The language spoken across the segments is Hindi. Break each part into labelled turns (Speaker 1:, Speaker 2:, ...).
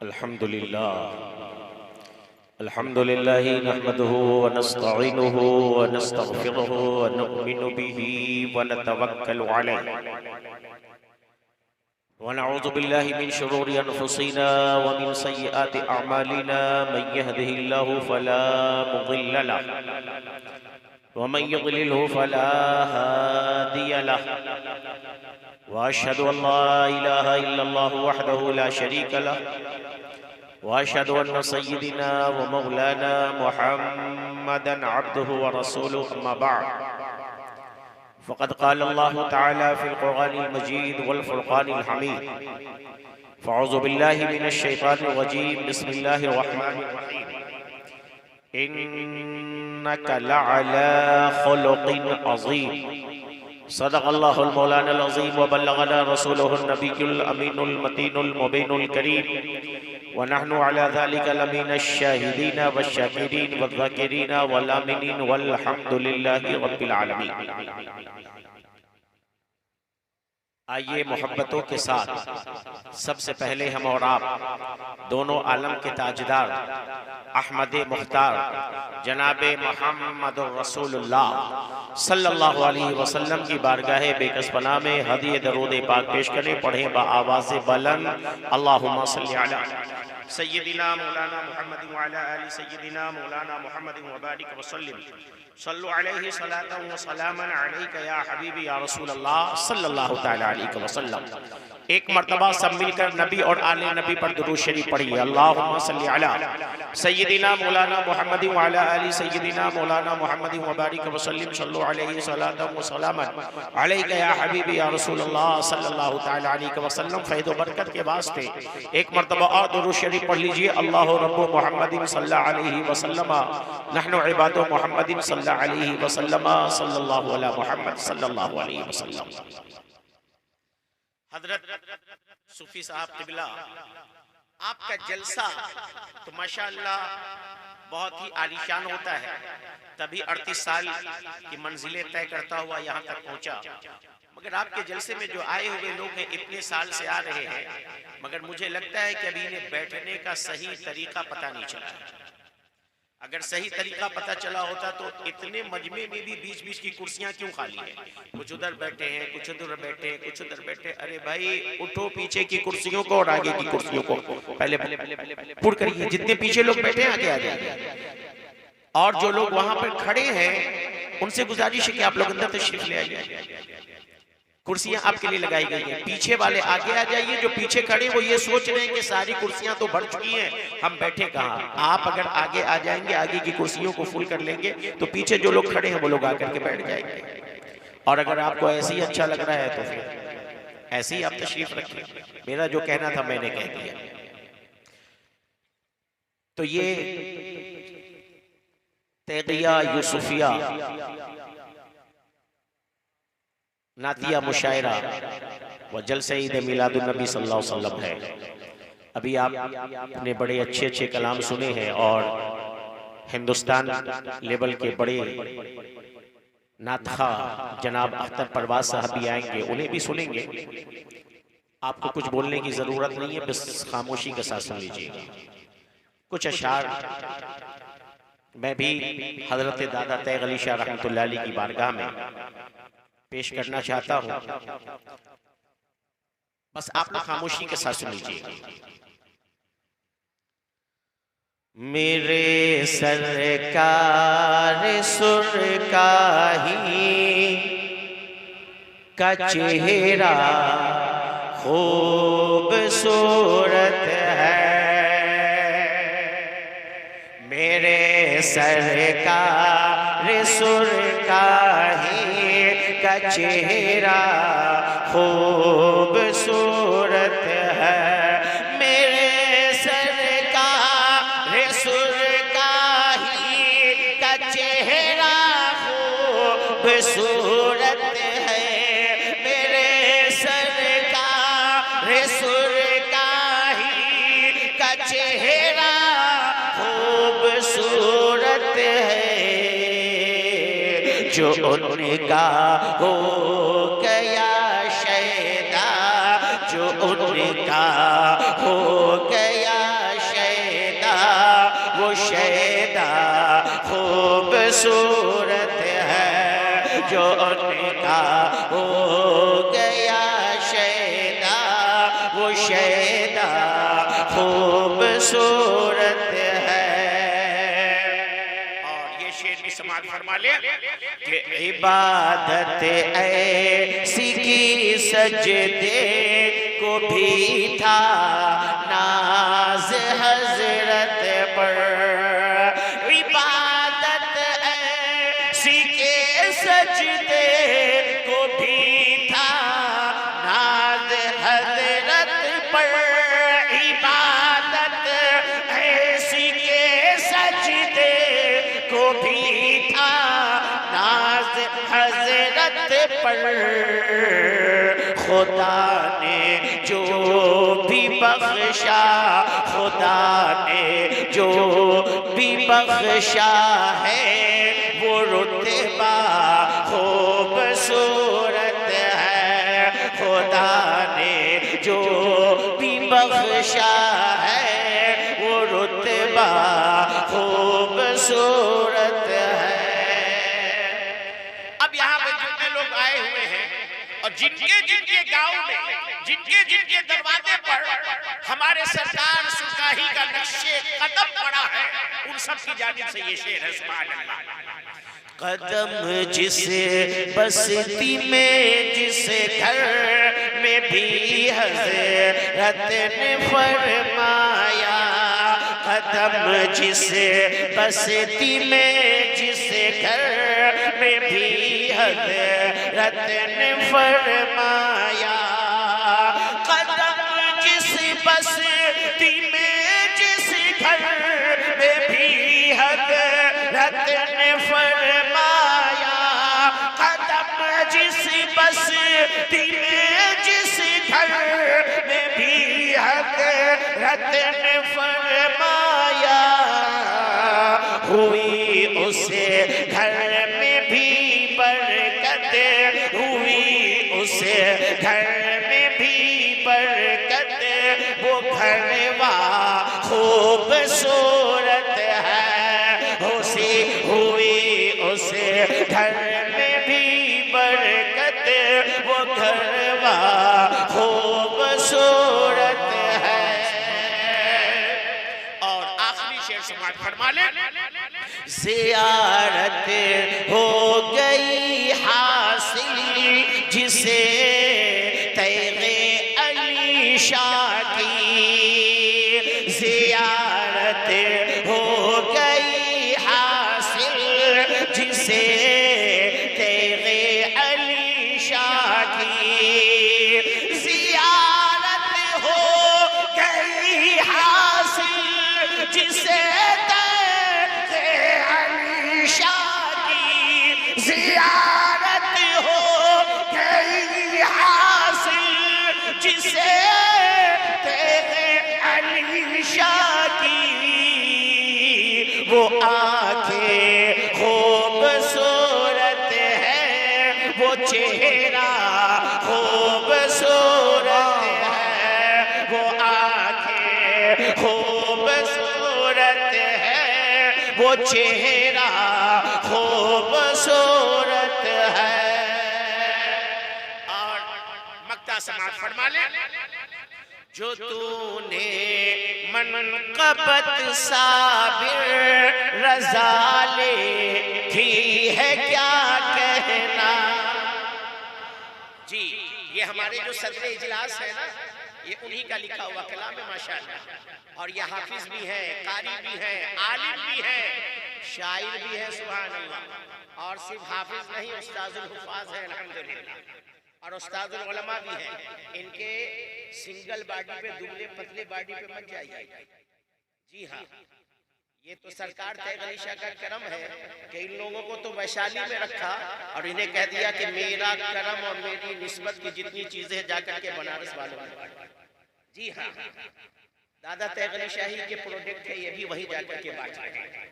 Speaker 1: अल्हम्दुलिल्लाह नहमदुहु व नस्तईनुहु व नस्तगफिरुहु व नु'मिनु बिही व नतवक्कलु अलैहि व नऊज़ु बिल्लाहि मिन शुरूरि अनफुसिना व मिन सय्यिआति अअमालिना मन यहदिहिल्लाहु फला मुदिल्ल लहु व मन युद्लिलहु फला हादिय लहु व अशहदु अन ला इलाहा इल्लल्लाहु वहदहु ला शरीक लहु वाशहदु अन्ना सय्यिदिना व मौलाना मुहम्मदन अब्दुहु व रसूलुहु अम्मा बअद फ़क़द क़ाल अल्लाहु तआला फ़िल क़ुरआनिल मजीद वल फ़ुरक़ानिल हमीद फ़अऊज़ु बिल्लाहि मिनश शैतानिर रजीम बिस्मिल्लाहिर रहमानिर रहीम इन्नका लअला ख़ुलुक़िन अज़ीम सदक़ल्लाहुल मौलानाल अज़ीम व बल्लगना रसूलुहुन नबियुल अमीनुल मतीनुल मुबीनुल करीम व नहनु अला ज़ालिका लमीनश शाहिदीन वश्शाकिरीन वज़्ज़ाकिरीन वल आमिनीन वल्हम्दुलिल्लाहि रब्बिल आलमीन। आइए मोहब्बतों के साथ सबसे पहले हम और आप दोनों आलम के ताजदार अहमद मुख्तार जनाबे मुहम्मदुर रसूलुल्लाह सल्लल्लाहु अलैहि वसल्लम की बारगाह बेकस पनाह में हदिये दरूद पाक पेश करें। पढ़ें बआवाज़ बुलंद अल्लाहुम्मा सल्लि अला सय्यिदिना मौलाना मुहम्मद व अला आलि सय्यिदिना मौलाना मुहम्मद व बारिक व सल्लिम सल्लु अलैहि सलातन व सलामन अलैका या हबीबी या रसूलल्लाह सल्लल्लाहु तआला अलैहि वसल्लम। एक मर्तबा सब मिलकर नबी और आले नबी पर दुरूद शरीफ पढ़िए। अल्लाहुम्मा सल्लि अला सय्यिदिना मौलाना मुहम्मद व अला आलि सय्यिदिना मौलाना मुहम्मद व बारिक व सल्लिम सल्लु अलैहि सलातन व सलामन अलैका या हबीबी या रसूलल्लाह सल्लल्लाहु तआला अलैहि वसल्लम। फैज़ व बरकत के वास्ते एक मर्तबा और दुरूद शरीफ पढ़ लीजिए। अल्लाहु रब्बु मुहम्मदिन सल्लल्लाहु अलैहि वसल्लम नहनु इबादु मुहम्मदिन सल्लल्लाहु अलैहि वसल्लम सल्लल्लाहु अला मुहम्मद सल्लल्लाहु अलैहि वसल्लम। हजरत सूफी साहब क़िबला, आपका जलसा तो माशाअल्लाह बहुत ही आलीशान होता है, तभी 38 साल की मंजिलें तय करता हुआ यहाँ तक पहुँचा। मगर आपके जलसे में जो आए हुए लोग हैं इतने साल से आ रहे हैं, मगर मुझे लगता है कि अभी इन्हें बैठने का सही तरीका पता नहीं चला। अगर सही तरीका पता चला होता तो इतने मजमे में भी बीच बीच की कुर्सियां क्यों खाली हैं? कुछ उधर बैठे हैं, कुछ उधर बैठे हैं, कुछ उधर बैठे। अरे भाई उठो पीछे की कुर्सियों को और आगे की कुर्सियों को पहले पुर करिए। जितने पीछे लोग बैठे हैं आगे आ जाइए, और जो लोग वहां पर खड़े हैं उनसे गुजारिश है कि आप लोग अंदर तशरीफ ले आइए। कुर्सियां आपके लिए लगाई गई हैं, पीछे वाले आगे आ जाइए। जो पीछे खड़े वो ये सोच रहे हैं कि सारी कुर्सियां तो भर चुकी हैं, हम बैठे कहाँ। आप अगर आगे आ जाएंगे, आगे की कुर्सियों को फुल कर लेंगे तो पीछे जो लोग खड़े हैं वो लोग आकर के बैठ जाएंगे। और अगर आपको ऐसे ही अच्छा लग रहा है तो फिर ऐसे ही आप तशरीफ रखिए। मेरा जो कहना था मैंने कह दिया। तो ये तैगिया यूसुफिया नातिया मुशायरा व जलसे ईद मिलादुन नबी सल्लल्लाहु अलैहि वसल्लम है। अभी आपने बड़े अच्छे अच्छे कलाम सुने हैं और हिंदुस्तान लेवल के बड़े नातखा जनाब अख्तर परवाज साहब भी आएंगे, उन्हें भी सुनेंगे। आपको कुछ बोलने की जरूरत नहीं है, बस खामोशी के साथ सुन लीजिएगा। कुछ अशार मैं भी हजरत दादा तैग अली शाह रहमतुल्लाह अलैह की बारगाह में पेश करना चाहता हूं, बस आप लोग खामोशी के साथ सुन लीजिए। मेरे सरकार सुरकाही का चेहरा खूबसूरत है, मेरे सरकार सुरकाही का चेहरा खूबसूरत है, मेरे सरकार सुरकाही का चेहरा खूबसूरत है, मेरे सरकार सुरकाही का चेहरा खूबसूरत है। जो उनका हो गया शैदा, जो उनका हो गया खूबसूरत है। और ये शेर भी समाज फरमा ले कि इबादत ऐसी की सजदे को भी था नाज हजरत पर। इबादत ऐसी के सजदे को भी था नाज हजरत पर। इबादत ऐसी के सजदे को भी था नाज हजरत पर। खुदा ने जो भी बख्शा, खुदा ने जो भी बख्शा है वो रुतबा खूबसूरत है। खुदा ने जो भी बख्शा है वो रुतबा खूबसूरत है। अब यहाँ पे जितने लोग आए हुए हैं और जिनके जिनके गांव में, जिनके जिनके दरवाजे पर हमारे सरकार सुल्तानी का नक्शे कदम पड़ा है, उन सब की जानिब से ये शेर है। सुभान अल्लाह। कदम जिस बस्ती में, जिस घर में भी हज़रत ने फरमाया। कदम जिस बस्ती में, जिस घर में भी हज़रत ने फरमाया। कदम जिस बस्ती में, जिस घर में भी हज़रत ने फरमाया। कदम जिस बस्ती में, जिस घर में भी हज़रत ने फरमाया। हुई उसे घर में भी बरकत, हुई उसे घर में भी बरकत। वो घरवा खूबसूरत है। हुई उसे घर में भी बरकत। वो घरवा खूबसूरत है। और आखिरी शेर समाज फरमा ले। ज़ियारत हो गई हासिल जिसे तैग़े अली शाह की। ज़ियारत हो गई हासिल जिसे तैग़े अली शाह की। ज़ियारत हो गई हासिल जिसे ज़ियारत हो गई हासिल जिसे तेरे अली शाह की। वो आँखें खूबसूरत है, वो चेहरा खूबसूरत है। वो आँखें खूबसूरत है, वो चेहरा खूबसूरत है। और मक्ता समाज फरमा ले। जो तूने मनक़बत साबिर रज़ा लिखी है क्या कहना। जी, ये हमारे जो सदर इजलास है ना, ये उन्हीं का लिखा हुआ कलाम है माशाअल्लाह। और ये हाफिज भी है, कारी भी है, आलिम भी है, शायर भी है। सुभान अल्लाह। और सिर्फ हाफिज नहीं, उस्ताजुल हुफ़ाज़ है अल्हम्दुलिल्लाह। और उस्ताजुल उलमा भी है। इनके सिंगल बॉडी पे, दुबले पतले बॉडी पे मत जाइए। जी हाँ, ये तो सरकार तैग़ अली शाह का करम है कि इन लोगों को तो वैशाली में रखा और इन्हें कह दिया कि मेरा करम और मेरी निस्बत की जितनी चीजें जाकर के बनारस वालों ने। जी हाँ, दादा तैग़ अली शाही के प्रोडक्ट है, ये भी वही जाकर के बांट रहे हैं।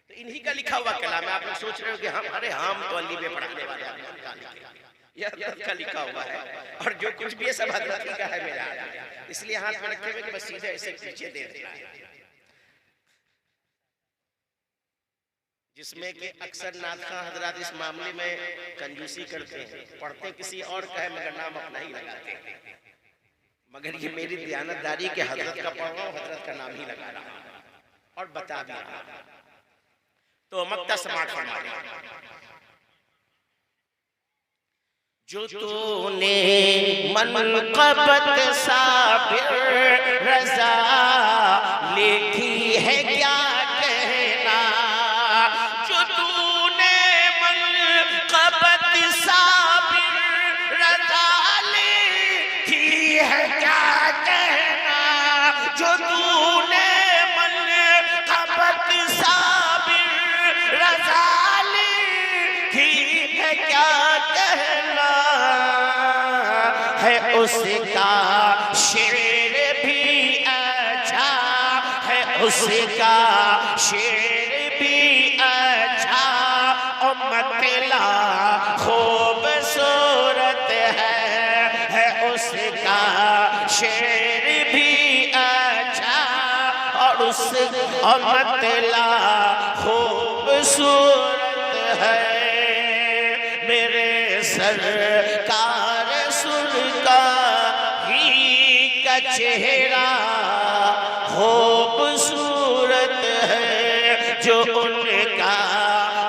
Speaker 1: तो इन्हीं का लिखा हुआ कलाम है। आप लोग सोच रहे हो कि हम, अरे हम तो अली में पढ़ने वाले हैं, यह हज़रत का लिखा हुआ है और जो कुछ भी है सब हज़रत का है मेरा। इसलिए हाथ में रखे हुए कि बस सीधे ऐसे पीछे दे देना है। जिसमें कि अक्सर नादखां हजरात इस मामले में कंजूसी करते हैं, पढ़ते किसी और का है मगर नाम अपना ही लगाते हैं। मगर ये मेरी दयानतदारी के हजरत का पढ़ रहा हूँ, हजरत का नाम ही लगा रहा हूँ और बता भी रहा हूँ। तो मक्ता समात फरमा रहे, जो तूने मनक़बत साबिर रज़ा लिखी है क्या कहना, जो तूने मनक़बत साबिर रज़ा लिखी है क्या कहना, जो तूने मनक़बत साबिर रज़ा लिखी है क्या कहना, है उसका शेर भी अच्छा, है उसका शेर भी अच्छा, और मतला खूबसूरत है उसका शेर भी अच्छा, और मतला खूबसूरत है। मेरे सरकार सुनका ही का चेहरा खूबसूरत है, जो उनका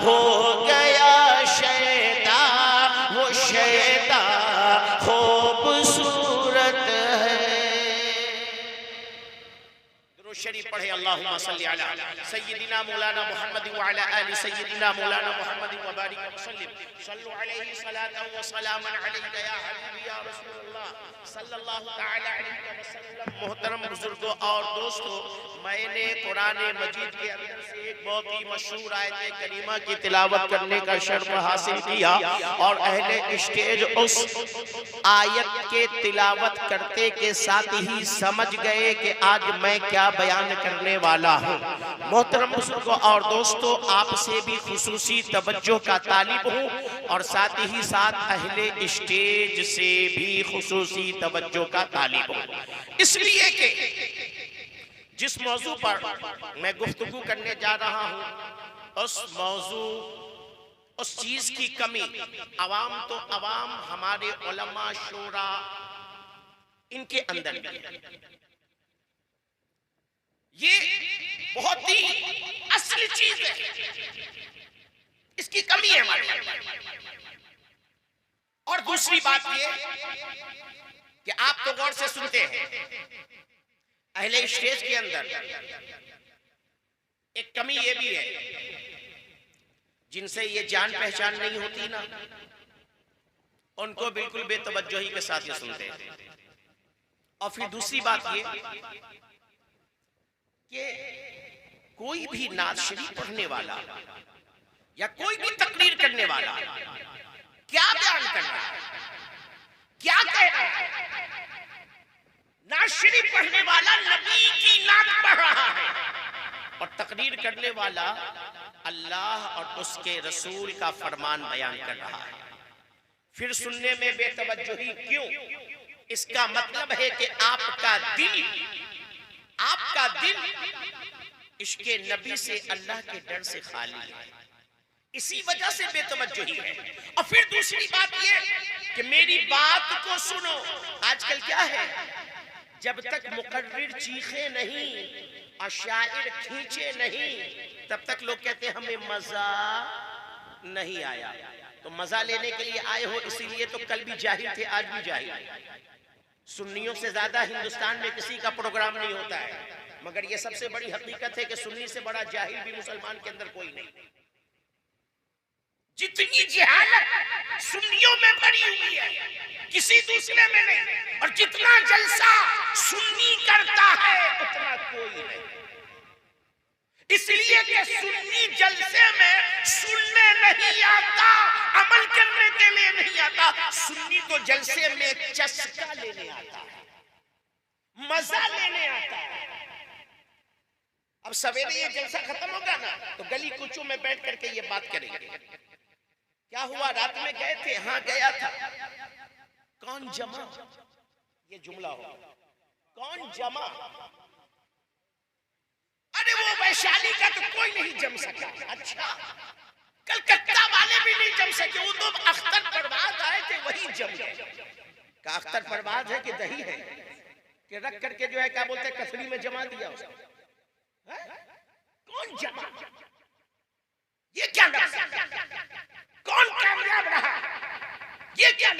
Speaker 1: हो गया शैदा वो शैदा खूबसूरत है। दुरूद शरीफ पढ़े, अल्लाहुम्मा सल्ली अला सय्यिदिना मौलाना मुहम्मद व अला आलि सय्यिदिना मौलाना मुहम्मद व बारिक व सल्लिम, सल्लु अलैहि सलातन व सलामन अलैका या हबीबी या रसूलुल्लाह सल्लल्लाहु तआला अलैहि वसल्लम। मोहतरम बुजुर्गों और दोस्तों, मैंने कुरान मजीद के अंदर से एक बहुत ही मशहूर आयत करीमा की तिलावत करने का शर्फ हासिल किया और अहले स्टेज उस आयत के तिलावत करते के साथ ही समझ गए कि आज मैं क्या बयान करने वाला हूँ। मोहतरम बुजुर्गों और दोस्तों, आपसे भी खुसूसी तवज्जो का तालिब हूँ और साथ ही साथ अहले स्टेज से भी खुसूसी तवज्जो का तालिब हूँ, इसलिए कि जिस मौजू पर मैं गुफ्तगू करने जा रहा हूँ उस मौजू उस चीज की कमी अवाम तो अवाम हमारे उलमा शूरा इनके अंदर भी है। ये बहुत ही असली चीज है, इसकी कमी है हमारे। और दूसरी बात ये कि आप तो गौर से सुनते हैं, अहले स्टेज के अंदर एक कमी ये भी है, जिनसे ये जान पहचान नहीं होती ना, उनको बिल्कुल बेतवज्जोही के साथ ये सुनते हैं। और फिर दूसरी बात ये कि कोई भी नात शरीफ पढ़ने वाला या कोई भी तकरीर करने वाला क्या बयान कर रहा है, क्या कह रहा है। नात शरीफ पढ़ने वाला नबी की नात पढ़ रहा है और तकरीर करने वाला अल्लाह और उसके रसूल का फरमान बयान कर रहा है। फिर सुनने में बेतवज्जोही क्यों? इसका मतलब है कि आपका दिल इसके नबी से, अल्लाह के डर से खाली है, इसी वजह से बेतवज्जोही है। और फिर दूसरी बात ये कि मेरी बात को सुनो। आजकल क्या है, जब तक मुकर्रिर चीखे नहीं और शायर खींचे नहीं, तब तक लोग कहते हैं हमें मजा नहीं आया। तो मजा लेने के लिए आए हो, इसीलिए तो कल भी जाहिल थे, आज भी जाहिल। सुन्नियों से ज्यादा हिंदुस्तान में किसी का प्रोग्राम नहीं होता है, मगर ये सबसे बड़ी हकीकत है कि सुन्नी से बड़ा जाहिल भी मुसलमान के अंदर कोई नहीं। जितनी जहालत सुन्नियों में भरी हुई है, किसी दूसरे में नहीं, और जितना जलसा सुन्नी करता है उतना कोई नहीं। इसलिए कि सुन्नी जलसे में सुनने नहीं आता, अमल करने के लिए नहीं आता। सुन्नी को जलसे में चस्का लेने आता है, मजा लेने आता है। अब सवेरे ये जलसा खत्म होगा ना, तो गली कुचों में बैठ करके ये बात करेंगे, क्या हुआ रात में गए थे? हाँ गया था। कौन जमा? ये जुमला हो, कौन जमा? अरे वो वैशाली का तो कोई नहीं जम सका। अच्छा, कलकत्ता वाले भी नहीं जम सके, वो तो अख्तर परवाज आए थे वही जम गए। का अख्तर परवाज है कि दही है? कि रख करके जो है क्या बोलते हैं कथड़ी में जमा दिया उसको। कौन जमा? ये क्या कौन कामयाब रहा? ये क्या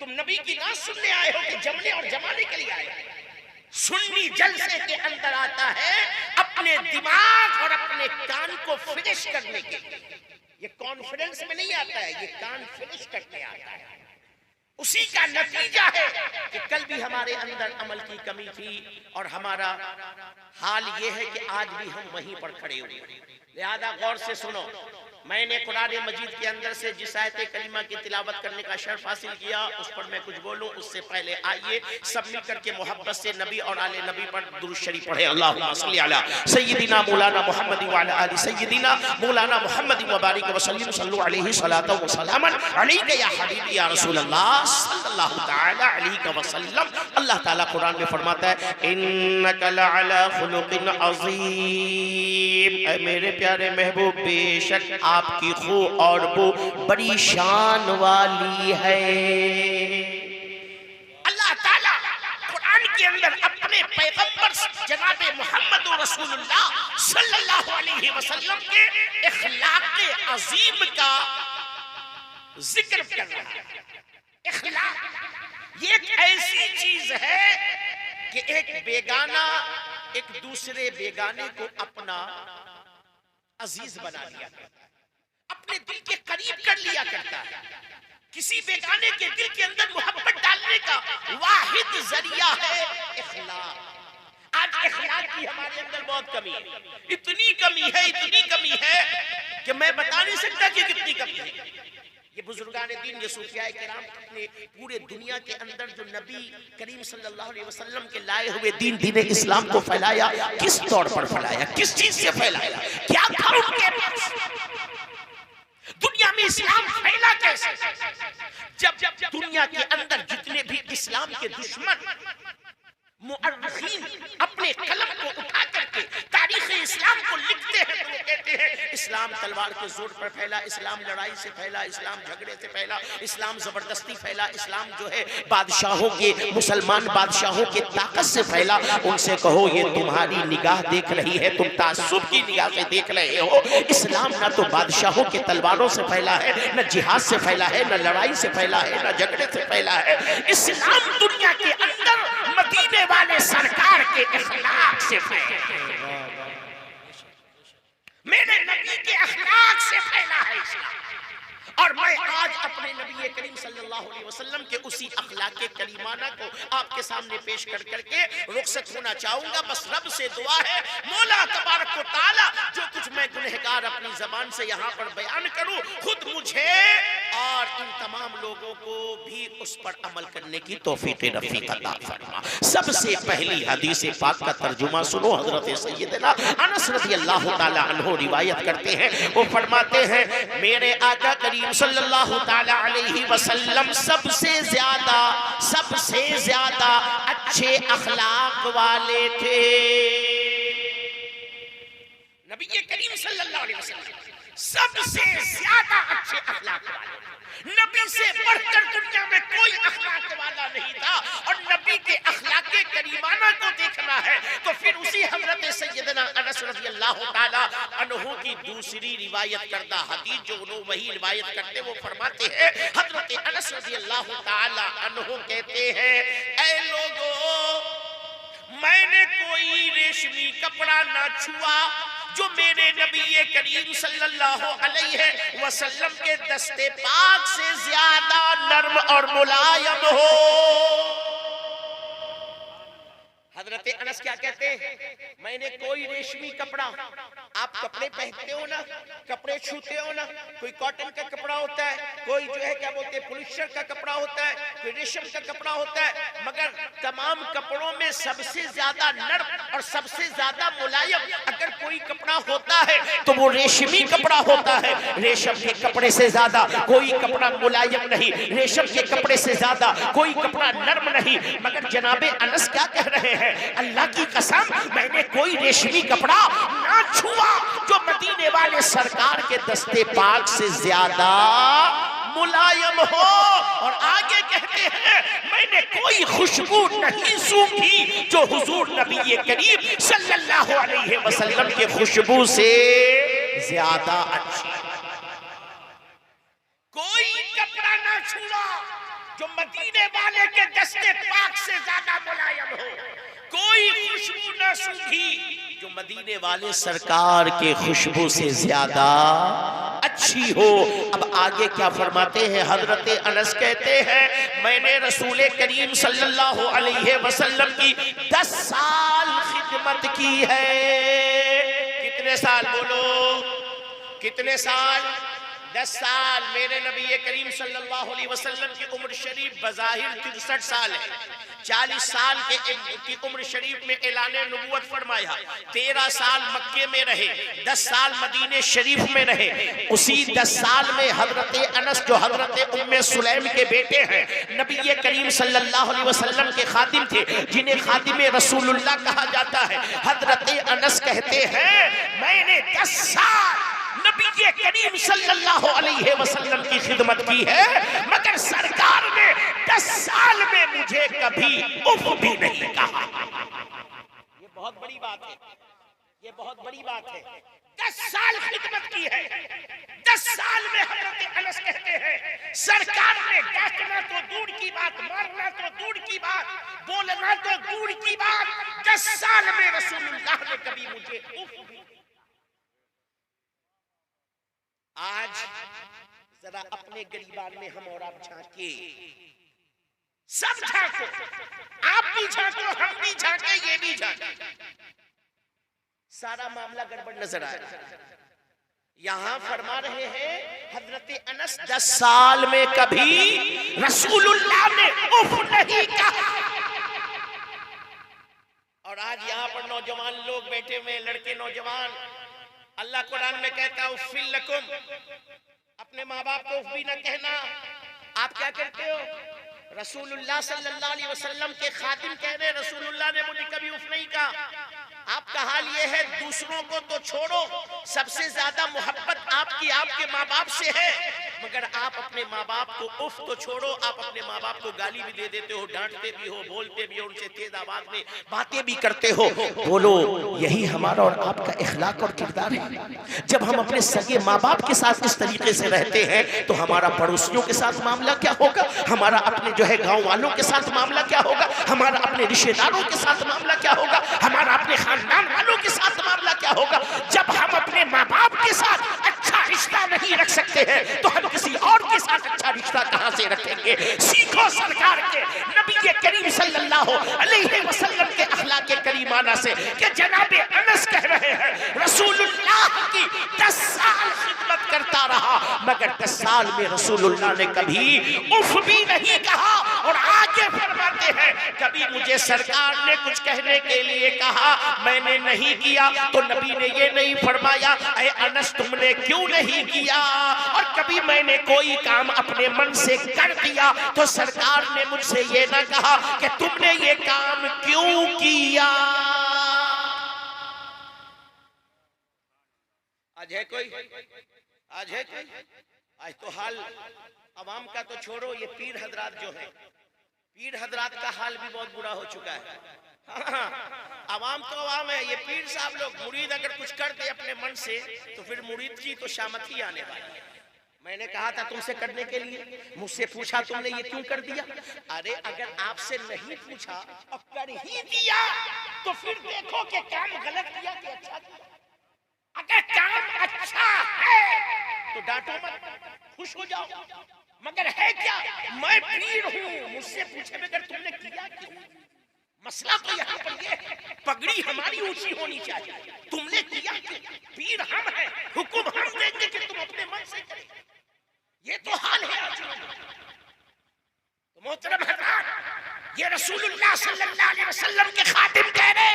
Speaker 1: तुम नबी की नात सुनने आए हो कि जमने और जमाने के लिए आए हो? सुन्नी जलसे के अंदर आता है अपने दिमाग और अपने कान को फिनिश करने के लिए। ये कॉन्फिडेंस में नहीं आता है, ये कान फिनिश करने आता है। उसी का नतीजा है कि कल भी हमारे अंदर अमल की कमी थी और हमारा हाल ये है कि आज भी हम वहीं पर खड़े हुए। लिहाजा गौर से सुनो, मैंने कुरान मजीद के अंदर से जिस आयत करीमा की तिलावत करने का शर्फ हासिल किया उस पर मैं कुछ बोलूं उससे पहले आइए सब मिल करके मोहब्बत से नबी और आले नबी पर दुरूद शरीफ पढ़े। अल्लाहुम्मा सल्ली अला सय्यिदिना मौलाना मुहम्मद व अला आलि सय्यिदिना मौलाना मुहम्मद व बारिक व सल्लिम सल्लु अलैहि सलातो व सलामन अलैका या हबीबी या रसूलल्लाह सल्लल्लाहु तआला अलैहि व सल्लम। अल्लाह ताला कुरान में फरमाता है इन्नका लअला खुलुकिन अज़ीम, ऐ मेरे प्यारे महबूब बेशक आपकी खू और वो बड़ी शान वाली है। अल्लाह ताला कुरान के अंदर अपने पैगंबर जनाब मोहम्मद रसूलुल्लाह सल्लल्लाहु अलैहि वसल्लम के इखलाक अजीम का जिक्र कर रहा है। इखलाक ये एक ऐसी चीज है कि एक बेगाना एक दूसरे बेगाने को अपना अजीज बना लिया करता है, अपने दिल के करीब कर लिया करता है। किसी बेगाने के दिल के अंदर मोहब्बत डालने का वाहिद जरिया है इखलाक। आज इखलाक की हमारे अंदर बहुत कमी है, इतनी कमी है कि मैं बता नहीं सकता कि कितनी कमी है। ये बुजुर्गान दीन, ये सूफियाए किराम अपने पूरे दुनिया के अंदर जो नबी करीम सल्लल्लाहु अलैहि वसल्लम के लाए हुए दीन इस्लाम को फैलाया, किस तौर पर फैलाया, किस चीज से फैलाया, क्या था उनके पास? दुनिया में इस्लाम फैला कैसे? जब दुनिया के अंदर जितने भी इस्लाम के दुश्मन मुअर्रिखीन अपने कलम को उठा करके तारीख इस्लाम को लिखते हैं तो वो कहते हैं इस्लाम तलवार के जोर पर फैला, इस्लाम लड़ाई से फैला, इस्लाम झगड़े से फैला, इस्लाम जबरदस्ती फैला, इस्लाम जो है बादशाहों के, मुसलमान बादशाहों के ताकत से फैला। उनसे कहो ये तुम्हारी निगाह देख रही है, तुम तासुब की निगाह से देख रहे हो। इस्लाम ना तो बादशाहों के तलवारों से फैला है, न जिहाद से फैला है, न लड़ाई से फैला है, न झगड़े से फैला है। इस्लाम दुनिया के अंदर मदीने वाले सरकार के इखलाक से फैला, मेरे नबी के अखलाक से फैला है इस्लाम। और मैं आज अपने नबी करीम सल्लल्लाहु अलैहि वसल्लम के उसी अखलाक के करीमाना को आपके सामने पेश कर करके रुखसत होना चाहूंगा। बस रब से दुआ है मौला तबारक व तआला जो कुछ मैं गुनहगार अपनी जबान से यहाँ पर बयान करूं, खुद मुझे और इन तमाम लोगों को भी उस पर अमल करने की तौफीक रफीक अता फरमा। सबसे पहली हदीस पाक का तर्जुमा सुनो। हजरत सैयदना अनस रज़ियल्लाहु ताला अन्हु रिवायत करते हैं, वो फरमाते हैं मेरे आका करीम सल्लल्लाहु ताला अलैहि वसल्लम सबसे ज्यादा अच्छे अखलाक वाले थे। नबी करीम सल्लल्लाहु अलैहि वसल्लम सबसे ज्यादा अच्छे अखलाक वाले, नबी से बढ़कर दुनिया में कोई अखलाक वाला नहीं था। और नबी के अखलाक के करीमाना को देखना है तो फिर उसी हजरत सैयदना अनस रज़ियल्लाहु ताला अन्हु की दूसरी रिवायत करदा हदीस जो वो वही रिवायत करते, वो फरमाते हैं हजरत अनस रज़ियल्लाहु ताला अन्हु कहते हैं ऐ लोगों, मैंने कोई रेशमी कपड़ा ना छुआ जो मेरे नबी करीम सल्लल्लाहु अलैहि वसल्लम के दस्ते पाक से ज्यादा नर्म और मुलायम हो। हजरत अनस क्या कहते हैं, मैंने कोई रेशमी कपड़ा, आप कपड़े पहनते हो ना, कपड़े छूते हो ना, कोई कॉटन का कपड़ा होता है, कोई जो है क्या बोलते हैं पॉलिस्टर का कपड़ा होता है, कोई रेशम का कपड़ा होता है, मगर तमाम कपड़ों में सबसे ज्यादा नर्म और सबसे ज्यादा मुलायम अगर कोई कपड़ा होता है तो वो रेशमी कपड़ा होता है। रेशम के कपड़े से ज्यादा कोई कपड़ा मुलायम नहीं, रेशम के कपड़े से ज्यादा कोई कपड़ा नर्म नहीं। मगर जनाबे अनस क्या कह रहे हैं, अल्लाह की कसम मैंने कोई रेशमी कपड़ा ना छुआ जो मदीने वाले सरकार के दस्ते पाक से ज्यादा मुलायम हो। और आगे कहते हैं मैंने मैंने कोई खुशबू नहीं सूंघी जो हुजूर नबी करीम सल्लल्लाहु अलैहि वसल्लम की खुशबू से ज्यादा अच्छी। कोई कपड़ा ना छुआ जो मदीने वाले के दस्ते पाक से ज्यादा मुलायम हो, कोई खुशबू न सूंघी जो मदीने वाले सरकार के खुशबू से ज्यादा अच्छी हो। अब आगे क्या फरमाते हैं हजरत अनस कहते हैं मैंने रसूल करीम सल्लल्लाहु अलैहि वसल्लम की 10 साल खिदमत की है। कितने साल बोलो, कितने साल? 10 साल। मेरे नबी करीम सल्लल्लाहु अलैहि वसल्लम की उम्र शरीफ बज़ाहिर 63 साल है। 40 साल की उम्र शरीफ में ऐलाने नबूवत फरमाया, 13 साल मक्के में रहे, 10 साल मदीने शरीफ में रहे। उसी 10 साल में हजरत अनस जो हजरत उम्मे सुलैम के बेटे हैं, नबी करीम सल्लल्लाहु अलैहि वसल्लम के खादिम थे, जिन्हें खादिम रसूलुल्लाह कहा जाता है। हजरत अनस कहते हैं मैंने 10 साल नबी करीम सल्लल्लाहु अलैहि वसल्लम की खिदमत की है, मगर सरकार ने 10 साल में मुझे कभी उफ भी नहीं कहा। ये बहुत बड़ी बात है, ये बहुत बड़ी बात है। 10 साल खिदमत की है। 10 साल में हजरत अनस कहते हैं सरकार ने डांटना तो दूर की बात, मारना तो दूर की बात, बोलना तो दूर की बात, 10 साल में रसूलुल्लाह ने कभी मुझे उफ भी। आज जरा अपने गरीबान में हम और आप झांके, सब झांको, आप भी झांको, हम भी झांके, ये भी झांके, सारा मामला गड़बड़ नजर आ रहा है। यहां फरमा रहे हैं हजरत अनस 10 साल में कभी रसूलुल्लाह ने उफ नहीं कहा। और आज यहां पर नौजवान लोग बैठे हुए, लड़के नौजवान, अल्लाह कुरान में कहता है उफ़्फ़िल लकुम, अपने माँ बाप को उफ भी न कहना। आप क्या करते हो? रसूलुल्लाह सल्लल्लाहु अलैहि वसल्लम के खादिम कह रहे रसूलुल्लाह ने मुझे कभी उफ नहीं कहा। आपका हाल ये है, दूसरों को तो छोड़ो, सबसे ज्यादा मोहब्बत आपकी आपके माँ बाप से है, मगर आप अपने माँ बाप को उफ तो छोड़ो, आप अपने माँ बाप को गाली भी दे देते हो, डांटते भी हो, बोलते भी हो, उनसे तेज आवाज में बातें भी करते हो। बोलो यही हमारा और आपका इखलाक और किरदार है। जब हम अपने सगे माँ बाप के साथ इस तरीके से रहते हैं तो हमारा पड़ोसियों के साथ मामला क्या होगा, हमारा अपने जो है गाँव वालों के साथ मामला क्या होगा, हमारा अपने रिश्तेदारों के साथ मामला क्या होगा, हमारा अपने खानदान वालों के साथ मामला क्या होगा। जब हम अपने माँ बाप के साथ अच्छा रिश्ता नहीं रख सकते हैं तो हम किसी और के साथ अच्छा रिश्ता कहां से रखेंगे। सीखो सरकार के नबी करीम सल्लल्लाहु अलैहि वसल्लम के अखलाक करीमाना से कि जनाब अनस कह रहे हैं रसूलुल्लाह की 10 साल खिदमत करता रहा, मगर 10 साल में रसूलुल्लाह ने कभी उफ भी नहीं कहा। और आगे फरमाते हैं कभी मुझे सरकार ने कुछ कहने के लिए कहा, मैंने नहीं किया तो नबी ने ये नहीं फरमाया ऐ अनस तुमने क्यों नहीं किया। और कभी मैंने कोई काम अपने मन से कर दिया तो सरकार ने मुझसे ये ना कहा कि तुमने ये काम क्यों किया। आज है कोई, आज है कोई? आज तो हाल अवाम का तो छोड़ो, ये पीर हजरात जो है, पीर हजरात का हाल भी बहुत बुरा हो चुका है। अवाम तो अवाम है, ये पीर साहब लोग मुरीद अगर कुछ कर दे अपने मन से तो फिर मुरीद की तो शामत ही आने वाली है। मैंने कहा था तुमसे करने के लिए, मुझसे पूछा तुमने ये क्यों कर दिया। अरे अगर आपसे नहीं पूछा और कर ही दिया तो फिर देखो कि काम गलत किया कि अच्छा किया। अगर काम अच्छा है तो डांटो मत, खुश हो जाओ, मगर है क्या मैं पीर हूं, मुझसे पूछे बगैर तुमने किया क्यों। मसला तो यहाँ पर ये है, पगड़ी हमारी ऊंची होनी चाहिए, तुमने किया क्यों। पीर हम हैं, हुक्म हम देंगे कि तुम अपने मन से करें। ये तो हाल है आज। तो मोहतरम हज़रात, ये रसूलुल्लाह सल्लल्लाहु अलैहि वसल्लम के खादिम कह रहे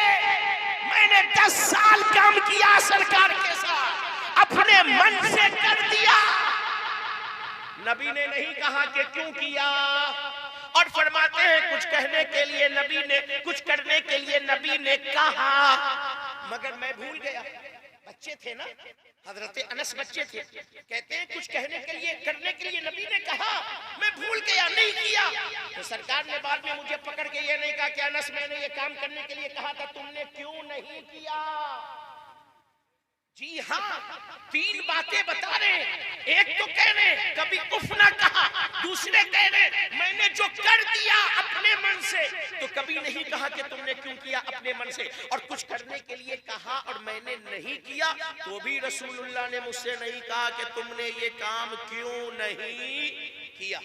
Speaker 1: मैंने 10 साल काम किया सरकार के साथ, अपने मन से कर दिया। नबी ने नहीं कहा कि क्यों किया। और फरमाते हैं कुछ कहने के लिए नबी ने, कुछ करने के लिए नबी ने कहा, मगर मैं भूल गया, बच्चे थे ना, हजरत अनस बच्चे थे, कहते हैं कुछ कहने के लिए करने के लिए नबी ने कहा, मैं भूल गया नहीं किया। तो सरकार ने बाद में मुझे पकड़ के ये नहीं कहा कि अनस मैंने ये काम करने के लिए कहा था, तुमने क्यों नहीं किया। जी हाँ, तीन बातें बता रहे हैं। एक तो कह रहे कभी उफ ना कहा, दूसरे कह रहे मैंने जो कर दिया अपने मन से, तो कभी नहीं कहा कि तुमने क्यों किया अपने मन से। और कुछ करने के लिए कहा और मैंने नहीं किया, तो भी रसूलुल्लाह ने मुझसे नहीं कहा कि तुमने ये काम क्यों नहीं किया।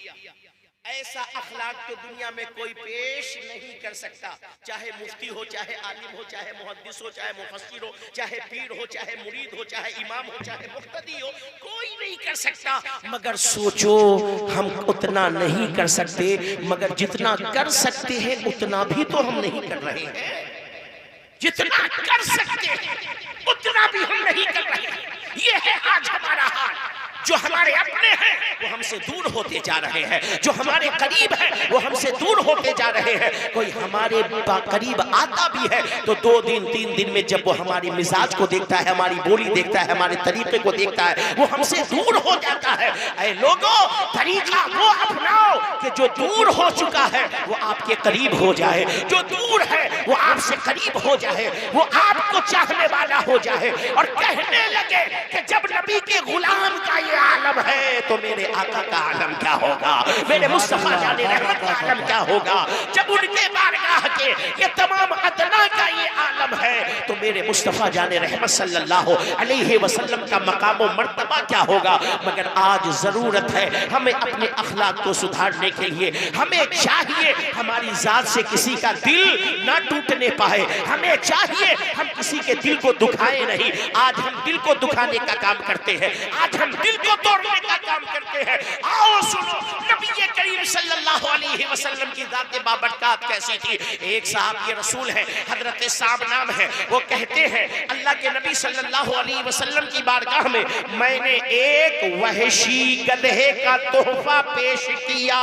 Speaker 1: ऐसा अखलाक तो दुनिया में कोई पेश नहीं कर सकता, चाहे मुफ्ती हो, चाहे आलिम हो, चाहे मुहद्दिस हो, चाहे मुफस्सिर हो, चाहे पीर हो, चाहे मुरीद हो, चाहे इमाम हो, चाहे मुक्तदी हो, कोई नहीं कर सकता। मगर सोचो, हम उतना नहीं कर सकते, मगर जितना कर सकते हैं उतना भी तो हम नहीं कर रहे हैं। जितना कर सकते हैं उतना भी हम नहीं कर रहे हैं। ये है आज हमारा हाल। जो हमारे अपने हैं वो हमसे दूर होते जा रहे हैं, जो हमारे करीब हैं वो हमसे दूर होते जा रहे हैं। कोई हमारे करीब आता भी है तो 2 दिन 3 दिन में जब वो हमारी मिजाज को देखता है, हमारी बोली देखता है, हमारे तरीके को देखता है, वो हमसे दूर हो जाता है। ऐ लोगों, तरीका वो अपनाओ कि जो दूर हो चुका है वो आपके करीब हो जाए, जो दूर है वो आपसे करीब हो जाए, वो आपको चाहने वाला हो जाए और कहने लगे कि जब नबी के गुलाम का ये आलम है तो मेरे आका का आलम क्या होगा, मेरे मुस्तफा जाने रहमत का आलम क्या होगा। जब उनके बारगाह के ये तमाम अदना का ये आलम है तो मेरे मुस्तफा जाने रहमत सल्लल्लाहु अलैहि वसल्लम का मकाम और मर्तबा क्या होगा। मगर आज जरूरत है हमें अपने अखलाक को सुधारने के लिए। हमें चाहिए हमारी जात से किसी का दिल ना टूटने पाए, हमें चाहिए हम किसी के दिल को दुखाए नहीं। आज हम दिल को दुखाने का काम करते हैं, आज हम दिल को तोड़ने का काम करते हैं। आओ सुनो, नबी करीम सल्लल्लाहु अलैहि वसल्लम की जात बाबरकत कैसी थी। एक साहब ये रसूल है, हजरत साहब नाम है, वो कहते हैं अल्लाह के नबी सल्लल्लाहु अलैहि वसल्लम की बारगाह में मैंने एक वहशी गधे का तोहफा पेश किया।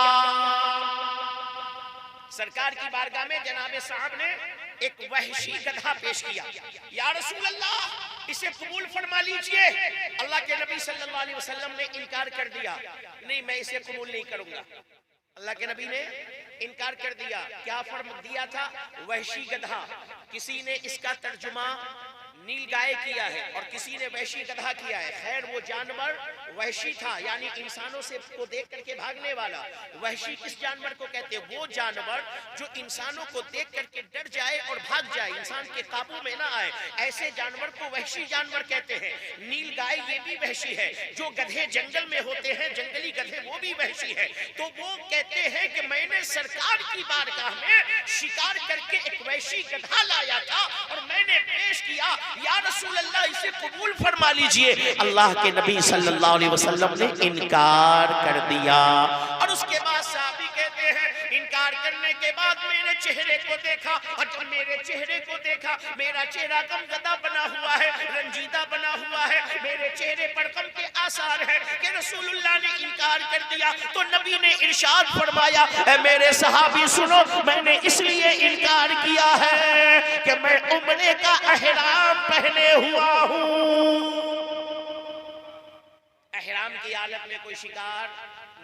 Speaker 1: सरकार की बारगाह में जनाब साहब ने एक वहशी गधा पेश किया। या रसूल अल्लाह, इसे कबूल फरमा लीजिए। अल्लाह के नबी सल्लल्लाहु अलैहि वसल्लम ने इनकार कर दिया, नहीं मैं इसे कबूल नहीं करूंगा। अल्लाह के नबी ने इनकार कर दिया। क्या फर्म दिया था? वहशी गधा। किसी ने इसका तर्जुमा नील गाय किया है और किसी ने वहशी गधा किया है। खैर वो जानवर वहशी था, यानी इंसानों से को देख करके भागने वाला। वहशी किस जानवर को कहते हैं? वो जानवर जो इंसानों को देख करके डर जाए और भाग जाए, इंसान के काबू में ना आए, ऐसे जानवर को वहशी जानवर कहते हैं। नील गाय ये भी वहशी है। जो गधे जंगल में होते हैं, जंगली गधे, वो भी वहशी है। तो वो कहते हैं कि मैंने सरकार की बारगाह में शिकार करके एक वहशी गधा लाया था और मैंने पेश किया। या रसूल अल्लाह, इसे कबूल फरमा लीजिए। अल्लाह के नबी सल्लल्लाहु अलैहि वसल्लम ने इनकार कर दिया। और उसके बाद साहबी कहते हैं इनकार करने के बाद मेरे चेहरे को देखा और जब मेरे चेहरे को देखा, मेरा चेहरा गमज़दा बना हुआ है, रंजीदा बना हुआ है, मेरे चेहरे पर गम के आसार है कि रसूलुल्लाह ने इनकार कर दिया। तो नबी ने इरशाद फरमाया, मेरे सहाबी सुनो, मैंने इसलिए इनकार किया है कि मैं उम्रे का एहराम पहने हुआ हूं। एहराम की हालत में कोई शिकार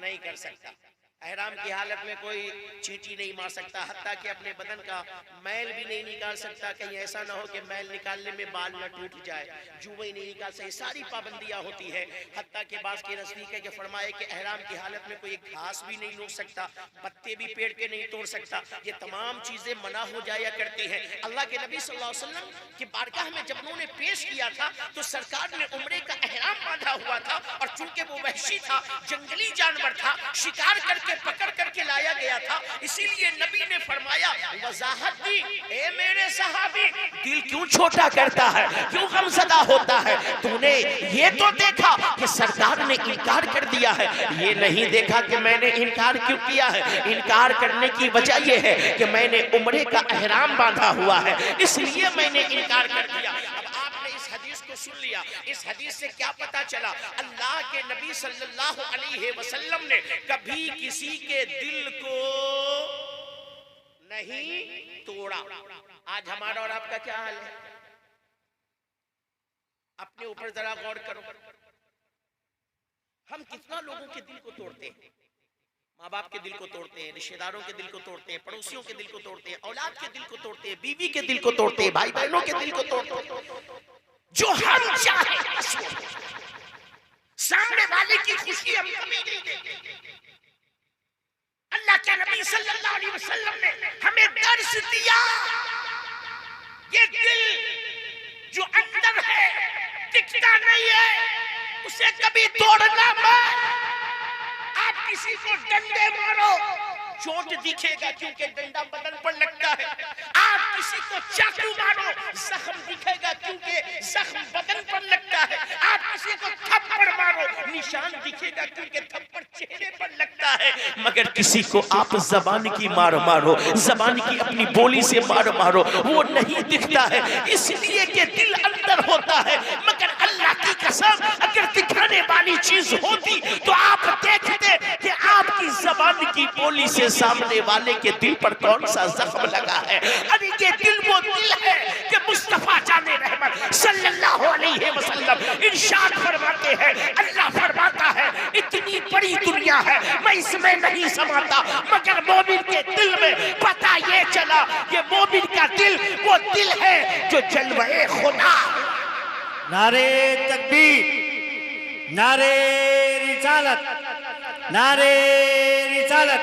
Speaker 1: नहीं कर सकता, एहराम की हालत में कोई चींटी नहीं मार सकता, हत्ता कि अपने बदन का मैल भी नहीं निकाल सकता। कहीं ऐसा ना हो कि मैल निकालने में बाल न टूट जाए, जुए नहीं निकाल सकते। सारी पाबंदियां होती है। हत्ता के बास के नजदीक है कि फरमाए कि एहराम की हालत में कोई घास भी नहीं नोच सकता, पत्ते भी पेड़ के नहीं तोड़ सकता। ये तमाम चीजें मना हो जाया करती हैं। अल्लाह के नबी सल्लल्लाहु अलैहि वसल्लम की बारगाह में जब उन्होंने पेश किया था तो सरकार ने उम्रे का एहराम बांधा हुआ था और चूंकि वो वहशी था, जंगली जानवर था, शिकार करके पकड़ करके लाया गया था, इसीलिए नबी ने फरमाया वजाहत दी, ए मेरे सहाबी, दिल क्यों छोटा करता है, क्यों गमज़दा होता है? तूने ये तो देखा कि सरकार ने इनकार कर दिया है, ये नहीं देखा कि मैंने इनकार क्यों किया है। इनकार करने की वजह यह है कि मैंने उम्रे का एहराम बांधा हुआ है, इसलिए मैंने इनकार कर दिया। हदीस को सुन लिया, इस हदीस से क्या पता चला? अल्लाह के नबी सल्लल्लाहु अलैहि वसल्लम ने कभी किसी के दिल को नहीं तोड़ा। आज हमारा और आपका क्या हाल है? अब अपने ऊपर जरा गौर करो, हम कितना लोगों के दिल को तोड़ते हैं, माँ बाप के दिल को तोड़ते हैं, रिश्तेदारों के दिल को तोड़ते हैं, पड़ोसियों के दिल को तोड़ते हैं, औलाद के दिल को तोड़ते हैं, बीवी के दिल को तोड़ते हैं, भाई बहनों के दिल को तोड़ते हैं। जो हम चाहे सामने वाले की खुशी हम कभी नहीं देते। अल्लाह के नबी सल्लल्लाहु अलैहि वसल्लम ने हमें दर्श दिया, ये दिल जो अंदर है दिखता नहीं है, उसे कभी तोड़ना मत। आप किसी को डंडे मारो, चोट दिखेगा क्योंकि डंडा बदन पर लगता है। आप किसी को चाकू मारो, जख्म दिखेगा क्योंकि जख्म बदन पर लगता है। आप किसी को थप्पड़ मारो, निशान दिखेगा क्योंकि थप्पड़ चेहरे पर लगता है। मगर किसी को आप जबान की मार मारो, जबान की अपनी बोली से मार मारो, वो नहीं दिखता है, इसलिए कि दिल अंदर होता है। मगर अल्लाह की कसम, अगर दिखाने वाली चीज होती तो आप देखते कि आपकी जबान की बोली से सामने वाले के दिल पर कौन सा जख्म लगा है। अरे ये दिल वो दिल है कि मुस्तफा जाने रहमत सल्लल्लाहु अलैहि वसल्लम इरशाद फरमाते हैं, अल्लाह फरमाता है इतनी बड़ी दुनिया है मैं इसमें नहीं समाता, मगर मोमिन के दिल में पता ये चला कि मोमिन का दिल वो दिल है जो जलवे खुदा।
Speaker 2: नारे तकबीर, नारे रिसालत, नारे रिसालत,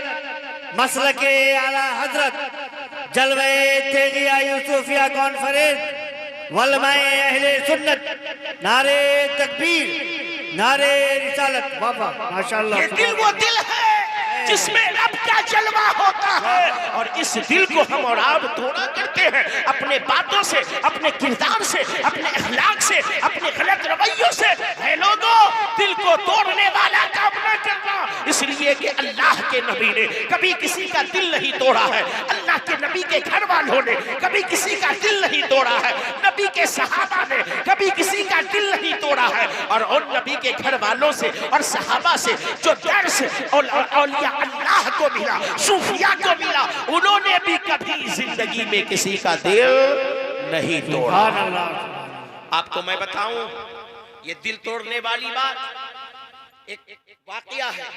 Speaker 2: मसलके आला हजरत जलवे तेगिया यूसुफिया कॉन्फ्रेंस वलमाए अहले सुन्नत। नारे तकबीर, नारे रिसालत। वाह वाह, माशाअल्लाह।
Speaker 1: ये दिल वो दिल है जिसमें रब का जलवा होता है, और इस दिल को हम और आप तोड़ा करते हैं अपने बातों से, अपने किरदार से, अपने अखलाक से, अपने गलत रवैयों से। है लोगों, दिल को तोड़ने वाला काम न करना, इसलिए कि अल्लाह के नबी ने कभी किसी का दिल नहीं तोड़ा है। अल्लाह के नबी के घर वालों ने कभी किसी का दिल नहीं तोड़ा है। नबी के सहाबा ने कभी किसी का दिल नहीं तोड़ा है। और उन नबी के घर वालों से और सहाबा से जो दर्स और औलिया अल्लाह को मिला, सूफिया को मिला, उन्होंने भी कभी जिंदगी में किसी का दिल नहीं तोड़ा। आपको मैं बताऊं, ये दिल तोड़ने वाली बात एक वाकया है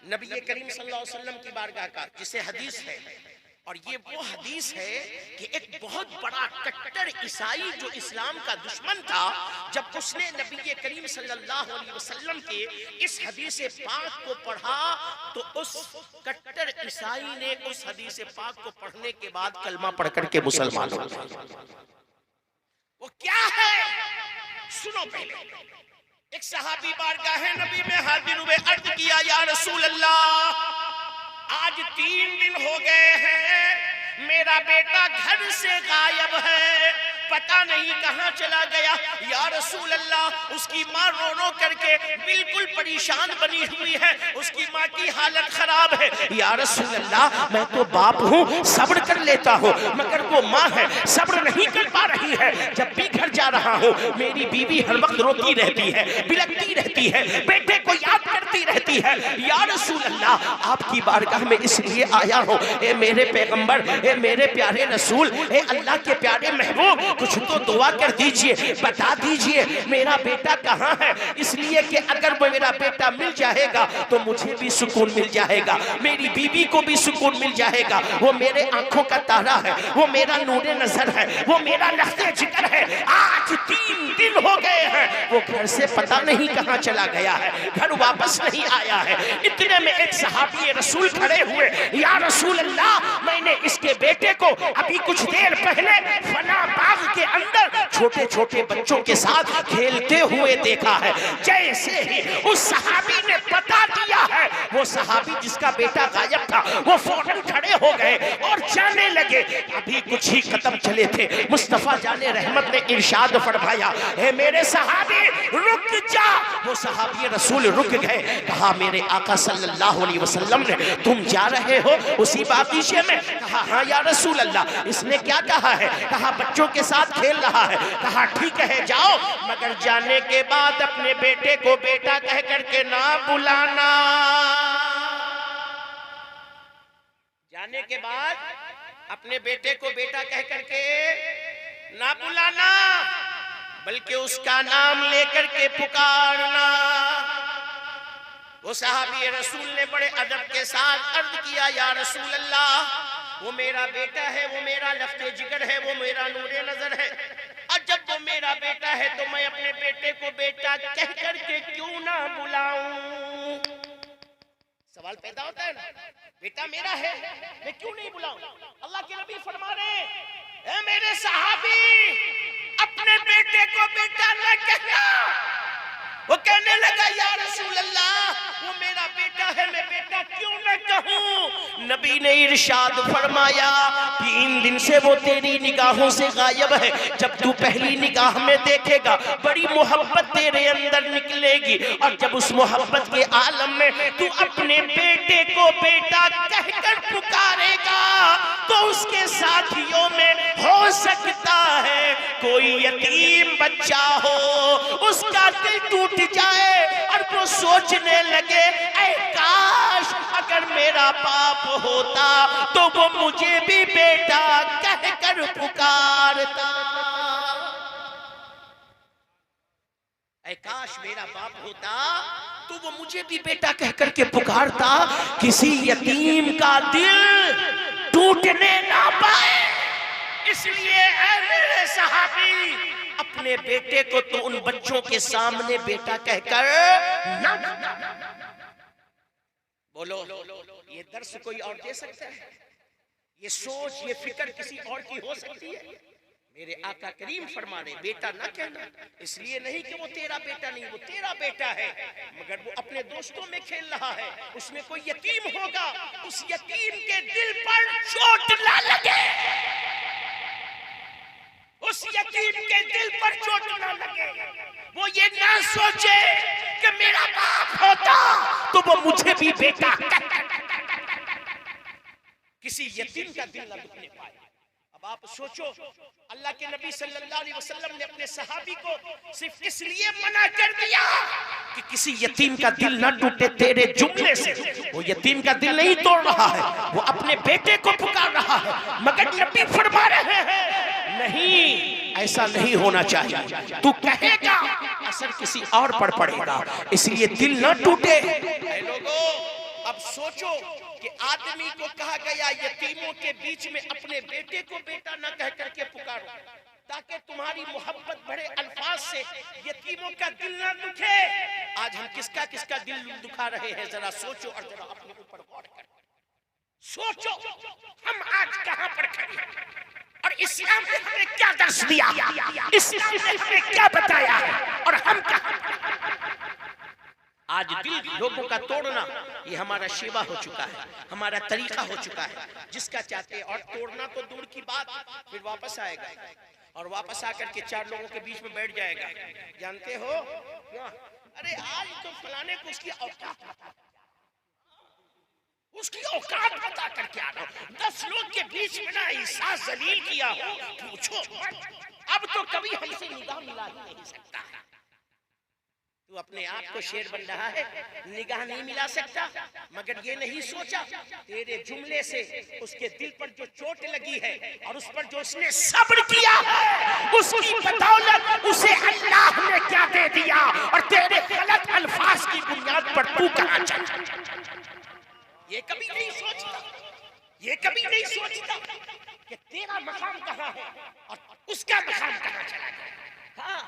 Speaker 1: नबी करीम सल्लल्लाहु अलैहि वसल्लम की बारगाह का, जिसे हदीस है। और ये वो हदीस है कि एक बहुत बड़ा कट्टर ईसाई जो इस्लाम का दुश्मन था, जब उसने नबी करीम सल्लल्लाहु अलैहि वसल्लम के इस हदीस पाक को पढ़ा, तो उस कट्टर ईसाई ने उस हदीस पाक को पढ़ने के बाद कलमा पढ़ करके मुसलमान हो गया। वो क्या है सुनो पहले। एक सहाबी बारगाह नबी में हाजिर हुए, अर्ज किया, या रसूल अल्लाह, आज 3 दिन हो गए हैं मेरा बेटा घर से गायब है, पता नहीं कहां चला गया। या रसूल अल्लाह, उसकी माँ रो रो करके बिल्कुल परेशान बनी हुई है, उसकी माँ की हालत खराब है। या रसूल अल्लाह, मैं तो बाप हूँ, सब्र कर लेता हूँ, मगर वो माँ है सब्र नहीं कर पा रही है। जब भी घर जा रहा हूँ मेरी बीवी हर वक्त रोती रहती है, बिलखती रहती है, बेटे को याद करती रहती है। या रसूल अल्लाह, आपकी बारगाह में इसलिए आया हूँ, ए मेरे पैगंबर, ए मेरे प्यारे रसूल, ए अल्लाह के प्यारे महबूब, कुछ तो दुआ कर दीजिए, बता दीजिए मेरा बेटा कहाँ है। इसलिए कि अगर वो मेरा बेटा मिल जाएगा तो मुझे भी सुकून मिल जाएगा, मेरी बीवी को भी सुकून मिल जाएगा। वो मेरे आंखों का तारा है, वो मेरा नूरे नजर है, वो मेरा लफ्ज़े जिक्र है। आज 3 दिन हो गए हैं वो घर से पता नहीं कहाँ चला गया है, घर वापस नहीं आया है। इतने में एक सहाबी रसूल खड़े हुए, या रसूल अल्लाह, मैंने इसके बेटे को अभी कुछ देर पहले फला बाग के अंदर छोटे छोटे बच्चों के साथ खेलते हुए देखा है। जैसे ही उस सहाबी ने बता दिया है, वो सहाबी जिसका बेटा गायब था वो फौरन खड़े हो गए और जाने लगे। अभी कुछ ही कदम चले थे, मुस्तफा जाने रहमत ने इरशाद फरमाया, हे मेरे सहाबी रुक जा। वो सहाबी रसूल रुक गए, कहा मेरे आका सल्लल्लाहु अलैहि वसल्लम ने तुम जा रहे हो उसी बागीचे में? कहा हाँ या रसूल अल्लाह। इसने क्या कहा है? कहा बच्चों के साथ खेल रहा है। कहा ठीक है जाओ, मगर जाने के बाद अपने बेटे को बेटा कह करके ना बुलाना। जाने के बाद अपने बेटे को बेटा कह करके ना बुलाना, बल्कि उसका नाम लेकर के पुकारना। वो सहाबी रसूल ने बड़े अदब के साथ अर्ज किया, या रसूल अल्लाह, वो मेरा बेटा है, वो मेरा लफ्ते जिगर है, वो मेरा नूरे नजर है, और जब वो मेरा बेटा है तो मैं अपने बेटे को बेटा कह करके क्यों ना बुलाऊं? सवाल पैदा होता है ना, बेटा मेरा है मैं क्यों नहीं बुलाऊं? अल्लाह के नबी फरमा रहे हैं, ए मेरे सहाबी, अपने बेटे को बेटा न कहना। वो कहने लगा, या रसूल अल्लाह, वो मेरा बेटा है, मैं बेटा क्यों न कहूं? नबी ने इरशाद फरमाया, 3 दिन से वो तेरी निगाहों से गायब है। जब तू पहली निगाह में देखेगा बड़ी मोहब्बत तेरे अंदर निकलेगी, और जब उस मोहब्बत के आलम में तू अपने बेटे को बेटा कहकर पुकारेगा तो उसके साथियों में हो सकता है कोई यतीम बच्चा हो, उसका दिल टूट जाए और वो सोचने लगे, ऐ काश अगर मेरा बाप होता तो वो मुझे भी बेटा कहकर पुकारता। ऐ काश मेरा बाप होता तो वो मुझे भी बेटा कहकर के पुकारता। किसी यतीम का दिल टूटने ना पाए, इसलिए ऐ मेरे सहाबी, अपने बेटे को तो उन बच्चों के सामने बेटा कहकर ना। बोलो, ये दर्श कोई और दे सकता है? ये सोच, ये फिक्र किसी और की हो सकती है? मेरे आका करीम फरमा रहे, बेटा ना कहना, इसलिए नहीं कि वो तेरा बेटा नहीं, वो तेरा बेटा है, मगर वो अपने दोस्तों में खेल रहा है, उसमें कोई यतीम होगा, उस यतीम के दिल पर चोट ना लगे, उस यतीम के दिल पर चोट ना लगे, वो ये ना सोचे कि मेरा बाप होता तो वो मुझे भी बेटा। किसी यतीम का दिल ना दुखने पाए। अब आप सोचो, अल्लाह के नबी सल्लल्लाहु अलैहि वसल्लम ने अपने सहाबी को सिर्फ इसलिए मना कर दिया कि किसी यतीम का दिल ना टूटे तेरे जुमले से। वो यतीम का दिल नहीं तोड़ रहा है, वो अपने बेटे को पुकार रहा है, मगर नबी फरमा रहे हैं, नहीं, ऐसा नहीं होना चाहिए। तू कहेगा असर किसी और पर पड़ेगा, इसलिए दिल ना टूटे। लोगों, अब सोचो कि आदमी को कहा गया यतीमों के बीच में अपने बेटे को बेटा न कह करके पुकारो, ताकि तुम्हारी मोहब्बत भरे अल्फाज से यतीमों का दिल ना दुखे। आज हम किसका किसका दिल दुखा रहे हैं, जरा सोचो और जरा अपने ऊपर गौर करो। सोचो हम आज कहां पर खड़े हैं और इस्लाम ने हमें क्या दर्श दिया, इस्लाम ने हमें क्या बताया है, और हम कहां। आज दिल लोगों का तोड़ना ये हमारा शेवा हो चुका है, हमारा तरीका हो चुका है, जिसका चाहते हैं। और तोड़ना तो दूर की बात, फिर वापस आएगा और वापस आकर के 4 लोगों के बीच में बैठ जाएगा। जानते हो, अरे आज तो फलाने को उसकी औकात बता करके आ रहा हूं, 10 लोग के बीच में ना ऐसा जलील किया हो, पूछो। अब तो कभी हमसे निगाह मिला ही नहीं सकता। तू अपने आप को शेर बन रहा है, निगाह नहीं मिला सकता, मगर ये नहीं सोचा तेरे जुमले से उसके दिल पर जो चोट लगी है और उस पर जो उसने सब्र किया है, उसकी बदौलत उसे अल्लाह ने क्या दे दिया, और तेरे गलत अल्फाज की बुनियाद पर तू कहां चला। ये कभी नहीं सोचता, ये कभी नहीं सोचता कि तेरा मकाम कहां है और उसका मकाम कहां चला गया। हाँ,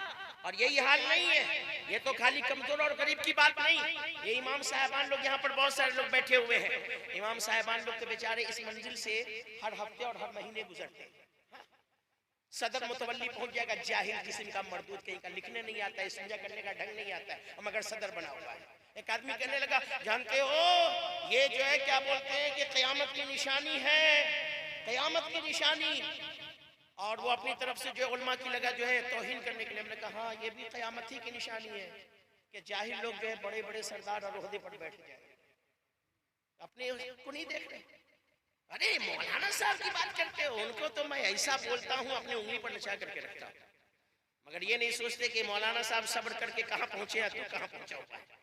Speaker 1: और यही हाल नहीं है, ये तो खाली कमजोर और गरीब की बात नहीं। ये इमाम साहिबान लोग, यहाँ पर बहुत सारे लोग बैठे हुए हैं, इमाम साहिबान लोग तो बेचारे इस मंजिल से हर हफ्ते और हर महीने गुजरते हैं। सदर मुतवल्ली पहुंच जाएगा, जाहिल किस्म का मर्दूद कहीं का, लिखने नहीं आता है, समझा करने का ढंग नहीं आता है, मगर सदर बना हुआ है। एक आदमी कहने लगा, जानते हो ये जो है क्या बोलते हैं कि क़यामत की निशानी है, क़यामत की निशानी। और वो अपनी तरफ से जो उलमा की लगा जो है तौहीन करने के लिए। हमने कहा हाँ, ये भी क़यामत ही की निशानी है कि जाहिल लोग जो है बड़े बड़े सरदार और ओहदे पर बैठ जाए, अपने को नहीं देख रहे। अरे मौलाना साहब की बात करते हो, उनको तो मैं ऐसा बोलता हूँ अपनी उंगली पर नचा करके रखता हूँ, मगर ये नहीं सोचते कि मौलाना साहब सब्र करके कहाँ पहुंचे या तो कहाँ पहुंचा हुआ है।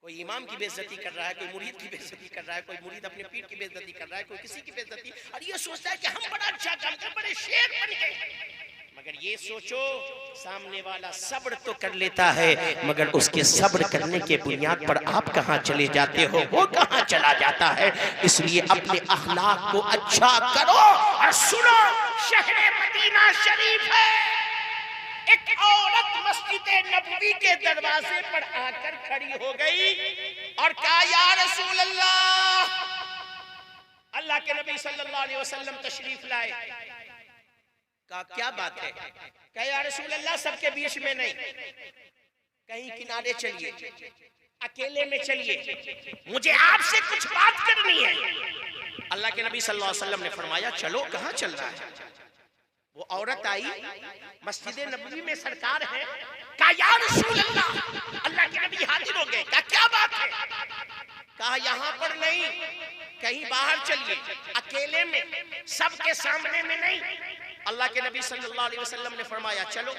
Speaker 1: कोई इमाम की बेइज्जती कर रहा है, कोई मुरीद की बेइज्जती कर रहा है, कोई मुरीद अपने पीर की बेइज्जती कर रहा है, कोई किसी की बेइज्जती, और ये सोचता है कि हम बड़ा अच्छा काम कर, बड़े शेर बन गए। मगर ये सोचो सामने वाला सब्र तो कर लेता है, मगर उसके सब्र करने के बुनियाद पर आप कहां चले जाते हो, वो कहां चला जाता है। इसलिए अपने अखलाक को अच्छा करो। और सुनो, शहर मदीना शरीफ है, एक औरत मस्जिद नबवी के दरवाजे पर आकर खड़ी हो गई और कहा, या रसूल अल्लाह, अल्लाह के नबी सल्लल्लाहु अलैहि वसल्लम तशरीफ लाए। कहा, क्या बात है? कहा, या रसूल अल्लाह, सबके बीच में नहीं, कहीं किनारे चलिए, अकेले में चलिए, मुझे आपसे कुछ बात करनी है। अल्लाह के नबी सल्लल्लाहु अलैहि वसल्लम ने फरमाया, चलो, कहां चल रहा है? वो औरत आई, मस्जिद नबवी में सरकार है। कहा, या रसूल अल्लाह, अल्लाह के नबी हाजिर हो गए। कहा, क्या बात है? कहा, यहाँ पर नहीं, कहीं बाहर चलिए, अकेले में, सबके सामने में नहीं। अल्लाह के नबी सल्लल्लाहु अलैहि वसल्लम ने फरमाया, चलो।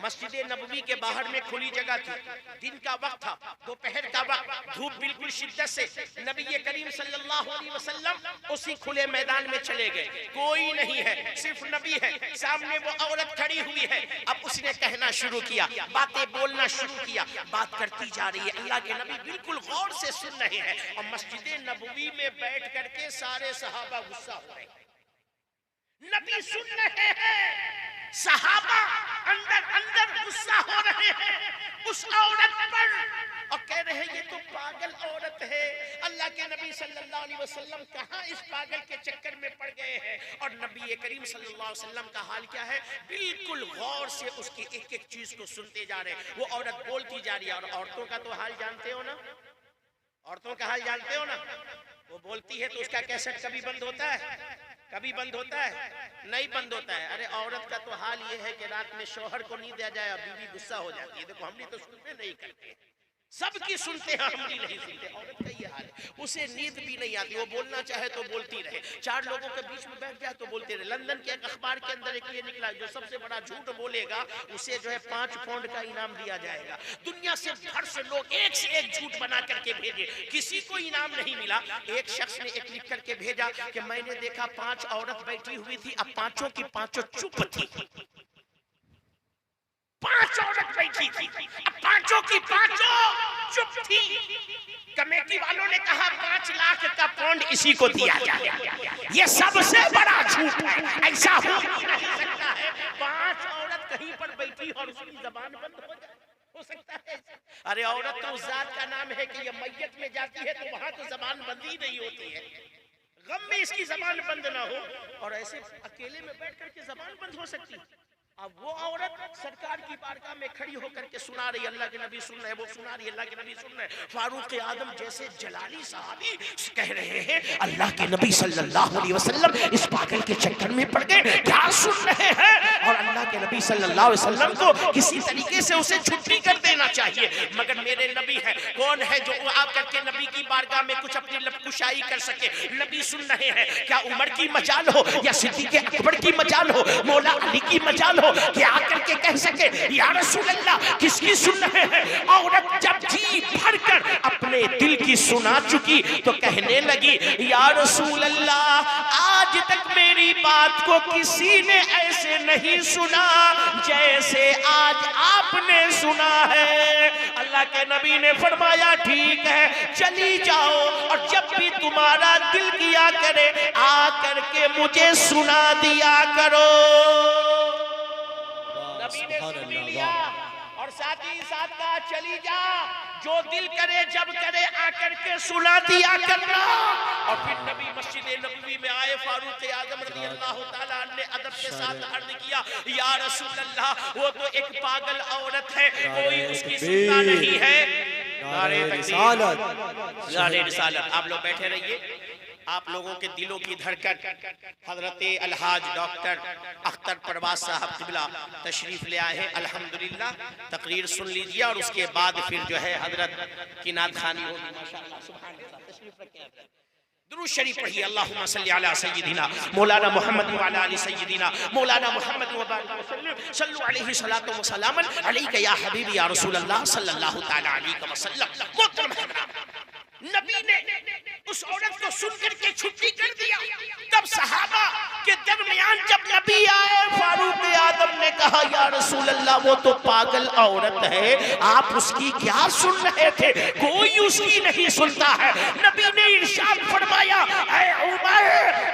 Speaker 1: मस्जिद नबवी के बाहर में खुली जगह थी, दिन का वक्त था, दोपहर का वक्त, धूप बिल्कुल शिद्दत से। नबी करीम सल्लल्लाहु अलैहि वसल्लम उसी खुले मैदान में चले गए, कोई नहीं है, सिर्फ नबी है, सामने वो औरत खड़ी हुई है। अब उसने कहना शुरू किया, बातें बोलना शुरू किया, बात करती जा रही है। अल्लाह के नबी बिल्कुल गौर से सुन रहे हैं और मस्जिद नबवी में बैठ करके सारे सहाबा गुस्सा हो रहे हैं। नबी सुन रहे हैं, सहाबा अंदर अंदर गुस्सा हो रहे हैं उस औरत पर और कह रहे हैं, ये तो पागल औरत है। अल्लाह के नबी सल्लल्लाहु अलैहि वसल्लम कहां इस पागल के चक्कर में पड़ गए हैं। और नबी करीम सल्लल्लाहु अलैहि वसल्लम का हाल क्या है, बिल्कुल गौर से उसकी एक एक चीज को सुनते जा रहे हैं। वो औरत बोलती जा रही है। और औरतों का तो हाल जानते हो ना, औरतों का हाल जानते हो ना, वो बोलती है तो उसका कैसेट कभी बंद होता है, कभी बंद होता है, नहीं बंद होता है। अरे औरत का तो हाल ये है कि रात में शौहर को नींद आ जाए, बीवी गुस्सा हो जाती है। देखो, हमने तो सुनते नहीं करते, सबकी सुनते हैं, हमने नहीं सुनते। औरत का ये हाल है, उसे नींद भी नहीं आती, वो बोलना चाहे तो बोलती रहे, चार लोगों के बीच में बैठ जाए तो बोलते रहे। लंदन के एक अखबार के अंदर एक ये निकला, जो सबसे बड़ा झूठ बोलेगा उसे जो है 5 पाउंड का इनाम दिया जाएगा। दुनिया से भर से लोग एक से एक झूठ बना करके भेजे, किसी को इनाम नहीं मिला। एक शख्स ने एक लिख करके भेजा कि मैंने देखा 5 औरत बैठी हुई थी, अब पांचों की पांचों चुप थी। 5 औरत बैठी थी, अब पांचों की पांचों चुप थी। कमेटी वालों ने कहा 5 लाख का पौंड इसी को दिया जाए। ये सबसे बड़ा झूठ है, ऐसा हो नहीं सकता है। 5 औरत कहीं पर बैठी और उसकी जबान बंद हो सकता है? अरे औरत तो उस जात का नाम है कि ये मैयत में जाती है तो वहां तो जबान बंद ही नहीं होती है, गम में इसकी जबान बंद ना हो, और ऐसे अकेले में बैठ करके जबान बंद हो सकती है। अब वो औरत सरकार की बारगाह में खड़ी होकर के सुना रही, अल्लाह के नबी सुन रहे, वो सुना रही, अल्लाह के नबी सुन रहे। फारूक आदम जैसे जलाली साहबी कह रहे हैं, अल्लाह के नबी सल्लल्लाहु अलैहि वसल्लम इस पागल के चक्कर में पड़ गए, क्या सुन रहे हैं। और अल्लाह के नबी सल्लल्लाहु अलैहि वसल्लम को किसी तरीके से उसे छुट्टी कर देना चाहिए, मगर मेरे नबी है, कौन है जो आकर के नबी की बारगाह में कुछ अपनी लपकुशाई कर सके। नबी सुन रहे हैं, क्या उमर की मजाल हो या सिद्दीक़ अकबर की मजाल हो, मौला अली की मजाल हो कि आकर के कह सके, या रसूल अल्लाह, किसकी सुन रहे हैं। औरत जब जी भरकर अपने दिल की सुना चुकी तो कहने लगी, या रसूल अल्लाह, आज तक मेरी बात को किसी ने ऐसे नहीं सुना जैसे आज आपने सुना है। अल्लाह के नबी ने फरमाया, ठीक है, चली जाओ, और जब भी तुम्हारा दिल किया करे आकर के मुझे सुना दिया करो। नबी ने सुन भी लिया और साथ ही साथ कहा, चली जा, जो दिल करे जब करे आकर के सुना दिया करना। और फिर नबी मस्जिद नबवी में आए, फारूक आजम रज़ियल्लाहु ताला अन्हु ने अदब के साथ अर्ज किया, या रसूल अल्लाह, वो तो एक पागल औरत है, कोई उसकी सुनता नहीं है। नारे रिसालत, नारे रिसालत। आप लोग बैठे रहिए, आप लोगों के दिलों की धड़कन हजरत अलहाज डॉक्टर अख्तर परवाज साहब किबला तशरीफ ले आए हैं। अल्हम्दुलिल्लाह, तकरीर सुन लीजिए और उसके बाद फिर जो है हजरत की नादखानी होगी। माशाअल्लाह, सुभान अल्लाह, तशरीफ रखिए। दुरूद शरीफ पढ़िए, अल्लाहुम्मा सल्ली अला सय्यिदिना मौलाना मोहम्मद व अला आलि सय्यिदिना मौलाना मोहम्मद व बारिक वसल्लम सल्लु अलैहि सलातो व सलामन अलैका या हबीबी या रसूल अल्लाह सल्लल्लाहु तआला अलैहि वसल्लम। मोहतरम नबी ने उस औरत को सुनकर के छुट्टी कर दिया। तब सहाबा के दरमियान जब नबी आए, फारूक आदम ने कहा या रसूल अल्लाह वो तो पागल औरत है, आप उसकी क्या सुन रहे थे? कोई उसकी नहीं सुनता है। नबी ने इरशाद फरमाया, ऐ उमर,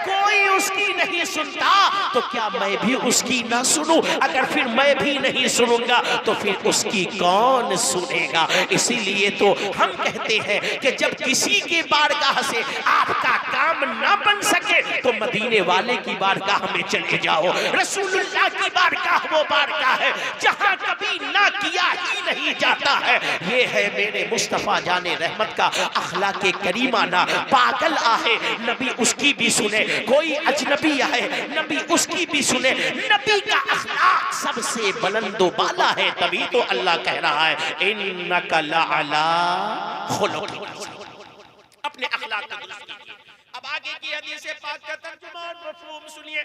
Speaker 1: कोई उसकी नहीं सुनता तो क्या मैं भी उसकी ना सुनूं? अगर फिर मैं भी नहीं सुनूंगा तो फिर उसकी कौन सुनेगा? इसीलिए तो हम कहते हैं कि जब किसी की बारगाह से आपका काम ना बन सके तो मदीने वाले की बारगाह में चले जाओ। रसूलुल्लाह की बारगाह वो बारगाह है जहां कभी ना किया ही नहीं जाता है। ये है मेरे मुस्तफा जाने रहमत का अखलाके करीमा ना। पागल आए नबी उसकी भी सुने, कोई अजनबी आए नबी उसकी भी सुने। नबी का अखलाक सबसे बुलंदो बाला है, तभी तो अल्लाह कह रहा है इन्नका लअला खुलुक़। अपने अखलाक को दुरुस्त कीजिए। अब आगे की हदीस पाक का तर्जुमा और मफ़हूम सुनिए।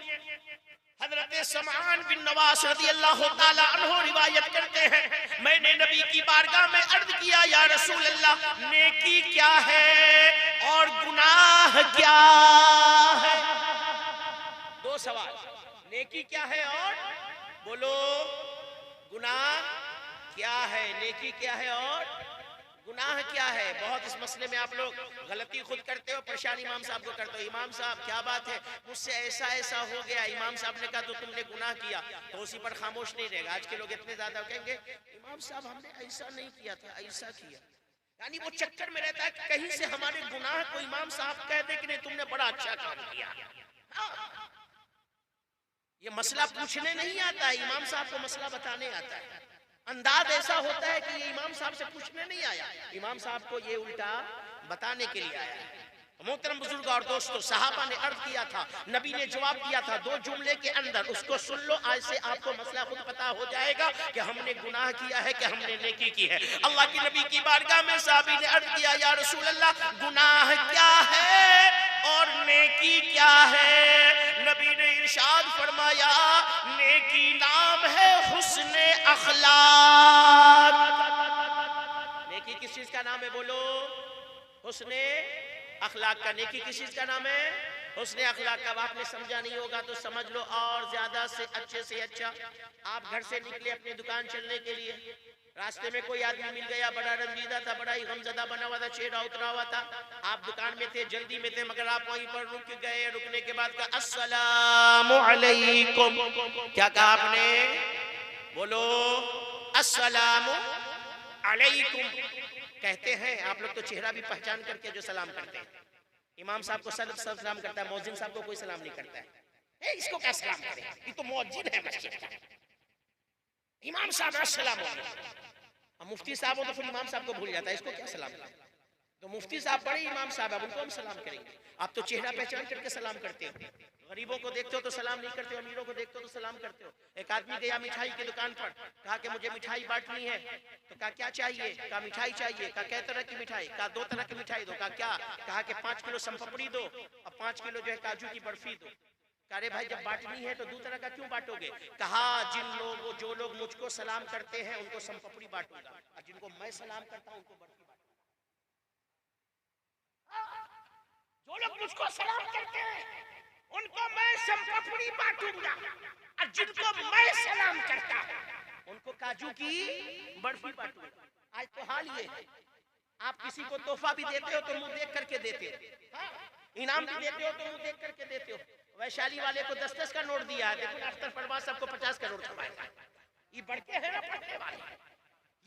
Speaker 1: हज़रत समआन बिन नवास रज़ियल्लाहु ताला अन्हु रिवायत करते हैं, मैंने नबी की बारगाह में अर्ज किया या रसूल अल्लाह, नेकी क्या है और गुनाह क्या है? दो सवाल, नेकी क्या है और बोलो गुनाह क्या है? नेकी क्या है और गुनाह क्या है? बहुत इस मसले में आप लोग गलती खुद करते हो, परेशान इमाम साहब को करते हो। इमाम साहब क्या बात है, मुझसे ऐसा ऐसा हो गया। इमाम साहब ने कहा तो तुमने गुनाह किया, तो उसी पर खामोश नहीं रहेगा। आज के लोग इतने ज्यादा कहेंगे इमाम साहब हमने ऐसा नहीं किया था, ऐसा किया। यानी वो चक्कर में रहता है कि कहीं से हमारे गुनाह को इमाम साहब कह दे कि नहीं तुमने बड़ा अच्छा काम किया। ये मसला पूछने नहीं आता है, इमाम साहब को मसला बताने आता है। अंदाज ऐसा होता है कि ये इमाम साहब से पूछने नहीं आया, इमाम साहब को ये उल्टा बताने के लिए आया है। मोहतरम बुजुर्ग और दोस्तों, सहाबा ने अर्ज किया था, नबी ने जवाब दिया था 2 जुमले के अंदर, उसको सुन लो। आज से आपको मसला खुद पता हो जाएगा कि हमने गुनाह किया है कि हमने नेकी की है। अल्लाह की नबी की बारगाह में साहबी ने अर्ज किया या रसूल अल्लाह, गुनाह क्या है और नेकी क्या है? नबी ने इरशाद फरमाया, नेकी नाम है हुस्ने अखलाक। नेकी किस चीज का नाम है? बोलो हुस्ने अखलाक का। नेकी किस चीज का नाम है? हुस्ने अखलाक का। आपने समझा नहीं होगा तो समझ लो और ज्यादा से अच्छा। आप घर से निकले अपनी दुकान चलने के लिए, रास्ते में कोई आदमी मिल गया, बड़ा रंजीदा था, बड़ा ही गमजदा बना हुआ था, चेहरा उतरा हुआ था। आप दुकान में थे, जल्दी में थे, मगर आप वहीं पर रुक गए। रुकने के बाद कहा अस्सलामु अलैकुम। क्या कहा आपने? बोलो अस्सलामु अलैकुम। कहते हैं आप लोग तो चेहरा भी पहचान करके जो सलाम करते हैं। इमाम साहब को सलाम करता है, मौजिन साहब को कोई सलाम नहीं करता है। इसको क्या सलाम करें, ये तो मौजिन है मस्जिद का। इमाम साहब अस्सलाम वालेकुम। मुफ्ती साहब हो तो फिर इमाम साहब को भूल जाता है, इसको क्या सलाम करें? तो मुफ्ती साहब बड़े इमाम साहब है, उनको हम सलाम करेंगे। आप तो चेहरा पहचान करके सलाम करते हो। गरीबों को देखते हो तो सलाम नहीं करते हो, अमीरों को देखते हो तो सलाम करते हो। एक आदमी गया मिठाई की दुकान पर, कहा कि मुझे मिठाई बांटनी है। तो कहा क्या चाहिए? कहा मिठाई चाहिए। कहा कै तरह की मिठाई? कहा 2 तरह की मिठाई दो। कहा क्या? कहा कि 5 किलो संपपड़ी दो और 5 किलो जो है काजू की बर्फी दो। अरे भाई जब बांटनी है तो 2 तरह का क्यों बांटोगे? कहा जो लोग मुझको सलाम करते हैं उनको संपपड़ी बांटूंगा, और जिनको मैं सलाम करता हूं उनको बर्फी बांटूंगा। जो लोग मुझको सलाम करते हैं उनको मैं संपपड़ी बांटूंगा, और जिनको मैं सलाम करता हूं उनको काजू की बर्फी बांटूंगा। आज तो हाल ये है, आप किसी को तोहफा भी देते हो तो मुंह देख करके देते हो, इनाम भी देते हो तो मुंह देख करके देते हो। वैशाली वाले को 10-10 का नोट दिया, देखो अख्तर फरमास सबको 50 का नोट छपाएगा। ये बढ़ते हैं ना पढ़ने वाले,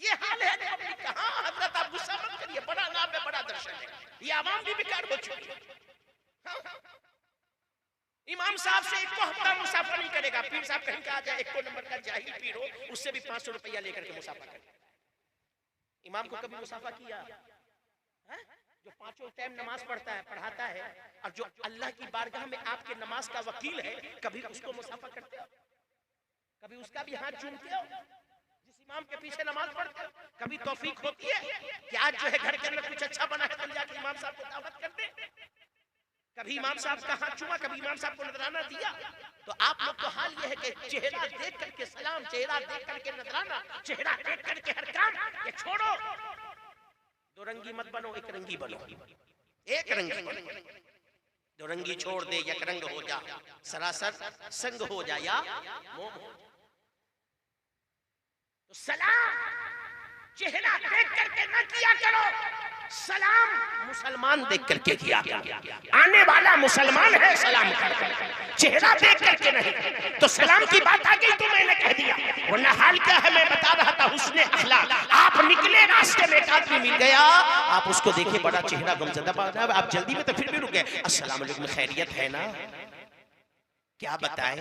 Speaker 1: ये हाल है पब्लिक का। हाँ हजरत आप गुस्सा मत करिए, बड़ा नाम है, बड़ा दर्शन है, ये आवाम भी बेकार हो चुकी है। इमाम साहब से 1 हफ्ता मुसाफा नहीं करेगा, पीर साहब कहीं का आ जाए, 1 नंबर का जाहिल पीर हो, उससे भी 500 रुपया लेकर के मुसाफा करेगा। इमाम को कभी मुसाफा किया? जो 5 टाइम नमाज पढ़ता है, पढ़ाता है, और जो अल्लाह की बारगाह में आपके नमाज का वकील है, कभी उसको मुसाफा करते हो? कभी उसका भी हाथ चूमते हो? जिस इमाम के पीछे नमाज पढ़ते हो, कभी तौफीक होती है कि आज जो है घर के अंदर कुछ अच्छा बना है तो जाके इमाम साहब को दावत करते? कभी इमाम साहब का हाथ चूमा, कभी इमाम साहब को नजराना दिया? तो आप लोग तो हाल ये है कि चेहरा देख करके सलाम, चेहरा देख करके नजराना, चेहरा देख करके हर काम, ये छोड़ो। 2 रंगी मत बनो, 1 रंगी बनो। एक रंग दो रंगी छोड़ दे, एक रंग हो जा, सरासर संग हो जा या मोम हो। तो सलाम चेहरा देख करके न किया करो, सलाम मुसलमान देख करके किया करो। आने वाला मुसलमान है, सलाम कर चेहरा देख करके नहीं। तो सलाम की बात आ गई तो मैंने कह दिया, वरना हाल क्या है मैं बता रहा था। हुस्ने अखलाक, आप निकले रास्ते में एक आदमी मिल गया, आप उसको देखिए बड़ा चेहरा गमजदा, आप जल्दी में तो फिर भी रुक गए, अस्सलाम वालेकुम खैरियत है ना, क्या बताएं।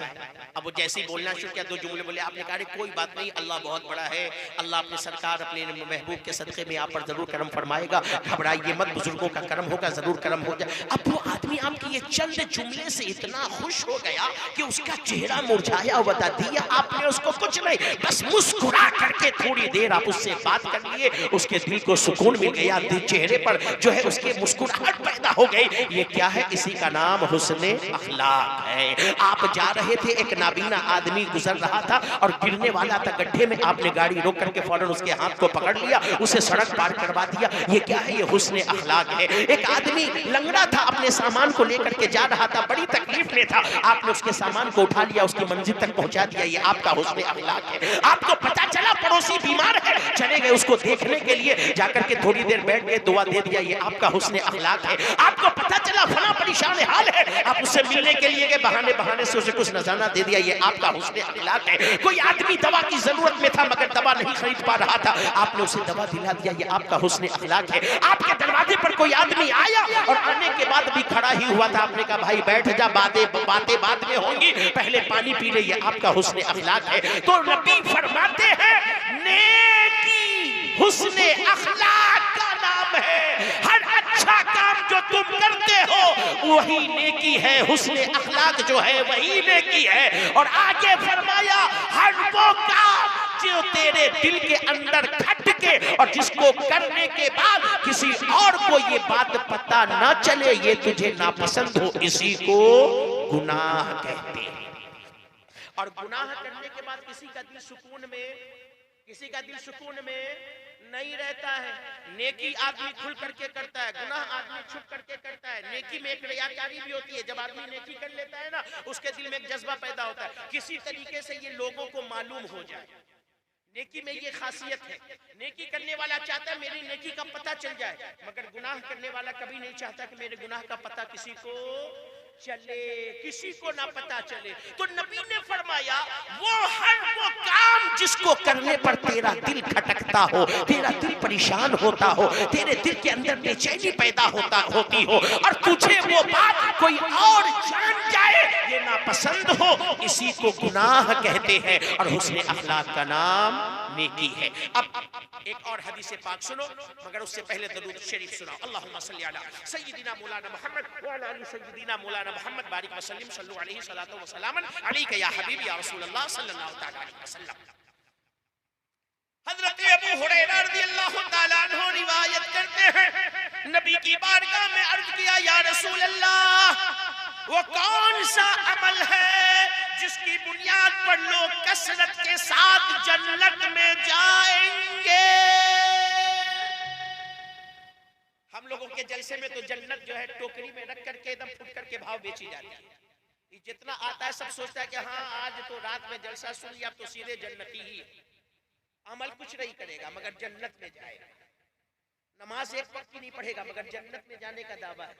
Speaker 1: अब वो जैसे ही बोलना शुरू किया, दो जुमले बोले, आपने कहा कोई बात नहीं, अल्लाह बहुत बड़ा है, अल्लाह अपने सरकार अपने महबूब के सदक़े में आप पर जरूर करम फरमाएगा, घबराइए मत, बुजुर्गों का करम होगा, जरूर करम हो जाए। अब वो आदमी आपके ये चंद जुमले से इतना खुश हो गया कि उसका चेहरा मुरझाया, बता दिया आपने उसको कुछ नहीं, बस मुस्कुरा करके थोड़ी देर आप उससे बात कर लिए, उसके दिल को सुकून मिल गया, चेहरे पर जो है उसके मुस्कुराहट पैदा हो गई। ये क्या है? इसी का नाम हुस्ने अखलाक है। आप जा रहे थे, एक नाबीना आदमी गुजर रहा था और गिरने वाला था गड्ढे में, आपने गाड़ी रोक करके फौरन उसके हाथ को पकड़ लिया, उसे सड़क पार करवा दिया। ये क्या है? ये हुस्ने अखलाक है। एक आदमी लंगड़ा था, अपने सामान को लेकर के जा रहा था, बड़ी तकलीफ में था, आपने उसके सामान को उठा लिया, उसकी मंजिल तक पहुंचा दिया, ये आपका हुस्ने अखलाक है। आपको पता चला पड़ोसी बीमार है, चले गए उसको देखने के लिए, जाकर के थोड़ी देर बैठ गए, दुआ दे दिया, ये आपका हुस्ने अखलाक है। आपको पता चला फला परेशान हाल है, आप उससे मिलने के लिए गए, बहाने बहाने से उसे कुछ नजराना दे दिया, ये आपका हुस्ने अखलाक है। कोई आदमी दवा की जरूरत में था मगर दवा नहीं खरीद पा रहा था, आपने उसे दवा दिला दिया, ये आपका हुस्ने अखलाक है। आपके दरवाजे पर कोई आदमी आया और आने के बाद भी खड़ा ही हुआ था, आपने कहा भाई बैठ जा, बातें बाद में होंगी, पहले पानी पी ले, ये आपका हुस्ने अखलाक है। तो नबी फरमाते हैं नेकी हुस्ने अखलाक का नाम है। हर अच्छा काम जो तुम करते हो वही नेकी है, हुस्ने अखलाक जो है वही नेकी है। और आगे फरमाया हर वो काम जो तेरे दिल के अंदर खटके और जिसको करने के बाद किसी और को ये बात पता ना चले, ये तुझे नापसंद हो, इसी को गुनाह कहते हैं। और गुनाह करने के बाद किसी का दिल सुकून में नहीं रहता है। नेकी आदमी खुल करके करता है, गुनाह आदमी छुप करके करता है। नेकी में एक रियाकारी भी होती है, जब आदमी नेकी कर लेता है ना, उसके दिल में एक जज्बा पैदा होता है, किसी तरीके से ये लोगों को मालूम हो जाए। नेकी में ये खासियत है, नेकी करने वाला चाहता है मेरी नेकी का पता चल जाए, मगर गुनाह करने वाला कभी नहीं चाहता कि मेरे गुनाह का पता किसी को चले, किसी को ना पता चले। तो नबी ने फरमाया वो काम जिसको करने पर तेरा दिल खटकता हो, तेरा दिल परेशान होता हो, तेरे दिल के अंदर बेचैनी पैदा होती हो और तुझे वो बात कोई और जान जाए, ये नापसंद हो, इसी को गुनाह कहते हैं। और हुस्ने अखलाक का नाम नेकी है। अब एक और हदीस पाक सुनो, मगर उससे पहले दरूद शरीफ सुनाओ। अल्लाहुम्मा सल्ली अला सय्यिदिना मौलाना मुहम्मद व अला आलि सय्यिदिना मौलाना मुहम्मद बारिक वसल्लिम सल्लु अलैहि सलातो व सलामन अलैका या हबीबी या रसूलल्लाह सल्लल्लाहु तआला अलैहि वसल्लम। हजरत अबू हुरैरा रज़ियल्लाहु तआला अन्हु रिवायत करते हैं, नबी की बारगाह में अर्ज किया, या रसूल अल्लाह, वो कौन सा अमल है जिसकी बुनियाद पर लोग कसरत के साथ जन्नत में जाएंगे? हम लोगों के जलसे में तो जन्नत जो है टोकरी में रख करके एकदम फुट करके भाव बेची जाती है। जितना आता है सब सोचता है कि हाँ आज तो रात में जलसा सुन लिया, अब तो सीधे जन्नती ही है। अमल कुछ नहीं करेगा मगर जन्नत में जाएगा। नमाज एक वक्त की नहीं पढ़ेगा मगर जन्नत में जाने का दावा है।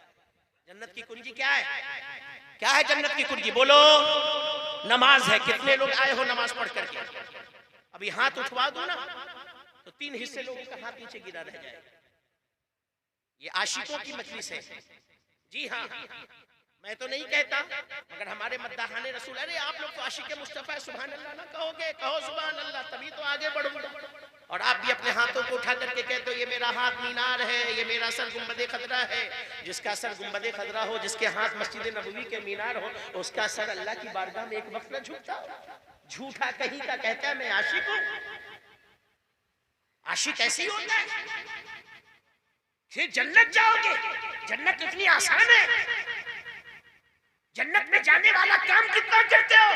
Speaker 1: जन्नत की कुंजी क्या है? क्या है जन्नत की कुंजी? बोलो, नमाज है। कितने लोग आए हो नमाज पढ़ करके? अभी हाथ उठवा दो ना तो 3 हिस्से लोगों का हाथ नीचे गिरा रह जाए। ये आशिकों की मजलिस है। जी हाँ, मैं तो नहीं कहता मगर हमारे मद्दाहाने रसूल, अरे आप लोग तो आशिक मुस्तफा सुभान अल्लाह ना कहोगे, कहो सुभान अल्लाह तभी तो आगे बढ़ोगे। और आप भी अपने हाथों को उठा करके कहते हो ये मेरा हाथ मीनार है, ये मेरा सर गुंबदे खतरा है। जिसका सर गुंबदे खतरा हो, जिसके हाथ मस्जिद नबवी के मीनार हो, उसका सर अल्लाह की बारगाह में एक वक्त न झुकता हो। झूठा कहीं का कहता है मैं आशिक हूं। आशिक ऐसे ही होता है। फिर जन्नत जाओगे, जन्नत इतनी आसान है। जन्नत में जाने वाला काम कितना करते हो?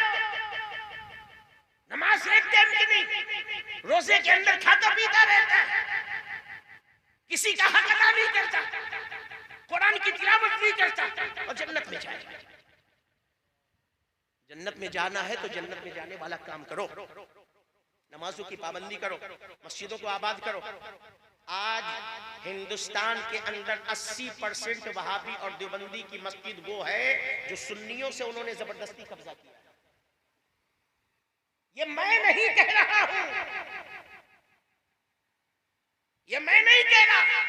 Speaker 1: नमाज एक टाइम की नहीं, रोजे के अंदर खाता पीता रहता है, किसी का हक अदा नहीं करता, कुरान की तिलावत नहीं करता और जन्नत में जाएगा। जन्नत में जाना है तो जन्नत में जाने वाला काम करो, नमाजों की पाबंदी करो, मस्जिदों को आबाद करो। आज हिंदुस्तान के अंदर 80% वहाबी और देवबंदी की मस्जिद वो है जो सुन्नियों से उन्होंने जबरदस्ती कब्जा किया। ये मैं नहीं कह रहा हूं, ये मैं नहीं कह रहा।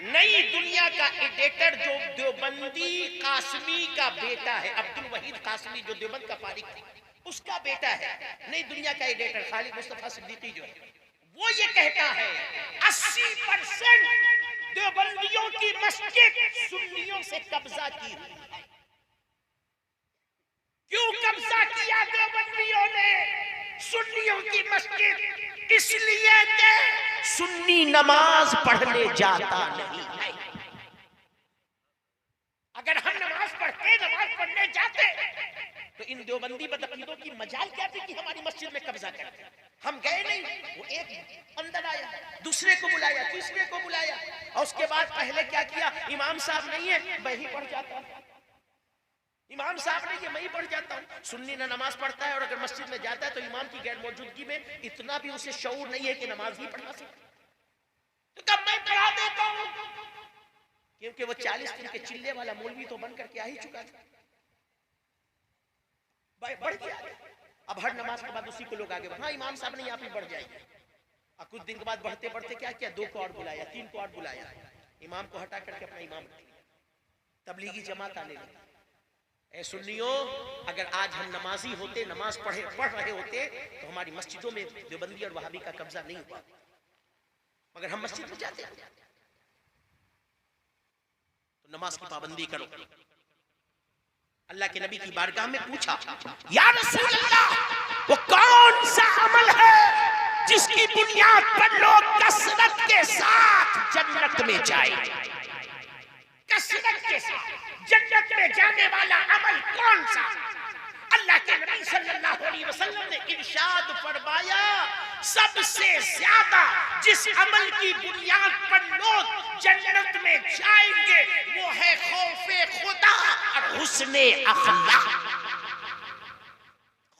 Speaker 1: नई दुनिया का एडिटर जो देवबंदी कासमी का बेटा है, अब्दुल वहीद कासमी जो देवबंद का फारिग था, उसका बेटा है। नई दुनिया का एडिटर खालिद मुस्तफा सिद्दीकी जो है, वो ये कहता है 80% देवबंदियों की मस्जिद सुन्नियों से कब्जा की हुई है। क्यों कब्जा किया देवबंदियों ने सुन्नियों की मस्जिद? इसलिए कि सुन्नी नमाज पढ़ने जाता नहीं है। अगर हम नमाज पढ़ते, नमाज पढ़ने जाते, तो इन देवबंदी बदअकीदों की मजाल क्या थी कि हमारी मस्जिद में कब्जा करते? हम गए नहीं, वो एक अंदर आया, दूसरे को बुलाया, तीसरे को बुलाया, और उसके बाद पहले क्या किया? इमाम साहब नहीं है, मैं ही पढ़ जाता हूं। इमाम साहब नहीं है, मैं ही पढ़ जाता हूं। सुन्नी ना नमाज पढ़ता है और अगर मस्जिद में जाता है तो इमाम की गैर मौजूदगी में इतना भी उसे शऊर नहीं है कि नमाज ही पढ़ा सके, तो कब मैं पढ़ा देता हूं, क्योंकि वो 40 दिन के चिल्ले वाला मौलवी तो बन करके आ ही चुका था, बढ़ गया। अब हर नमाज के बाद उसी को लोग आगे बढ़ा, इमाम साहब नहीं, आप ही बढ़ जाएंगे। और कुछ दिन के बाद बढ़ते बढ़ते क्या किया? 2 को और बुलाया, 3 को और बुलाया, इमाम को हटा करके अपना इमाम रख लिया, तबलीगी जमात आने लगी। ऐ सुन्नियों, अगर आज हम नमाजी होते, नमाज पढ़ रहे होते, तो हमारी मस्जिदों में देवबंदी और वहाबी का कब्जा नहीं हुआ, मगर हम मस्जिद में जाते हैं। तो नमाज की पाबंदी करो। अल्लाह के नबी की बारगाह में पूछा, या रसूल अल्लाह, वो कौन सा अमल है जिसकी बुनियाद पर लोग कसरत के साथ जन्नत में जाए? कसरत के साथ जन्नत में जाने वाला अमल कौन सा? अल्लाह के नबी सल्लल्लाहु अलैहि वसल्लम ने इरशाद फरमाया, सबसे ज्यादा जिस अमल की बुनियाद पर लोग जन्नत में जाएंगे वो है खौफे खुदा और हुस्ने अखलाक।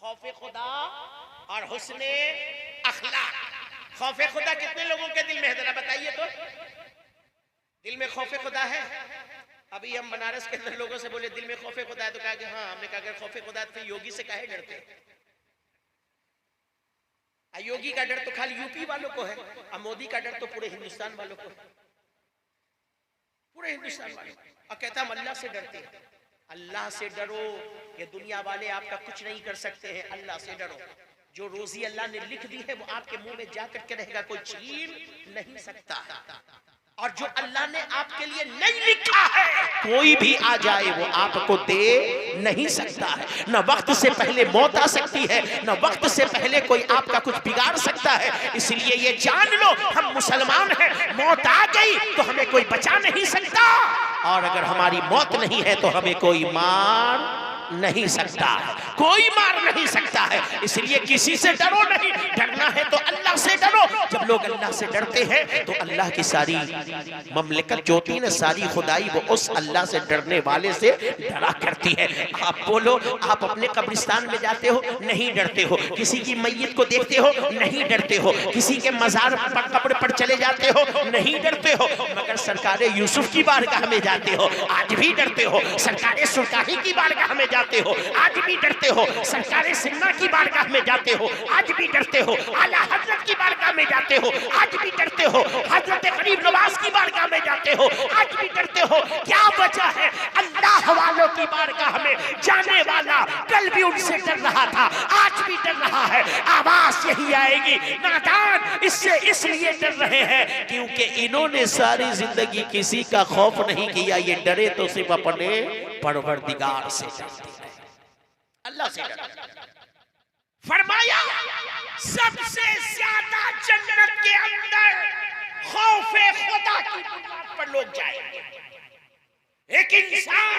Speaker 1: खौफे खुदा और हुस्ने अखलाक। खौफे खुदा कितने लोगों के दिल में है, जरा बताइए तो। दिल में खौफे खुदा है? अभी हम बनारस के अंदर लोगों से बोले दिल में खौफे खुदा है, तो कहा कि हाँ। हमने कहा अगर खौफे खुदा है तो योगी से काहे डरते? योगी का डर तो खाली यूपी वालों को है, और मोदी का डर तो पूरे हिंदुस्तान वालों को है, पूरे हिंदुस्तान वालों। और कहता हम अल्लाह से डरते हैं। अल्लाह से डरो, ये दुनिया वाले आपका कुछ नहीं कर सकते हैं। अल्लाह से डरो, जो रोजी अल्लाह ने लिख दी है वो आपके मुंह में जा करके रहेगा, कोई छीन नहीं सकता। और जो अल्लाह ने आपके लिए नहीं लिखा है, कोई भी आ जाए वो आपको दे नहीं सकता है। न वक्त से पहले मौत आ सकती है, न वक्त से पहले कोई आपका कुछ बिगाड़ सकता है। इसलिए ये जान लो, हम मुसलमान हैं, मौत आ गई तो हमें कोई बचा नहीं सकता, और अगर हमारी मौत नहीं है तो हमें कोई मार नहीं सकता है, कोई मार नहीं सकता है। इसलिए किसी से डरो नहीं, डरना है तो अल्लाह से डरो। जब लोग अल्लाह से डरते हैं तो अल्लाह की सारी ममलिकत जो होती है ना, सारी खुदाई वो उस अल्लाह से डरने वाले से डरा करती है। आप बोलो, आप अपने कब्रिस्तान में जाते हो, नहीं डरते हो। किसी की मैयत को देखते हो, नहीं डरते हो। किसी के मजार पर, कब्र पर चले जाते हो, नहीं डरते हो। मगर सरकार यूसुफ की बारगाह में जाते हो, आज भी डरते हो। सरकार सुल्तानी की बारगाह में जाते हो, आज भी डरते हो। सरकार सिन्हा की बारगाह में जाते हो, आज भी डरते हो। आला हजरत की बारगाह में जाते हो, आज भी डरते हो। हजरत गरीब नवाज की बारगाह में जाते हो, आज भी डरते हो। क्या वजह है? अल्लाह वालों की बारगाह में जाने वाला कल भी उनसे डर रहा था, आज भी डर रहा है। आवाज यही आएगी, नादान इससे इसलिए डर रहे हैं क्योंकि इन्होंने सारी जिंदगी किसी का खौफ नहीं किया। ये डरे तो सिर्फ अपने परवरदिगार से डरते हैं, अल्लाह से डरते। फरमाया सबसे ज्यादा जन्नत के अंदर खौफे खुदा की बुनियाद पर लोग जाएंगे। एक इंसान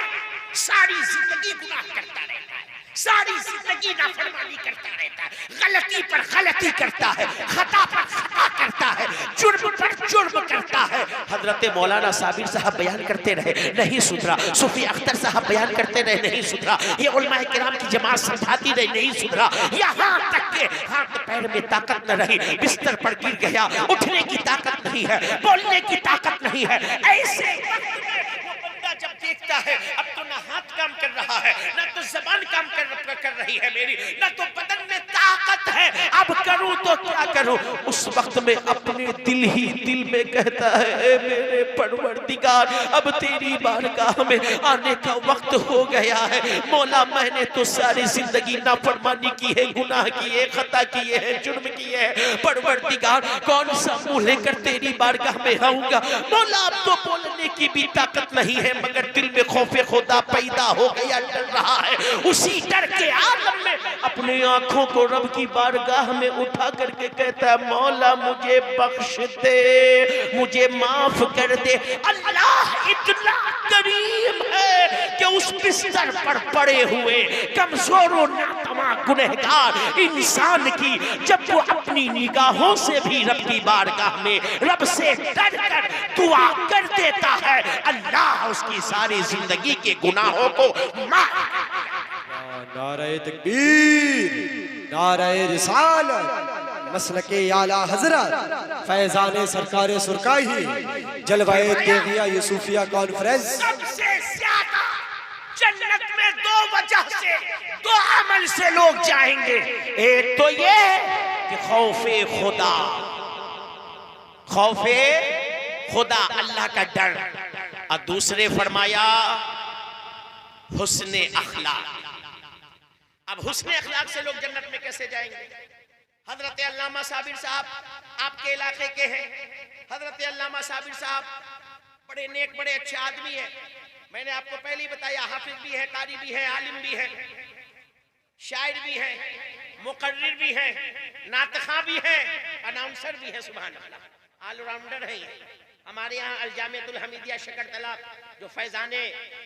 Speaker 1: सारी जिंदगी गुनाह करता रहता है, सारी जिंदगी नाफरमानी करता रहता है, गलती पर गलती करता है, खता पर खता करता है, है, जुर्म पर जुर्म करता है। हजरत मौलाना साबिर साहब बयान करते रहे, नहीं सुधरा। सूफी अख्तर साहब बयान करते रहे, नहीं सुधरा। ये उलमाए किराम की जमात समझाती रही, नहीं सुधरा। यहाँ तक के हाथ पैर में ताकत न रही, बिस्तर पर गिर गया, उठने की ताकत नहीं है, बोलने की ताकत नहीं है। ऐसे वक्त में वो बंदा जब देखता है अब तो ना हाथ काम कर रहा है, ना तो जबान काम कर रही है मेरी, ना तो बदन में ताकत है, अब करूं तो क्या करूं। उस वक्त में अपने दिल ही दिल में कहता है, ए मेरे परवरदिगार, अब तेरी बारगाह में आने का वक्त हो गया है। मौला मैंने तो सारी जिंदगी नाफरमानी की है, गुनाह किए, खता किए हैं, जुर्म किए हैं। परवरदिगार कौन सा मुंह लेकर तेरी बारगाह में आऊंगा। मौला अब तो बोलने की भी ताकत नहीं है, मगर दिल में खौफे खुदा पैदा हो गया, डर रहा है। उसी डर के आलम में अपनी आंखों को रब की बारगाह में उठा करके कहता है, मौला मुझे बख्श दे, मुझे माफ कर दे। अल्लाह इतना करीम है कि उस बिस्तर पर पड़े हुए कमजोर नातमा गुनहगार इंसान की जब वो अपनी निगाहों से भी रब की बारगाह में रब से डर कर दुआ कर देता है, अल्लाह उसकी सारी जिंदगी के गुनाहों को माफ।
Speaker 3: नारे तकबीर, नारे रिसालत, मसलके आला हजरत फैजान सरकार सुरकाही, जलवाए तेगिया यूसुफिया कॉन्फ्रेंस।
Speaker 1: सबसे ज्यादा जन्नत में दो वजह से, दो अमल से लोग जाएंगे। एक तो ये कि खौफे खुदा, खौफे खुदा अल्लाह का डर, और दूसरे फरमाया हुस्ने अखलाक। अब हुस्ने अखलाक से लोग जन्नत में कैसे जाएंगे। हजरत अल्लामा साबिर साहब आपके इलाके के हैं। हजरत अल्लामा साबिर साहब बड़े नेक, बड़े अच्छे आदमी हैं। मैंने आपको पहले ही बताया, हाफिज भी है, कारी भी है, आलिम भी है, शायर भी है, मुकर्रिर भी है, नातखा भी है, अनाउंसर भी है। सुभान अल्लाह, ऑलराउंडर है ये। हमारे यहाँ अलजामियतुल हमीदिया शकर तलाब जो फैजाने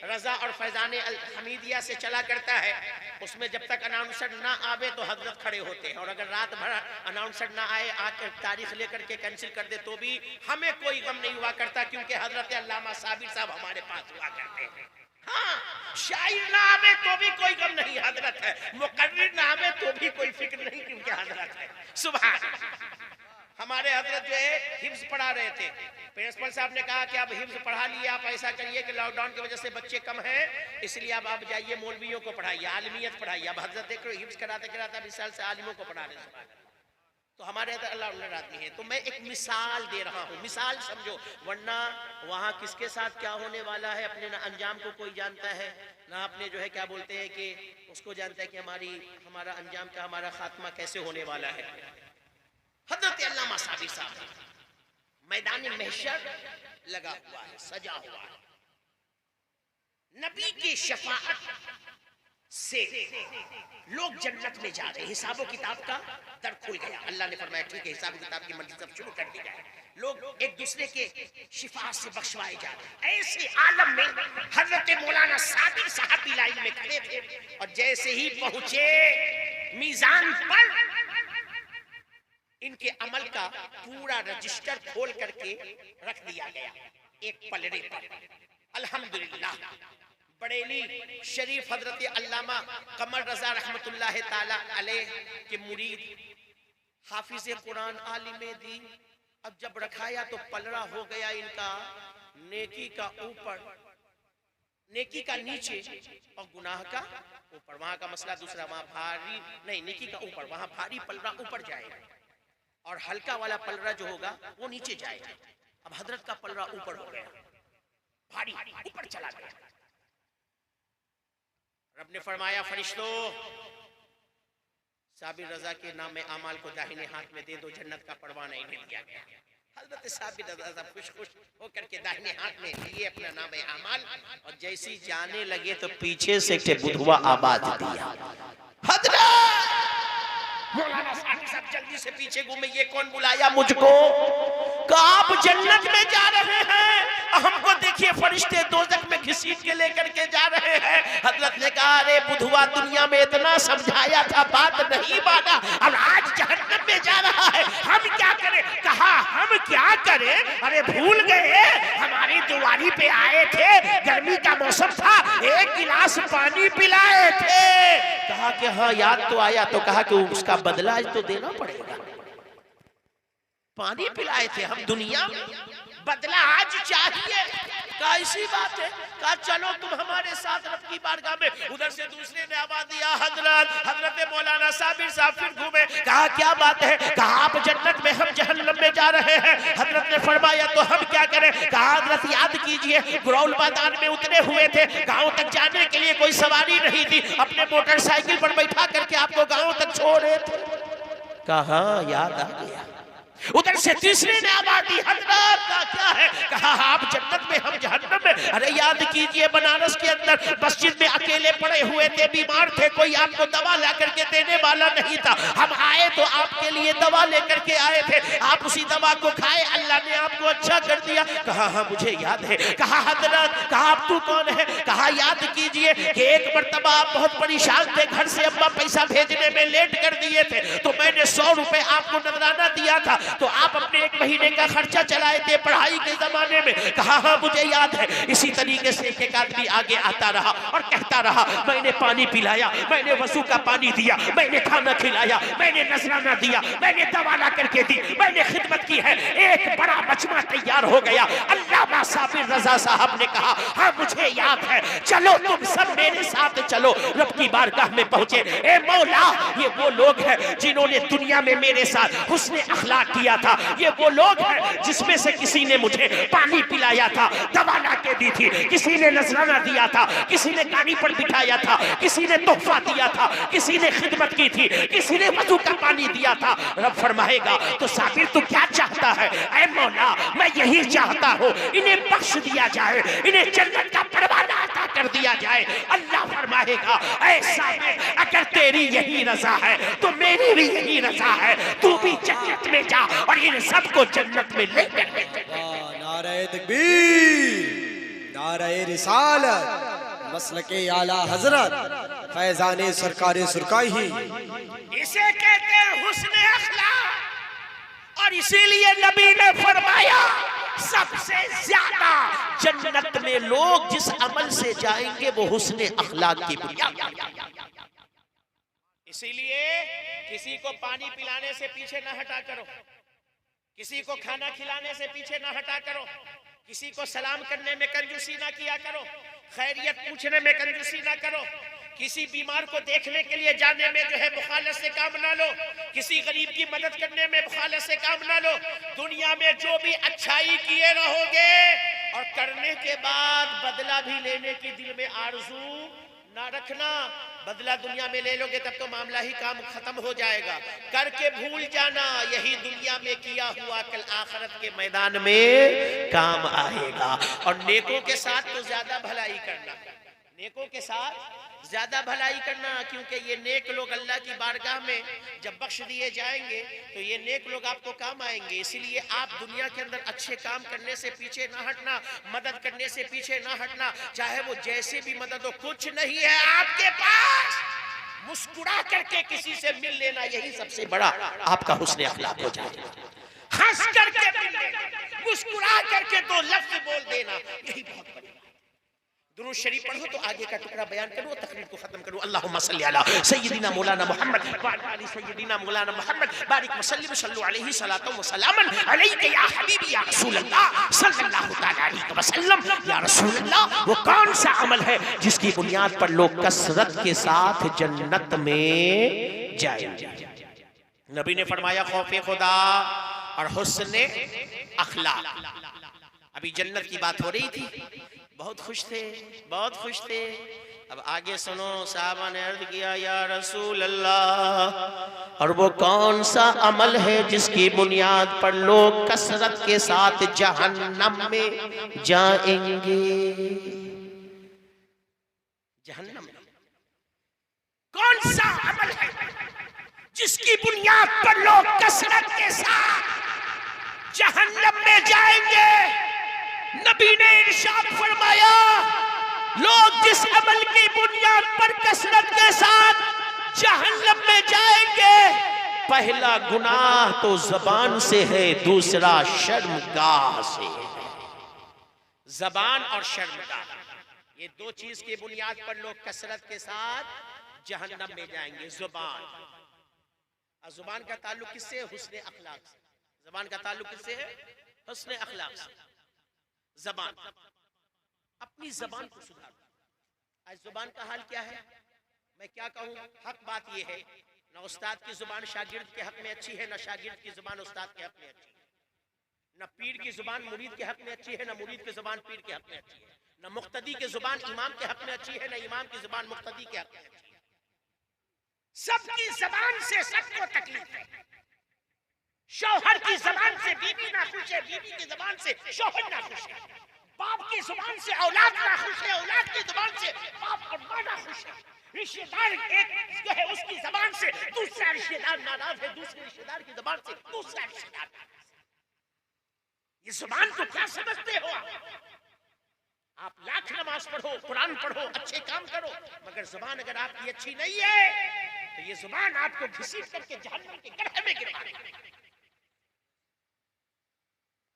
Speaker 1: रजा और फैजाने हमीदिया से चला करता है, उसमें जब तक अनाउंसर ना आवे तो हजरत खड़े होते हैं, और अगर रात भर अनाउंसर ना आए, आकर तारीख लेकर के कैंसिल कर दे तो भी हमें कोई गम नहीं हुआ करता, क्योंकि हजरत अल्लामा साबिर साहब हमारे पास हुआ करते हैं। हाँ, शायर ना आवे तो भी कोई गम नहीं, हजरत है। मुकर्रिर ना आवे तो भी कोई फिक्र नहीं, क्योंकि हजरत है। सुभान। हमारे हजरत जो है हिफ्ज पढ़ा रहे थे, प्रिंसिपल साहब ने कहा कि अब हिफ्ज पढ़ा लिए, आप ऐसा करिए कि लॉकडाउन की वजह से बच्चे कम हैं, इसलिए अब आप जाइए मौलवियों को पढ़ाइए, आलमियत पढ़ाइए। अब हजरत देख रहे हो हिफ्ज कराते कराते 20 साल से आलिमों को पढ़ा रहे हैं। तो हमारे अल्लाह आदमी है। तो मैं एक मिसाल दे रहा हूँ, मिसाल समझो, वरना वहाँ किसके साथ क्या होने वाला है अपने ना अंजाम को कोई जानता है, ना अपने जो है क्या बोलते हैं कि उसको जानता है कि हमारा अंजाम का, हमारा खात्मा कैसे होने वाला है। हजरत अल्लामा साबिर साहब मैदान महशर लगा हुआ है, सजा हुआ है, नबी की शफाअत से लोग जन्नत में जा रहे हैं। हिसाबो किताब का दर खुल गया। अल्लाह ने फरमाया ठीक है, हिसाब किताब की मंजिल सब शुरू कर दी जाए, लोग एक दूसरे के शिफा से बख्शवाए जा रहे हैं। ऐसे आलम में हजरत मौलाना साबिर साहब भी लाइन में खड़े थे, और जैसे ही पहुंचे मीजान पर इनके अमल का पूरा रजिस्टर खोल करके रख दिया गया एक पलड़े पर। अल्हम्दुलिल्लाह, बरेली शरीफ हजरत अल्लामा कमर रजा रहमतुल्लाह ताला अलैह के मुरीद हाफिज कुरान आलिम दीन, अब जब रखाया तो पलड़ा हो गया इनका नेकी का ऊपर, नेकी का नीचे और गुनाह का ऊपर। वहां का मसला दूसरा, वहां भारी नहीं, नेकी का ऊपर, वहां भारी पलड़ा ऊपर जाएगा और हल्का वाला पलड़ा जो होगा वो नीचे जाएगा। अब हजरत का पलड़ा ऊपर हो गया, भारी ऊपर चला गया। रब ने फरमाया फरिश्तों, साबिर रजा के नाम में अमाल को दाहिने हाथ में दे दो, जन्नत का परवाना इन्हें दिया गया। हजरत साबिर रजा खुश खुश होकर के दाहिने हाथ में लिए अपना नाम अमाल, और जैसी जाने लगे तो पीछे से बुधवा आवाज दिया, हजरत मौलाना साहब जल्दी से पीछे घूमे, ये कौन बुलाया मुझको? कहा आप जन्नत में जा रहे हैं, हमको देखिए फरिश्ते दोजख में घसीट के लेकर के जा रहे हैं। हजरत ने कहा अरे बुधवा, दुनिया में इतना समझाया था, बात नहीं माना, अब आज जहन्नम में जा रहा है, हम क्या करें? कहा हम करें, अरे भूल गए हमारी दुआरी पे आए थे, गर्मी का मौसम था, एक गिलास पानी पिलाए थे। कहा कि हाँ याद तो आया। तो कहा कि उसका बदला आज तो देना पड़ेगा। पानी पिलाए थे हम, दुनिया बदला आज चाहिए। कैसी बात है? कहा चलो तुम हमारे साथ रब की बारगाह में। उधर से दूसरे ने आवाज दिया हजरत मौलाना साबिर साहब फिर घूमे। कहा क्या बात है? कहा आप जन्नत में, हम जहन्नम में जा रहे हैं। हजरत ने फरमाया तो हम क्या करें? कहा हजरत याद कीजिए गुरौल मैदान में उतरे हुए थे, गाँव तक जाने के लिए कोई सवारी नहीं थी, अपने मोटरसाइकिल पर बैठा करके आपको गाँव तक छोड़ रहे थे। कहा याद आ गया। उधर से तीसरे ने आवाज दी हजरत का क्या है? कहा आप जन्नत में, हम जहन्नम में। अरे याद कीजिए बनारस के अंदर मस्जिद में अकेले पड़े हुए थे, बीमार थे, कोई आपको दवा ला करके देने वाला नहीं था। हम आए तो आपके लिए दवा लेकर के आए थे, आप उसी दवा को खाए, अल्लाह ने आपको अच्छा कर दिया। कहा हाँ मुझे याद है। कहा हजरत, कहा आप तू कौन है? कहा याद कीजिए कि एक मर्तबा आप बहुत परेशान थे, घर से अम्मा पैसा भेजने में लेट कर दिए थे, तो मैंने 100 रुपए आपको नजराना दिया था, तो आप अपने 1 महीने का खर्चा चलाए थे पढ़ाई के जमाने में। कहा हाँ मुझे याद है। इसी तरीके से एक आदमी आगे आता रहा और कहता रहा मैंने पानी पिलाया, मैंने वजू का पानी दिया, मैंने खाना खिलाया, मैंने नजराना दिया, मैंने दवा ला करके दी, मैंने खिदमत की है। एक बड़ा मजमा तैयार हो गया। अल्लामा साबिर रजा साहब ने कहा हाँ मुझे याद है, चलो तुम सब मेरे साथ चलो। रब की बारगाह में पहुंचे। ए मौला, ये वो लोग हैं जिन्होंने दुनिया में मेरे साथ हुस्न अखलाक किया था, ये वो लोग हैं जिसमें से किसी ने मुझे पानी पिलाया था, दवा ला के दी थी, किसी ने नजराना दिया था, किसी ने गाड़ी पर बिठाया था, किसी ने तोहफा दिया था, किसी ने खिदमत की थी, किसी ने वजू का पानी दिया था। रब फरमाएगा तो साबिर तू क्या चाहता है? ऐ मौला मैं यही चाहता हूँ इन्हें बख्श दिया जाए, इन्हें जन्नत का परवाना अता कर दिया जाए। अल्लाह फरमाएगा ऐ साबिर अगर तेरी यही रजा है तो मेरी भी यही रजा है, तू भी जन्नत में जा और इन सबको जन्नत में लेकर
Speaker 3: नारे तकबीर, नारे रिसालत, मसलके आला हजरत, फैजाने सरकारे सुरकाही।
Speaker 1: इसे कहते हैं हुस्न अखलाक। और इसीलिए नबी ने फरमाया सबसे ज्यादा जन्नत में लोग जिस अमल से जाएंगे वो हुस्न अखलाक की बुनियाद। इसीलिए किसी को पानी पिलाने से पीछे ना हटा करो, किसी को खाना खिलाने से पीछे ना हटा करो, किसी को सलाम करने में कंजूसी ना किया करो, खैरियत पूछने में कंजूसी ना करो, किसी बीमार को देखने के लिए जाने में जो है मुखालत से काम ना लो, किसी गरीब की मदद करने में मुखालत से काम ना लो। दुनिया में जो भी अच्छाई किए रहोगे और करने के बाद बदला भी लेने की दिल में आरज़ू ना रखना। बदला दुनिया में ले लोगे तब तो मामला ही काम खत्म हो जाएगा। करके भूल जाना, यही दुनिया में किया हुआ कल आखिरत के मैदान में काम आएगा। और नेकों के साथ तो ज्यादा भलाई करना, नेकों के साथ ज्यादा भलाई करना, क्योंकि ये नेक लोग अल्लाह की बारगाह में जब बख्श दिए जाएंगे तो ये नेक लोग आपको काम आएंगे। इसीलिए आप दुनिया के अंदर अच्छे काम करने से पीछे ना हटना, मदद करने से पीछे ना हटना, चाहे वो जैसे भी मदद हो। कुछ नहीं है आपके पास, मुस्कुरा करके किसी से मिल लेना, यही सबसे बड़ा आपका हुस्न अखलाक हो जाएगा। हंस करके मिल लेना, मुस्कुरा करके 2 लफ्ज बोल देना, यही बहुत बड़ी। दुरूद शरीफ पढ़ो तो आगे का टुकड़ा बयान करूँ, तकरीर को खत्म करूँ। अल्लाहुम्मा सल्ली अला सय्यिदिना मौलाना मुहम्मद व अला आलि सय्यिदिना मौलाना मुहम्मद बारिक वसल्लिम सल्लु अलैहि सलातु व सलामन अलैका या हबीबी या रसूल अल्लाह सल्लल्लाहु तआला अलैहि वसल्लम। या रसूल अल्लाह, वो कौन सा अमल है जिसकी बुनियाद पर लोग कसरत के साथ जन्नत में जाएंगे? नबी ने फरमाया खौफे खुदा और हुस्न अखलाक। अभी जन्नत की बात हो रही थी, बहुत खुश थे, बहुत खुश थे। अब आगे सुनो, साहबा ने अर्ज किया या रसूल अल्लाह, और वो कौन सा अमल है जिसकी बुनियाद पर लोग कसरत के साथ जहन्नम में जाएंगे? जहन्नम में कौन सा अमल है जिसकी बुनियाद पर लोग कसरत के साथ जहन्नम में जाएंगे? नबी ने इरशाद फरमाया, लोग जिस अमल की बुनियाद पर कसरत के साथ जहन्नम में जाएंगे पहला गुनाह तो जबान से है, दूसरा शर्मगाह से है। जबान और शर्मगाह, ये दो चीज की बुनियाद पर लोग कसरत के साथ जहन्नम में जाएंगे। जुबान, और जुबान का ताल्लुक किससे है? हुस्न अखलाक से। जुबान का ताल्लुक किससे है? हुस्न अखलाक से। जबान, अपनी जबान को सुधार। आज जुबान का हाल क्या है? मैं क्या कहूं, हक बात यह है, न उस्ताद की जुबान शागिर्द के हक में अच्छी है, न शागिर्द की जुबान उस्ताद के हक में अच्छी है, न पीर की जुबान मुरीद के हक में अच्छी है, न मुरीद की जुबान पीर के हक में अच्छी है, न मुक्तदी की जुबान इमाम के हक में अच्छी है, न इमाम की जुबान मुक्तदी के हक में अच्छी है। सबकी जबान से सबको तकलीफ है। शौहर की जबान से बीवी ना खुश है, बीवी की जबान से शौहर ना खुश है, बाप की जुबान से औलाद ना खुश है, औलाद की जुबान से बाप और मां ना खुश है, रिश्तेदार एक जो है उसकी जबान से दूसरा रिश्तेदार नाराज है, दूसरे रिश्तेदार की जबान से दूसरा रिश्तेदार नाराज है। ये जुबान को क्या समझते हो आप लाख नमाज पढ़ो, कुरान पढ़ो, अच्छे काम करो, मगर जुबान अगर आपकी अच्छी नहीं है तो ये जुबान आपको घसीट करके जहन्नम के गड्ढे में गिरा देगी।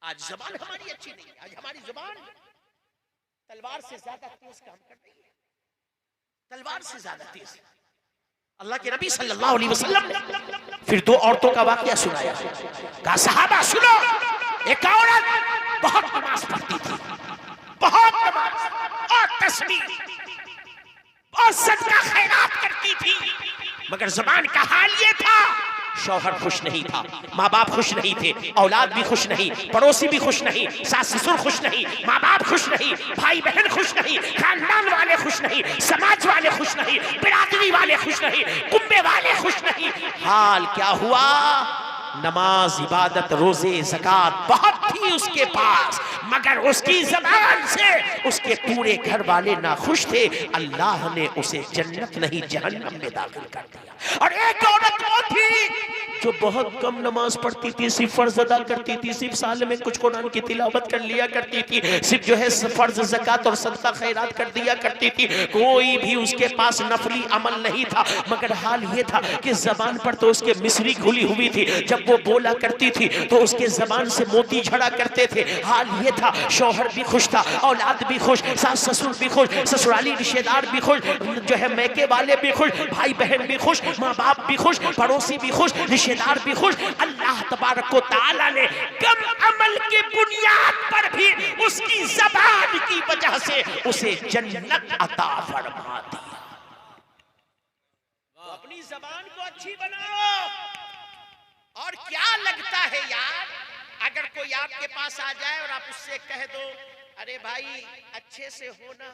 Speaker 1: आज जुबान हमारी अच्छी नहीं है, आज हमारी जुबान तलवार से ज्यादा तेज काम कर रही है, तलवार से ज्यादा तेज। अल्लाह के नबी सल्लल्लाहु अलैहि वसल्लम ने फिर दो औरतों का वाकया सुनाया। कहा सहाबा सुनो, एक औरत बहुत नमाज पढ़ती थी, बहुत नमाज और तस्बीह और सदका खैरात करती थी, मगर जुबान का हाल ये था, शौहर खुश नहीं था, माँ बाप खुश नहीं थे, औलाद भी खुश नहीं, पड़ोसी भी खुश नहीं, सास ससुर खुश नहीं, माँ बाप खुश नहीं, भाई बहन खुश नहीं, खानदान वाले खुश नहीं, समाज वाले खुश नहीं, बिरादरी वाले खुश नहीं, कुंबे वाले खुश नहीं। हाल क्या हुआ? नमाज, इबादत, रोजे, ज़कात बहुत थी उसके पास, मगर उसकी ज़बान से उसके पूरे घर वाले ना खुश थे। अल्लाह ने उसे जन्नत नहीं जहन्नम में दाखिल कर दिया। और एक औरत वो थी जो बहुत कम नमाज पढ़ती थी, सिर्फ फर्ज अदा करती थी, सिर्फ साल में कुछ कुरान की तिलावत कर लिया करती थी, सिर्फ जो है फर्ज, ज़कात और सदका खैरात कर दिया करती थी, कोई भी उसके पास नफली अमल नहीं था। मगर हाल ये था कि जबान पर तो उसके मिस्री खुली हुई थी, जब वो बोला करती थी तो उसके जबान से मोती झड़ा करते थे। हाल ये था, शौहर भी खुश था, औलाद भी खुश, सास ससुर भी खुश, ससुराली रिश्तेदार भी खुश, जो है मैके वाले भी खुश, भाई बहन भी खुश, माँ बाप भी खुश, पड़ोसी भी खुश, रिश्तेदार भी खुश। अल्लाह तबारक व तआला ने कम अमल की बुनियाद पर भी उसकी ज़बान की वजह से उसे जन्नत अता फरमा दिया। अपनी ज़बान को अच्छी बनाओ। और क्या लगता है यार, अगर कोई आपके पास आ जाए और आप उससे कह दो अरे भाई अच्छे से हो ना,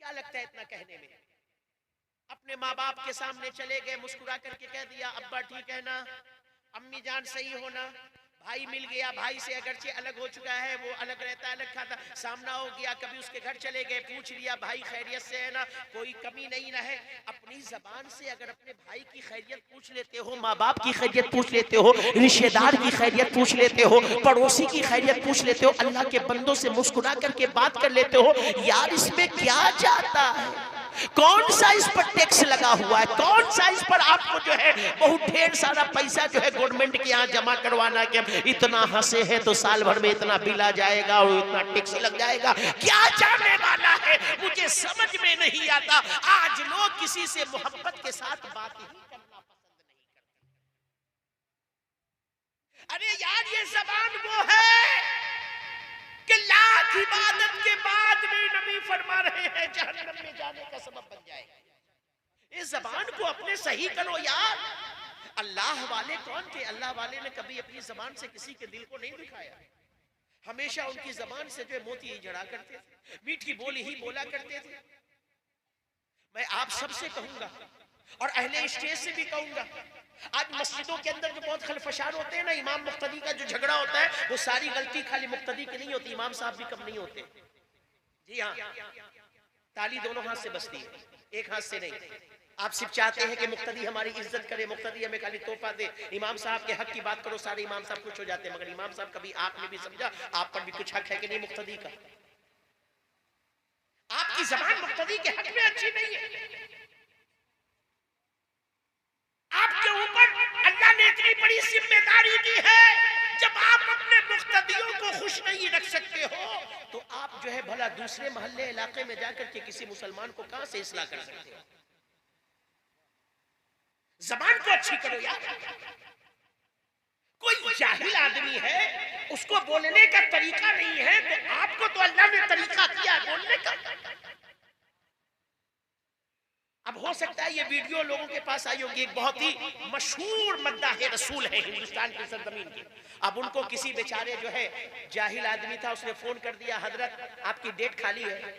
Speaker 1: क्या लगता है इतना कहने में? अपने माँ बाप के सामने चले गए, मुस्कुरा करके कह दिया अब्बा ठीक है ना, अम्मी जान सही हो ना, भाई मिल गया, भाई से अगरचे अलग हो चुका है, वो अलग रहता है, अलग खाता, सामना हो गया, कभी उसके घर चले गए, पूछ लिया भाई खैरियत से है ना, कोई कमी नहीं रहे। अपनी जबान से अगर अपने भाई की खैरियत पूछ लेते हो, माँ बाप की खैरियत पूछ लेते हो, रिश्तेदार की खैरियत पूछ लेते हो, पड़ोसी की खैरियत पूछ लेते हो, अल्लाह के बंदों से मुस्कुरा करके बात कर लेते हो, यार इसमें क्या जाता है? कौन सा इस पर टैक्स लगा हुआ है? कौन सा इस पर आपको जो है बहुत ढेर सारा पैसा जो है गवर्नमेंट के यहाँ जमा करवाना, कि इतना हंसे हैं तो साल भर में इतना बिल आ जाएगा और इतना टैक्स लग जाएगा? क्या जाने वाला है, मुझे समझ में नहीं आता। आज लोग किसी से मोहब्बत के साथ बात ही करना पसंद नहीं करते। अरे यार ये जबान वो है कि लाख इबादत के बाद भी नबी फरमा रहे हैं जहन्नम में जाने का सबब बन जाएगा। इस जबान को अपने सही करो यार। अल्लाह वाले कौन थे? अल्लाह वाले ने कभी अपनी जबान से किसी के दिल को नहीं दिखाया, हमेशा उनकी जबान से जो मोती ही जड़ा करते थे, मीठी बोली ही बोला करते थे। मैं आप सबसे कहूंगा और अहले स्टेज से भी कहूंगा, आज मस्जिदों के अंदर जो बहुत खलफशार होते हैं ना, इमाम मुक्तदी का जो झगड़ा होता है, वो सारी गलती खाली मुक्तदी की नहीं होती, इमाम साहब भी कम नहीं होते। जी हाँ, ताली दोनों हाथ से बजती है, एक हाथ से नहीं। आप सिर्फ चाहते हैं कि मुक्तदी हमारी इज्जत करे, मुक्तदी हमें खाली तोहफा दे, इमाम साहब के हक की बात करो, सारे इमाम साहब खुश हो जाते हैं। मगर इमाम साहब कभी आपने भी समझा आप पर भी कुछ हक है कि नहीं मुक्तदी का? आपकी जबान मुक्तदी के हक में अच्छी नहीं है। आपके ऊपर अल्लाह ने इतनी बड़ी जिम्मेदारी दी है, जब आप अपने मुक्तदियों को खुश नहीं रख सकते हो तो आप जो है भला दूसरे मोहल्ले इलाके में जाकर के किसी मुसलमान को कहां से इस्लाह कर सकते हो? जबान को अच्छी करो यार। कोई जाहिल आदमी है, उसको बोलने का तरीका नहीं है, तो आपको तो अल्लाह ने तरीका दिया बोलने का। अब हो सकता है ये वीडियो लोगों के पास आई होगी, एक बहुत ही मशहूर मद्दाह रसूल है हिंदुस्तान की सरजमीन के। अब उनको किसी बेचारे जो है जाहिल आदमी था, उसने फोन कर दिया, हजरत आपकी डेट खाली है।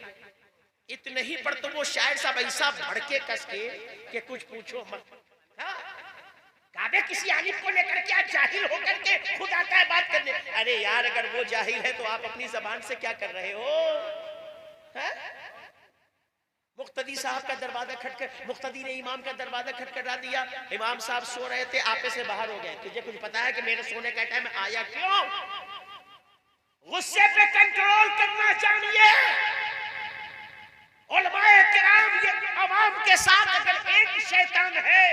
Speaker 1: इतने ही पर तो वो शायर साहब ऐसा भड़के कस के कि कुछ पूछो मत। हाँ? काबे किसी आलिम को लेकर के आज जाहिल होकर के खुद आता है बात करने। अरे यार, अगर वो जाहिल है तो आप अपनी जबान से क्या कर रहे हो? हाँ? मुक्तदी साहब का दरवाजा खटखट, मुक्तदी ने इमाम का दरवाजा खटखटा दिया। इमाम साहब सो रहे थे, आपे से बाहर हो गए। तुझे कुछ पता है कि मेरे सोने का टाइम आया क्यों? गुस्से पे कंट्रोल करना चाहिए। उलमाए किराम ये अवाम के साथ अगर एक शैतान है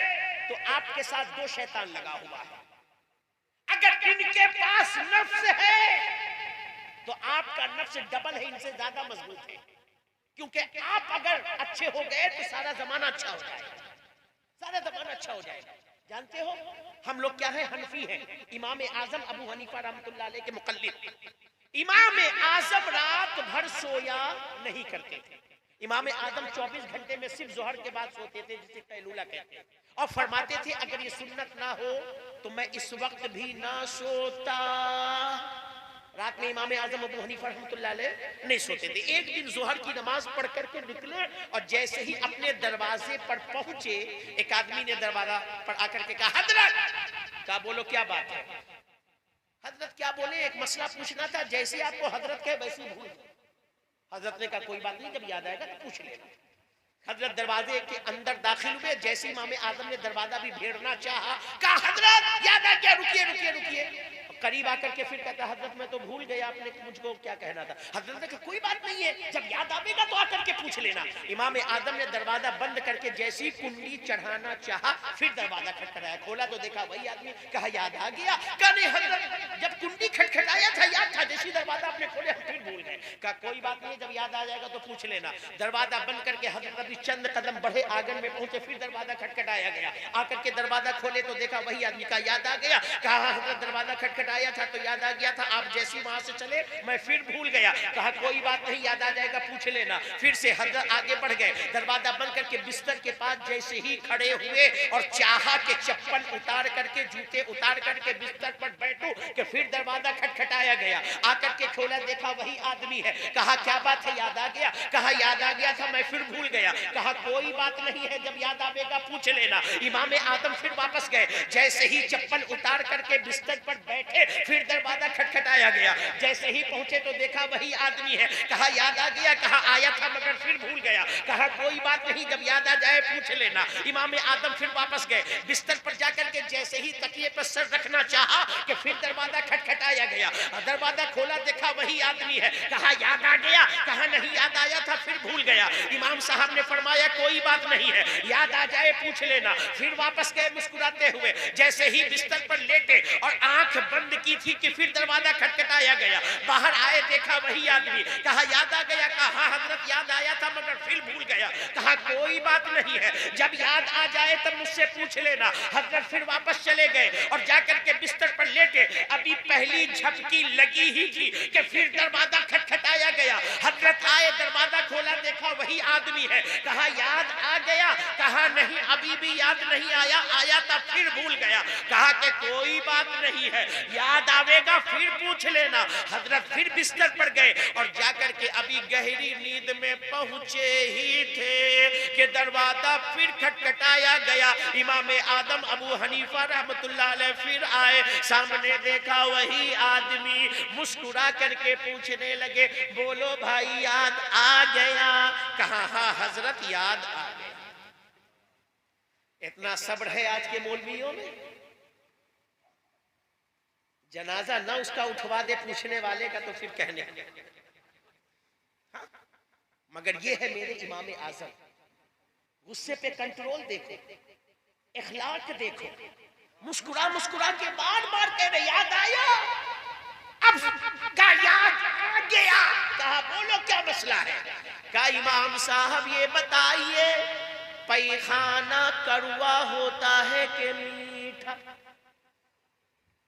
Speaker 1: तो आपके साथ दो शैतान लगा हुआ है। अगर इनके पास नफ्स है तो आपका नफ्स डबल है, इनसे ज्यादा मजबूत है। क्योंकि आप अगर अच्छे हो गए तो सारा जमाना अच्छा हो जाएगा, सारा जमाना अच्छा हो जाएगा। जानते हो हम लोग क्या है? हनफी हैं। इमाम आजम अबू हनीफा रहमतुल्लाह अलैह के मुकल्लिद। इमाम आजम रात भर सोया नहीं करते थे। इमाम आजम 24 घंटे में सिर्फ जोहर के बाद सोते थे, जिसे कैलूला कहते हैं। और फरमाते थे अगर ये सुन्नत ना हो तो मैं इस वक्त भी ना सोता। रात में इमाम आजम अबू हनीफा रहमतुल्लाह अलैह नहीं सोते थे। एक दिन जोहर की नमाज पढ़ करके निकले और जैसे ही अपने दरवाजे पर पहुंचे, एक आदमी ने दरवाजा पर आकर के कहा, हजरत। कहा बोलो क्या बात है? हजरत क्या बोले? एक मसला पूछना था। जैसे आपको हजरत कहे वैसे ही भूल। हजरत ने कहा कोई बात नहीं, जब याद आएगा तो पूछ लेना। हजरत दरवाजे के अंदर दाखिल हुए। जैसे इमाम आजम ने दरवाजा भी भेड़ना चाहा, कहा हजरत याद आ गया, रुकिए रुकिए रुकिए। करीब आकर के फिर कहता हजरत मैं तो भूल गया, आपने मुझको क्या कहना था। हजरत ने कहा कोई बात नहीं है, जब याद आएगा तो आकर के पूछ लेना। इमाम आजम ने दरवाजा बंद करके जैसी कुंडी चढ़ाना चाहा, फिर दरवाजा खटखटाया। खोला तो देखा वही आदमी। कहा याद आ गया? कहा नहीं हजरत, जब कुंडी खटखटाया था याद था, जैसी दरवाजा आपने खोले हम फिर भूल गए। कहा कोई बात नहीं, जब याद आ जाएगा तो पूछ लेना। दरवाजा बंद करके हजरत अभी चंद कदम बढ़े, आंगन में पहुंचे, फिर दरवाजा खटखटाया गया। आकर के दरवाजा खोले तो देखा वही आदमी। का याद आ गया? कहा हजरत दरवाजा खटखटाया था तो याद आ गया था, आप जैसी वहां से चले मैं फिर भूल गया। कहा कोई बात नहीं, याद आ जाएगा, पूछ लेना। फिर से हजरत आगे बढ़ गए। दरवाजा बंद करके बिस्तर के पास जैसे ही खड़े हुए और चाहा कि चप्पल उतार करके, जूते उतार करके बिस्तर पर बैठो, कि फिर दरवाजा खटखटाया गया। आकर के खोला देखा वही आदमी है। कहा क्या बात है, याद आ गया? कहा याद आ गया था, मैं फिर भूल गया। कहा कोई बात नहीं है, जब याद आएगा पूछ लेना। इमाम आदम फिर वापस गए। जैसे ही चप्पल उतार करके बिस्तर पर बैठे, फिर दरवाजा खटखटाया गया। जैसे ही पहुंचे तो देखा वही आदमी है। कहा याद आ गया? कहा आया था मगर फिर भूल गया। कहा कोई बात नहीं, जब याद आ जाए पूछ लेना। इमाम आदम फिर वापस गए। बिस्तर पर जाकर के जैसे ही तकिए पर सर रखना चाहा कि फिर दरवाजा खटखटाया गया। दरवाजा खोला देखा वही आदमी है। कहा याद आ गया? कहा नहीं याद आया था, फिर भूल गया। इमाम साहब ने फरमाया कोई बात नहीं है, याद आ जाए पूछ लेना। फिर वापस गए मुस्कुराते हुए। जैसे ही बिस्तर पर लेटे और आंख बंद की थी कि फिर दरवाजा खटखटाया गया। बाहर आए देखा वही आदमी। कहा याद आ गया? कहा हजरत याद आया था मगर फिर भूल गया। कहा कोई बात नहीं है, जब याद आ जाए तब मुझसे पूछ लेना। हजरत फिर वापस चले गए और जाकर के बिस्तर पर लेटे। अभी पहली झपकी लगी ही थी कि फिर दरवाजा खटखटाया गया। हजरत आए, दरवाजा खोला देखा वही आदमी है। कहा याद आ गया? कहा नहीं अभी भी याद नहीं आया, आया था फिर भूल गया। कहा कि कोई बात नहीं है, याद आवेगा फिर पूछ लेना। हजरत फिर बिस्तर पर गए और जाकर के अभी गहरी नींद में पहुंचे ही थे कि दरवाजा फिर खटखटाया गया। इमाम आदम अबू हनीफा रहमतुल्लाह अलैह फिर आए। सामने देखा वही आदमी। मुस्कुरा करके पूछने लगे बोलो भाई याद आ गया? कहा हाँ हजरत याद आ गया। इतना सब्र है आज के मौलवियों में। जनाजा ना उसका उठवा दे पूछने वाले का तो फिर कहने। हाँ? मगर ये है मेरे इमाम आजम। गुस्से पे कंट्रोल देखो, इखलाक देखो। मुस्कुरा मुस्कुरा के बार बार कह रहे याद आया, अब का याद आ गया। कहा बोलो क्या मसला है? कहा इमाम साहब ये बताइए पैखाना कड़वा होता है कि मीठा?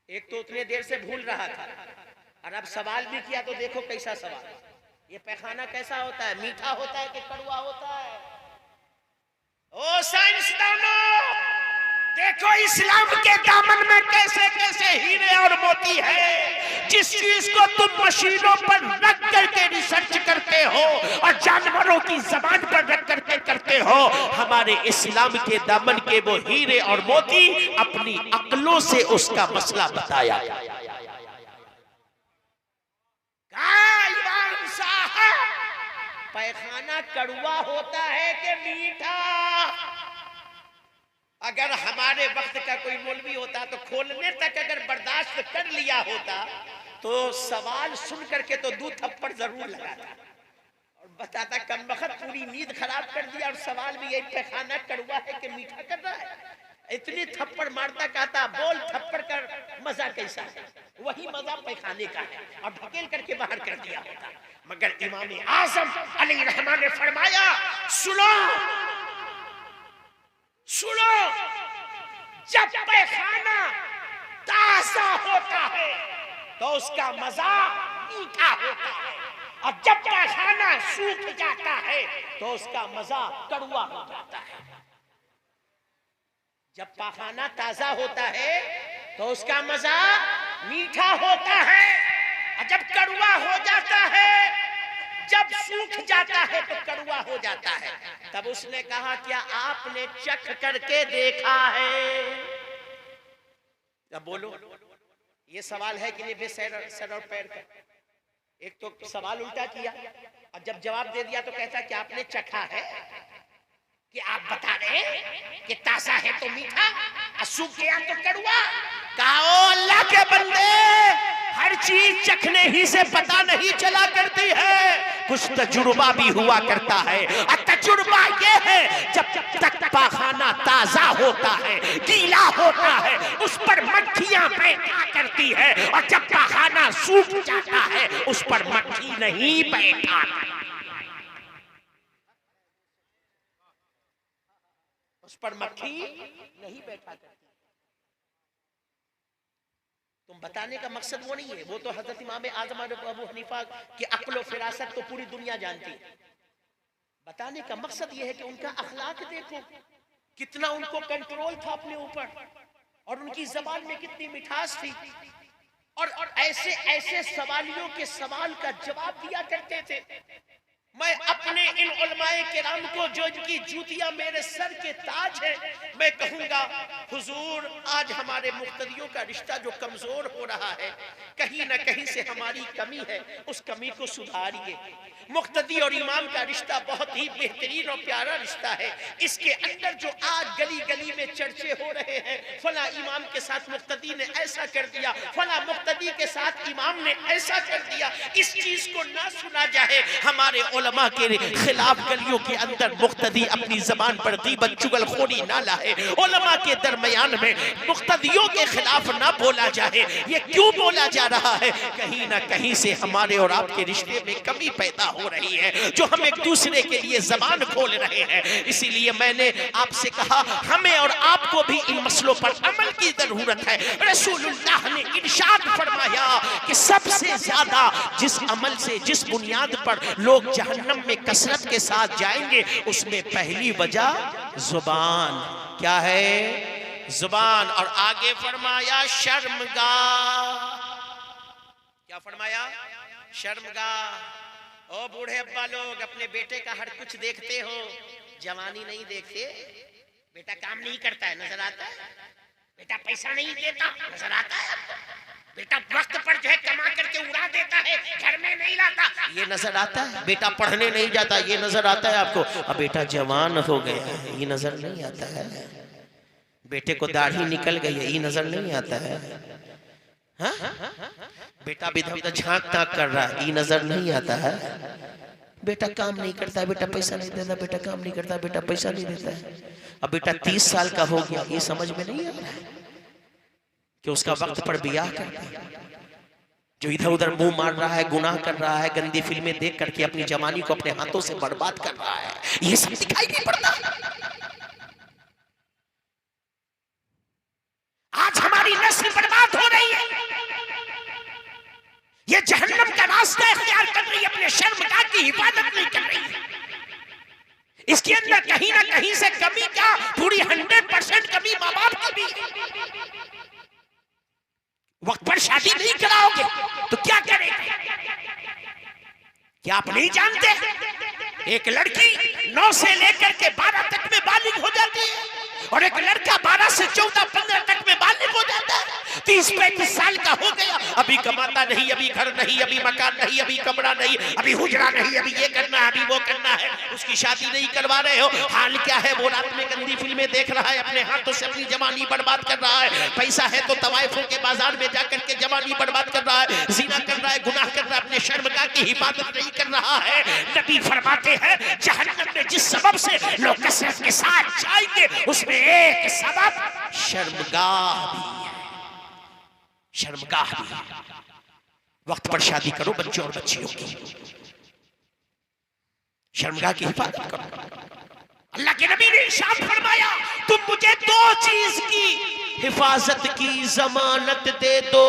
Speaker 1: एक तो उतने देर से भूल रहा था और अब सवाल भी किया तो देखो कैसा सवाल। ये पैखाना कैसा होता है, मीठा होता है कि कड़वा होता है? ओ साइंसदानों, देखो इस्लाम के दामन में कैसे कैसे हीरे और मोती है। जिस चीज को तुम मशीनों पर रख करके रिसर्च करते हो और जानवरों की जबान पर रख करके करते हो, हमारे इस्लाम के दामन के वो हीरे और मोती अपनी अक्लों से उसका मसला बताया। इमाम साहब पैखाना कड़वा होता है कि मीठा? अगर हमारे वक्त का कोई मौलवी होता तो खोलने तक अगर बर्दाश्त कर लिया होता तो सवाल सुन करके तो 2 थप्पड़ जरूर लगाता और बताता कम वक्त पूरी नींद खराब कर दिया और सवाल भी यही पैखाना कड़वा है कि मीठा कर रहा है। इतनी थप्पड़ मारता कहता बोल थप्पड़ कर मजा कैसा है? वही मजा पैखाने का है और ढकेल करके बाहर कर दिया होता। मगर इमाम आजम अलैहिर्रहमान ने फरमाया सुनो सुनो, जब पैखाना ताजा होता है तो उसका मजा मीठा होता है और जब पैखाना सूख जाता है तो उसका मजा कड़वा हो जाता है। जब पैखाना ताजा होता है तो उसका मजा मीठा होता है और जब कड़वा हो जाता है, जब सूख जाता है तो कड़वा हो जाता है। तब उसने कहा क्या आपने चख करके देखा है? अब बोलो ये सवाल है कि नहीं बेसर और पैर का? एक तो सवाल उल्टा किया और जब जवाब दे दिया तो कहता कि आपने चखा है? कि आप बता रहे कि ताजा है तो मीठा और सूख गया तो कड़वा? कहा अल्लाह के बंदे, हर चीज चखने ही से पता नहीं चला करती है, कुछ तजुर्बा भी हुआ करता है। और तजुर्बा ये है जब तक पैखाना ताजा होता है, गीला होता है, उस पर मक्खियां बैठा करती है और जब पैखाना सूख जाता है उस पर मक्खी नहीं बैठा, उस पर मक्खी नहीं बैठा करती। तुम बताने का मकसद वो नहीं है, वो तो हजरत इमाम आजम अबू हनीफा की अक्ल फिरासत तो पूरी दुनिया जानती है। बताने का मकसद ये है कि उनका अखलाक देखो, कितना उनको कंट्रोल था अपने ऊपर और उनकी जबान में कितनी मिठास थी और ऐसे ऐसे सवालियों के सवाल का जवाब दिया करते थे। मैं अपने इन उलमाए किराम को जो इनकी जूतियां मेरे सर के ताज है, मैं कहूंगा हुजूर आज हमारे मुक्तदियों का रिश्ता जो कमजोर हो रहा है, कहीं ना कहीं से हमारी कमी है, उस कमी को सुधारिए। मुक्तदी और इमाम का रिश्ता बहुत ही बेहतरीन और प्यारा रिश्ता है। इसके अंदर जो आज गली गली में चर्चे हो रहे हैं, फला इमाम के साथ मुक्तदी ने ऐसा कर दिया, फला मुक्तदी के साथ इमाम ने ऐसा कर दिया, इस चीज को ना सुना जाए। हमारे उलमा के खिलाफ गलियों के अंदर मुक्तदी अपनी जबान पर गीबत चुगलखोरी ना लाए, उलमा के दरमियान में मुक्तदियों के खिलाफ ना बोला जाए। ये क्यों बोला जा रहा है? कहीं ना कहीं से हमारे और आपके रिश्ते में कमी पैदा हो रही है, जो हम एक दूसरे के लिए जबान खोल रहे हैं। इसीलिए मैंने आपसे कहा हमें और आपको भी इन मसलों पर अमल की जरूरत है। रसूलुल्लाह ने इरशाद फरमाया कि सबसे ज्यादा जिस अमल से, जिस बुनियाद पर लोग जहन्नम में कसरत के साथ जाएंगे, उसमें पहली वजह जुबान। क्या है? जुबान। और आगे फरमाया शर्मगाह। क्या फरमाया? शर्मगाह। ओ बूढ़े अब्बा लोग अपने बेटे का हर कुछ देखते हो, जवानी नहीं देखते। बेटा काम नहीं करता है, नजर आता है? बेटा पैसा नहीं देता, नजर आता है आपको? बेटा वक्त पर जो है कमा करके उड़ा देता है, घर में नहीं लाता, ये नजर आता है? बेटा पढ़ने नहीं जाता, ये नजर आता है आपको? अब बेटा जवान हो गया है, ये नजर नहीं आता है? बेटे को दाढ़ी निकल गई है, ये नजर नहीं आता है? हाँ? बेटा इधर झांक ताक कर रहा है, ये नजर नहीं आता है? बेटा काम नहीं करता, बेटा पैसा नहीं देता, बेटा काम नहीं करता, बेटा पैसा नहीं देता है। अब बेटा 30 साल का हो गया, ये समझ में नहीं आ रहा है? कि उसका वक्त पर ब्याह कर दे। जो इधर उधर मुंह मार रहा है, गुनाह कर रहा है, गंदी फिल्में देख करके अपनी जवानी को अपने हाथों से बर्बाद कर रहा है, ये सब दिखाई नहीं पड़ता। आज हमारी नस्ल बर्बाद हो रही है, ये जहन्नम का रास्ता इख्तियार कर रही है, अपने शर्मगाह की हिफाजत नहीं कर रही है। इसके अंदर कहीं ना कहीं से कमी का पूरी 100% कमी माँ बाप की भी है। वक्त पर शादी नहीं कराओगे तो क्या करेंगे? क्या आप नहीं जानते एक लड़की 9 से लेकर के 12 तक में बालिग हो जाती है और एक लड़का 12 से 14-15 तक में बालिग हो जाता है। 30-35 साल का हो गया, अभी कमाता नहीं, अभी घर नहीं, अभी मकान नहीं, अभी कमरा नहीं, अभी हुजरा नहीं, अभी ये करना है, अभी वो करना है, उसकी शादी नहीं करवा रहे हो। हाल क्या है? वो रात में गंदी फिल्में देख रहा है, अपने हाथों से अपनी जवानी बर्बाद कर रहा है। पैसा है तो तवाइफों के बाजार में जाकर के जवानी बर्बाद कर रहा है, ज़िना कर रहा है, गुनाह कर रहा है, अपने शर्मगाह की हिफाजत नहीं कर रहा है। नबी फरमाते हैं जहन्नम में जिस सबब से लोग कसरत के साथ जाएंगे उसमें एक सबब शर्मगाह भी है। शर्मगाह भी। वक्त पर शादी करो बच्चों और बच्चियों की, शर्मगाह की हिफाजत करो। अल्लाह के नबी ने इरशाद फरमाया तुम मुझे 2 चीज की हिफाजत की जमानत दे दो,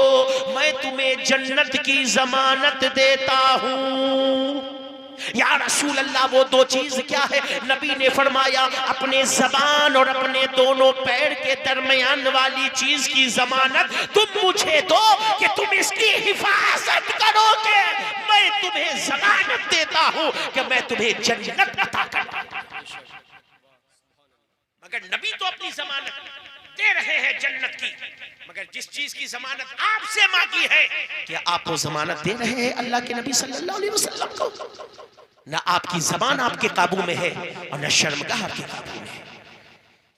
Speaker 1: मैं तुम्हें जन्नत की जमानत देता हूं। या रसूल अल्लाह वो 2 चीज क्या है? नबी ने फरमाया अपने जबान और अपने दोनों पैर के दरमियान वाली चीज की जमानत तुम मुझे दो कि तुम इसकी हिफाजत करोगे, मैं तुम्हें जमानत देता हूं कि मैं तुम्हें जन्नत अता करूंगा। मगर नबी तो अपनी जमानत दे रहे हैं जन्नत की, मगर जिस चीज की जमानत आपसे मांगी है क्या आप वो जमानत दे रहे हैं अल्लाह के नबी सल्लल्लाहु अलैहि वसल्लम को? ना आपकी जबान आपके काबू में है और न शर्मगाह आपके काबू में है।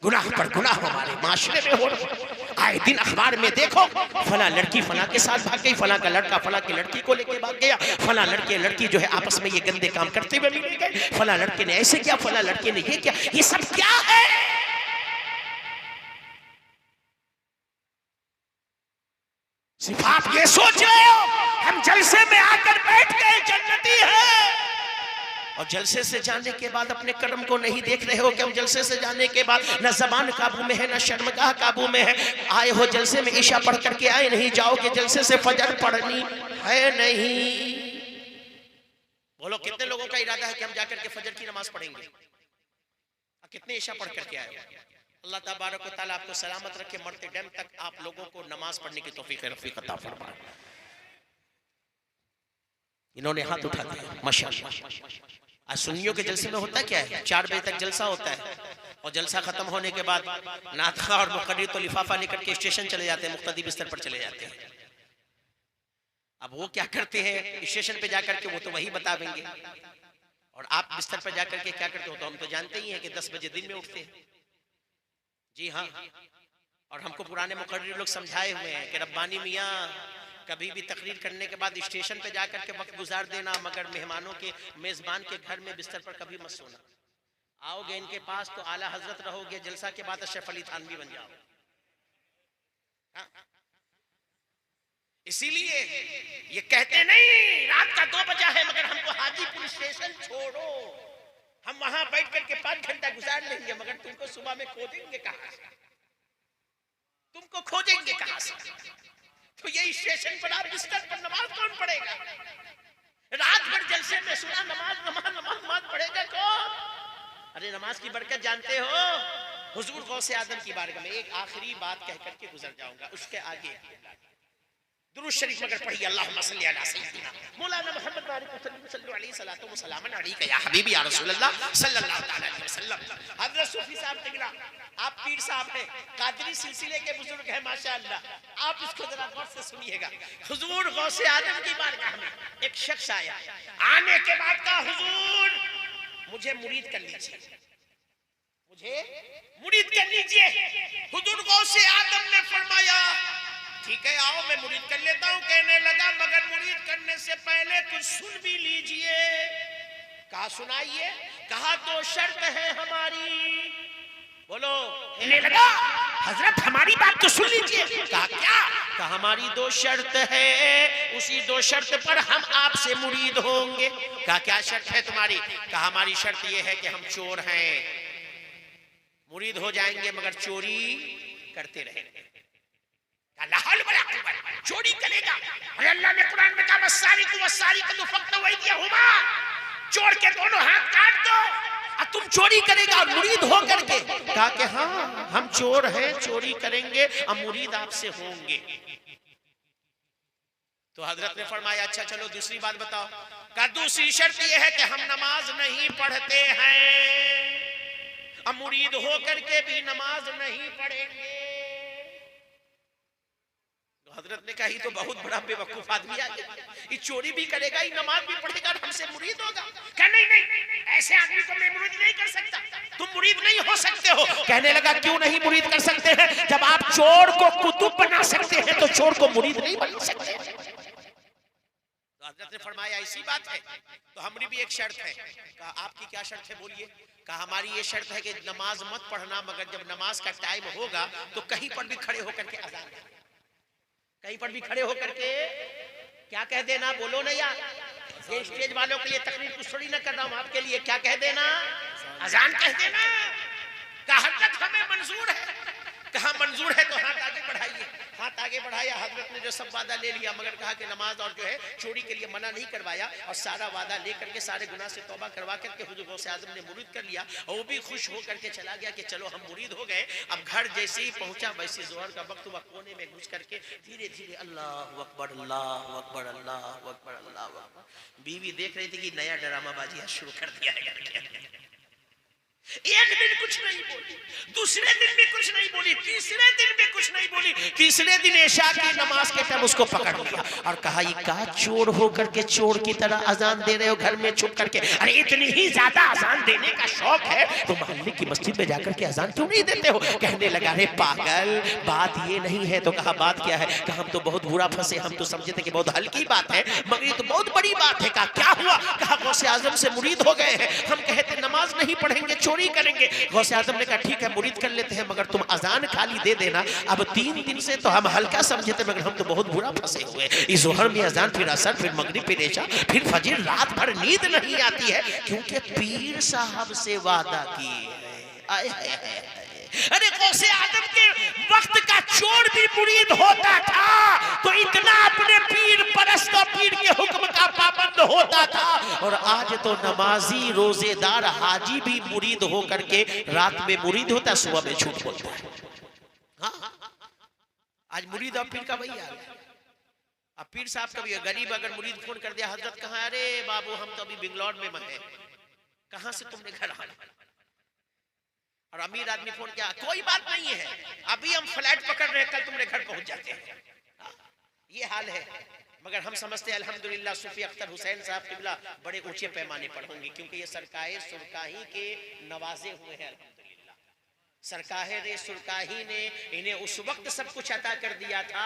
Speaker 1: गुनाह पर गुनाह हमारे माशरे में हो रहा है। आए दिन अखबार में देखो फला लड़की फला के साथ भाग गई, फला का लड़का फला की लड़की को लेके भाग गया, फला लड़के लड़की जो है आपस में ये गंदे काम करते हुए मिल गए, फला लड़के ने ऐसे किया, फला लड़के ने ये किया। ये सब क्या है? सिर्फ आप ये सोच रहे हो हम जलसे में आकर बैठ गए जन्नती है, और जलसे से जाने के बाद अपने कर्म को नहीं देख रहे हो कि हम जलसे से जाने के बाद न जबान काबू में है न शर्मगाह काबू में है। आए हो जलसे में ईशा पढ़ करके आए नहीं, जाओगे जलसे से फजर पढ़नी है नहीं। बोलो कितने लोगों का इरादा है कि हम जाकर के फजर की नमाज पढ़ेंगे? कितने ईशा पढ़ करके आए हो? अल्लाह तबारक व तआला आपको सलामत रखे, मरते दम तक आप लोगों को नमाज पढ़ने की तौफीक रफीक अता फरमाए। इन्होंने हाथ उठा दिया माशाअल्लाह। आज सुन्नियों के जलसे में होता क्या है? 4 बजे तक जलसा होता है और जलसा खत्म होने के बाद नाता और मुक़र्रिर तो लिफाफा लेकर के स्टेशन चले जाते हैं, मुख्तदी बिस्तर पर चले जाते हैं। अब वो क्या करते हैं स्टेशन पे जाकर के? वो तो वही बतावेंगे। और आप बिस्तर पर जाकर के क्या करते हो तो हम तो जानते ही हैं कि 10 बजे दिन में उठते हैं। जी हाँ, और हमको पुराने मुक़र्रिर लोग समझाए हुए हैं कि रब्बानी मियाँ कभी भी तकरीर करने के बाद स्टेशन पे जाकर के वक्त गुजार देना, मगर मेहमानों के मेजबान के घर में बिस्तर पर कभी मत सोना। आओगे इनके पास तो आला हजरत रहोगे, जलसा के बाद अशरफ अली थानवी बन जाओ। हाँ? इसीलिए ये कहते नहीं रात का 2 बजा है मगर हमको हाजीपुर स्टेशन छोड़ो, हम वहां बैठ करके 5 घंटा गुजार लेंगे, मगर तुमको सुबह में खोजेंगे कहां से? तुमको खोजेंगे कहां से? तो ये स्टेशन पर आप बिस्तर पर नमाज कौन पढ़ेगा? रात भर जलसे में सुना नमाज नमाज नमाज नमाज पढ़ेगा कौन? अरे नमाज की बरकत जानते हो? हुजूर गौसे आदम की बारगाह में एक आखिरी बात कह करके गुजर जाऊंगा, उसके आगे दुरूद शरीफ मगर पढ़िए अल्लाहुम्मा सल्ली अला सय्यिदिना मौलाना मोहम्मद बारिक सल्लल्लाहु अलैहि सलातो व सलामन अलैका या हबीबी या रसूल अल्लाह सल्लल्लाहु तआला अलैहि वसल्लम। हजरत सूफी साहब तिगला, आप पीर साहब हैं, कादरी सिलसिले के बुजुर्ग हैं माशाअल्लाह, आप इसको जरा गौर से सुनिएगा। हुजूर गौसे आदम की बारगाह में एक शख्स आया, आने के बाद कहा हुजूर मुझे मुरीद कर लीजिए, मुझे मुरीद कर लीजिए। हुजूर गौसे आदम ने फरमाया ठीक है आओ मैं मुरीद कर लेता हूं। कहने लगा मगर मुरीद करने से पहले कुछ सुन भी लीजिए। कहा सुनाइए। कहा 2 शर्त है हमारी। बोलो। कहने लगा हजरत हमारी बात तो सुन लीजिए। कहा क्या? कहा हमारी 2 शर्त है, उसी 2 शर्त पर हम आपसे मुरीद होंगे। कहा क्या शर्त है तुम्हारी? कहा हमारी शर्त यह है कि हम चोर हैं, मुरीद हो जाएंगे मगर चोरी करते रहेंगे। चोरी करेगा? अरे अल्लाह ने कुरान में कहा चोर के दोनों हाथ काट दो, अब तुम चोरी करेगा और मुरीद हो करके। कहा कि हाँ हम चोर हैं, चोरी करेंगे और मुरीद आपसे होंगे। तो हजरत ने फरमाया अच्छा चलो दूसरी बात बताओ। कहा दूसरी शर्त यह है कि हम नमाज नहीं पढ़ते हैं, अब मुरीद हो करके भी नमाज नहीं पढ़ेंगे। हजरत ने कहा तो बहुत बड़ा बेवकूफ आदमी आ गया, ये चोरी भी करेगा, ये नमाज भी पढ़ेगा और हमसे मुरीद होगा। क्या नहीं नहीं ऐसे आदमी को मैं मुरीद नहीं कर सकता, तुम मुरीद नहीं हो सकते हो। कहने लगा क्यों नहीं मुरीद कर सकते हैं? जब आप चोर को कुतुब बना सकते हैं तो चोर को मुरीद नहीं बना सकते। तो हजरत ने फरमाया ऐसी बात है तो हमारी भी एक शर्त है। कहा आपकी क्या शर्त है बोलिए? कहा हमारी ये शर्त है कि नमाज मत पढ़ना, मगर जब नमाज का टाइम होगा तो कहीं पर भी खड़े होकर के अजान, कहीं पर भी खड़े होकर के क्या कह देना, बोलो ना यार, ये स्टेज वालों के लिए तकलीफ कुछ थोड़ी ना कर रहा हूं आपके लिए, क्या कह देना, अजान कह देना। कहा हजरत हमें मंजूर है। कहा मंजूर है तो हाथ आगे बढ़ाइए। हाथ आगे बढ़ाया, हजरत ने जो सब वादा ले लिया, मगर कहा कि नमाज और जो है चोरी के लिए मना नहीं करवाया, और सारा वादा लेकर के सारे गुनाह से तौबा करवा करके हुजूर गौसे आजम ने मुरीद कर लिया, और वो भी खुश हो करके चला गया कि चलो हम मुरीद हो गए। अब घर जैसे ही पहुंचा वैसे जोहर का वक्त हुआ, कोने में घुस करके धीरे धीरे अल्लाह अकबर अल्लाह अकबर अल्लाह अकबर अल्लाह अकबर। बीवी देख रही थी कि नया ड्रामाबाजी शुरू कर दिया है। एक दिन कुछ नहीं बोली, दूसरे दिन भी कुछ नहीं बोली, तीसरे दिन भी कुछ नहीं बोली। तीसरे दिन इशा की नमाज के टाइम उसको पकड़ लिया और कहा ये का चोर हो करके चोर की तरह अजान दे रहे हो घर में छुप करके? अरे इतनी ही ज्यादा अजान देने का शौक है तो मोहल्ले की मस्जिद में जाकर के अजान क्यों नहीं देते हो? कहने लगा अरे पागल बात ये नहीं है। तो कहा बात क्या है? कहा हम तो बहुत बुरा फंसे, हम तो समझे थे कि बहुत हल्की बात है, मगर ये तो बहुत बड़ी बात है। कहा क्या हुआ? कहा गौसे आजम से मुरीद हो गए हैं, हम कहते नमाज नहीं पढ़ेंगे चोरी करेंगे। गौसे आजम ने कहा ठीक है मुरीद कर लेते हैं, मगर तुम अजान खाली दे देना। अब 3 दिन से तो हम हल्का समझे थे, मगर हम तो बहुत बुरा फंसे हुए। इस जोहर में अजान, फिर असर, फिर मगरिब, फिर इशा, फिर फजर, रात भर नींद नहीं आती है क्योंकि पीर साहब से वादा किए है। अरे गौसे आजम के वक्त का चोर भी मुरीद होता था तो इतना अपने पीर परस्त पीर के हुक्म का पाबंद होता था, और आज तो नमाजी रोजेदार हाजी भी मुरीद हो करके रात में मुरीद होता है, सुबह में झूठ बोलता है। हाँ, आज मुरीद और पीर का वही हाल है। अब पीर साहब का भी गरीब अगर मुरीद फोन कर दिया हजरत कहाँ? अरे बाबू हम तो अभी बेंगलोर में हैं। कहाँ से तुमने घर आना? और अमीर आदमी फोन किया कोई बात नहीं है, अभी हम फ्लाइट पकड़ रहे हैं, कल तुम्हारे घर पहुंच जाते हैं। ये हाल है। मगर हम समझते हैं अल्हम्दुलिल्लाह सूफी अख्तर हुसैन साहब किबला बड़े ऊंचे पैमाने पर होंगे, क्योंकि ये सरकाए सुरकाही के नवाजे हुए हैं। अल्हम्दुलिल्लाह सरकाहे सुरकाही ने इन्हें उस वक्त सब कुछ अता कर दिया था